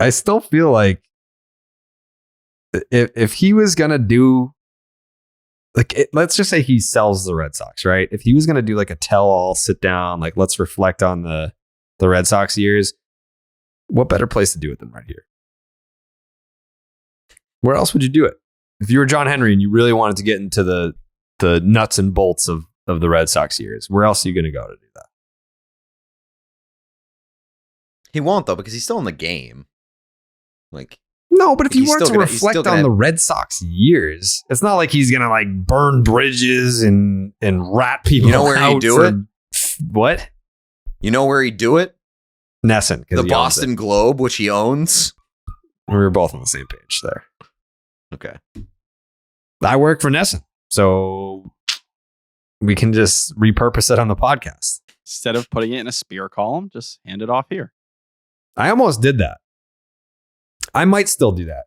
I still feel like if he was gonna do let's just say he sells the Red Sox, right? If he was gonna do like a tell-all, sit down, like let's reflect on the Red Sox years, what better place to do it than right here? Where else would you do it? If you were John Henry and you really wanted to get into the nuts and bolts of the Red Sox years, where else are you gonna go to do that? He won't, though, because he's still in the game. Like, No, but if you He's wanted still to gonna- he's still reflect gonna on the have- Red Sox years, it's not like he's gonna like burn bridges and rat people. You know where he'd out do for- it? What? you know where he'd do it? Nesson, because The Boston Globe, which he owns. We were both on the same page there. Okay. I work for Nesson, so we can just repurpose it on the podcast. instead of putting it in a spear column, just hand it off here. I almost did that. I might still do that.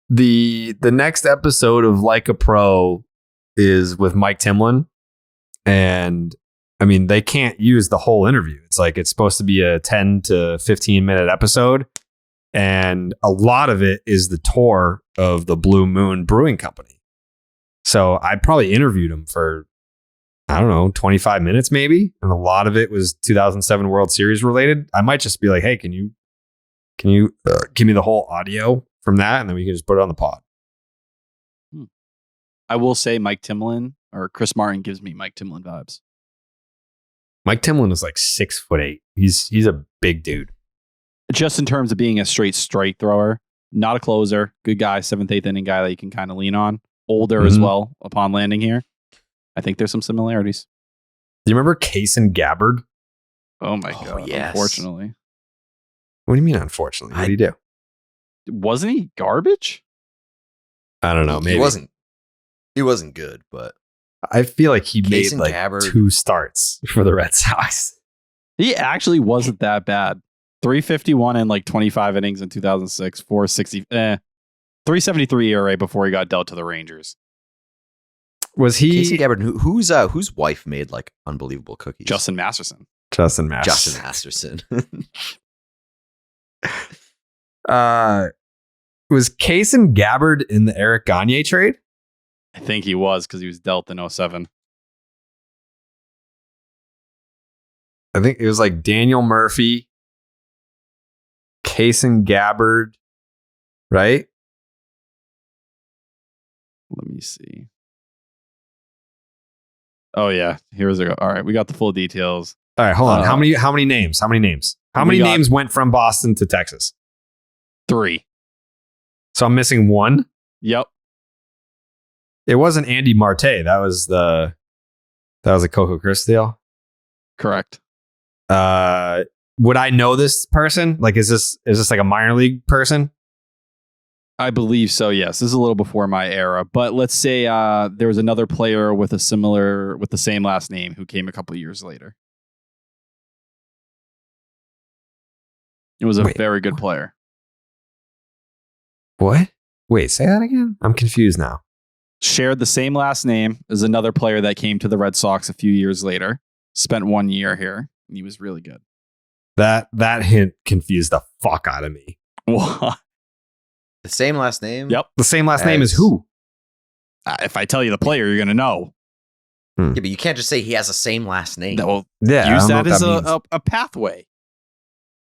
The next episode of Like a Pro is with Mike Timlin, and I mean they can't use the whole interview. It's like it's supposed to be a 10 to 15 minute episode, and a lot of it is the tour of the Blue Moon Brewing Company. So I probably interviewed him for, I don't know, 25 minutes maybe, and a lot of it was 2007 World Series related. I might just be like, hey, can you give me the whole audio from that, and then we can just put it on the pod. I will say Mike Timlin or Chris Martin gives me Mike Timlin vibes. Mike Timlin is like 6'8". He's a big dude. Just in terms of being a straight strike thrower, not a closer, good guy, 7th, 8th inning guy that you can kind of lean on. Older as Mhm. well upon landing here. I think there's some similarities. Do you remember Kason Gabbard? Oh my Oh, God. yes. Unfortunately. What do you mean, unfortunately? What did he do? Wasn't he garbage? I don't know. Maybe. He wasn't good, but I feel like he made Kason like Gabbard. 2 starts for the Red Sox. He actually wasn't that bad. 351 in like 25 innings in 2006, 460, 373 ERA before he got dealt to the Rangers. Was he Casey Gabbard, whose wife made like unbelievable cookies? Justin Masterson. Justin Masterson? Justin Masterson. Was Kason Gabbard in the Eric Gagne trade? I think he was because he was dealt in 07. I think it was like Daniel Murphy, Kason Gabbard, right? Let me see. Oh yeah, here's a. All right, we got the full details. All right, hold on. Uh, How many names? How many we got- names went from Boston to Texas? 3. So I'm missing one. Yep. It wasn't Andy Marte. That was a Coco Chris deal. Correct. Would I know this person? Like, is this like a minor league person? I believe so. Yes, this is a little before my era, but let's say there was another player with the same last name who came a couple years later. It was a Wait, very good player. What? Wait, say that again. I'm confused now. Shared the same last name as another player that came to the Red Sox a few years later. Spent 1 year here, and he was really good. That hint confused the fuck out of me. What? The same last name? Yep. The same last name is As- who? If I tell you the player, you're gonna know. Yeah, but you can't just say he has the same last name. Well, Yeah, I use don't know that what as means. a pathway.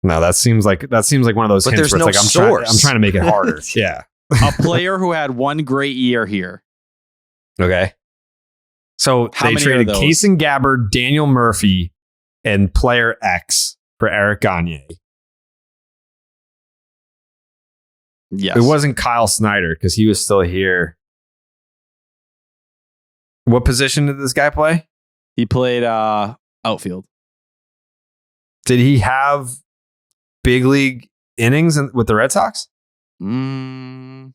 No, that seems like one of those But hints there's where no it's like source. I'm trying to make it harder. Yeah. A player who had one great year here. Okay. So How they many are traded those? Kaysen Gabbard, Daniel Murphy, and player X for Eric Gagne. Yes. It wasn't Kyle Snyder because he was still here. What position did this guy play? He played outfield. Did he have big league innings with the Red Sox? No,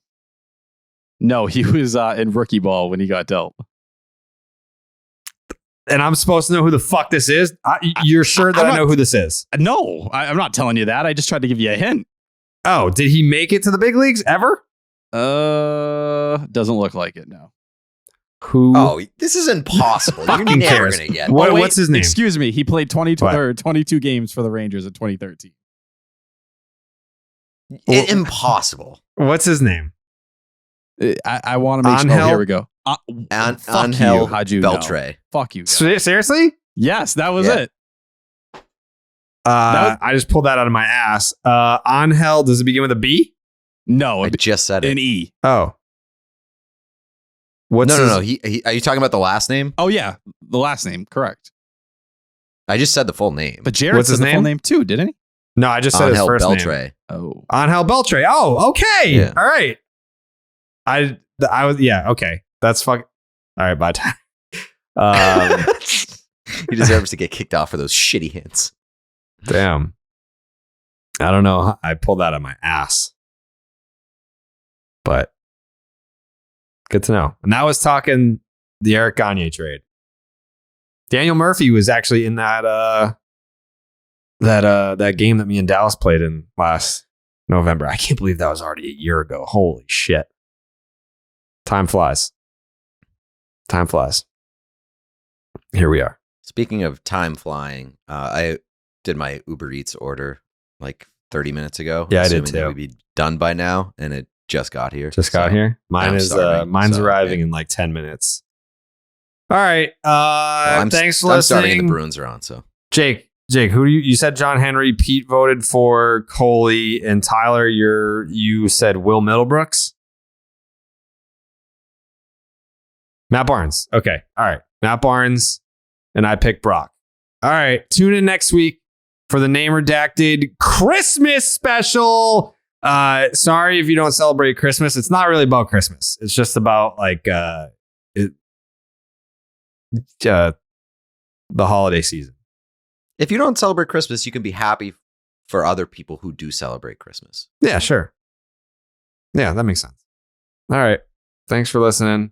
he was in rookie ball when he got dealt. And I'm supposed to know who the fuck this is? You're sure that I know who this is? No, I'm not telling you that. I just tried to give you a hint. Oh, did he make it to the big leagues ever? Doesn't look like it. No. Who? Oh, this is impossible. You're Fucking never cares. going to get. What- Oh, wait, what's his name? Excuse me. He played 22 What? or 22 games for the Rangers in 2013. Impossible. What's his name? I want to make sure. Angel- Oh, here we go. Fuck Angel you. How'd you know? Beltre. Fuck you. guys. Seriously? Yes, that was Yeah. it. I just pulled that out of my ass. Angel, does it begin with a B? No, I just said it. an E. Oh. What's No. his- He, are you talking about the last name? Oh yeah, the last name, correct. I just said the full name. But Jared What's said his the full name? name too, didn't he? No, I just said Angel his first Beltre. name. Oh, Angel Beltre. Oh, okay. Yeah. All right. I was, yeah, okay. That's fuck. All right, bye. He deserves to get kicked off for those shitty hints. Damn. I don't know. I pulled that out of my ass. But good to know. And that was talking the Eric Gagne trade. Daniel Murphy was actually in that game that me and Dallas played in last November. I can't believe that was already a year ago. Holy shit. Time flies. Time flies. Here we are. Speaking of time flying, I did my Uber Eats order like 30 minutes ago. Yeah, I did assuming that too. we'd be done by now, and it just got here. Just got So, here. Mine I'm is starving, mine's so, arriving yeah. in like 10 minutes. All right. Well, Thanks for I'm starving listening. and the Bruins are on, so. Jake, who do you said John Henry, Pete voted for Coley, and Tyler, you said Will Middlebrooks? Matt Barnes. Okay. All right. Matt Barnes, and I picked Brock. All right. Tune in next week for the Name Redacted Christmas Special. Sorry if you don't celebrate Christmas. It's not really about Christmas. It's just about like the holiday season. If you don't celebrate Christmas, you can be happy for other people who do celebrate Christmas. Yeah, sure. Yeah, that makes sense. All right. Thanks for listening.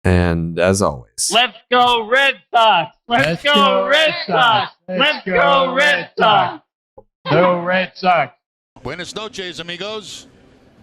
And as always, Let's go Red Sox! Let's go Red Sox! Let's go Red Sox! No Red Sox. Buenas noches, amigos.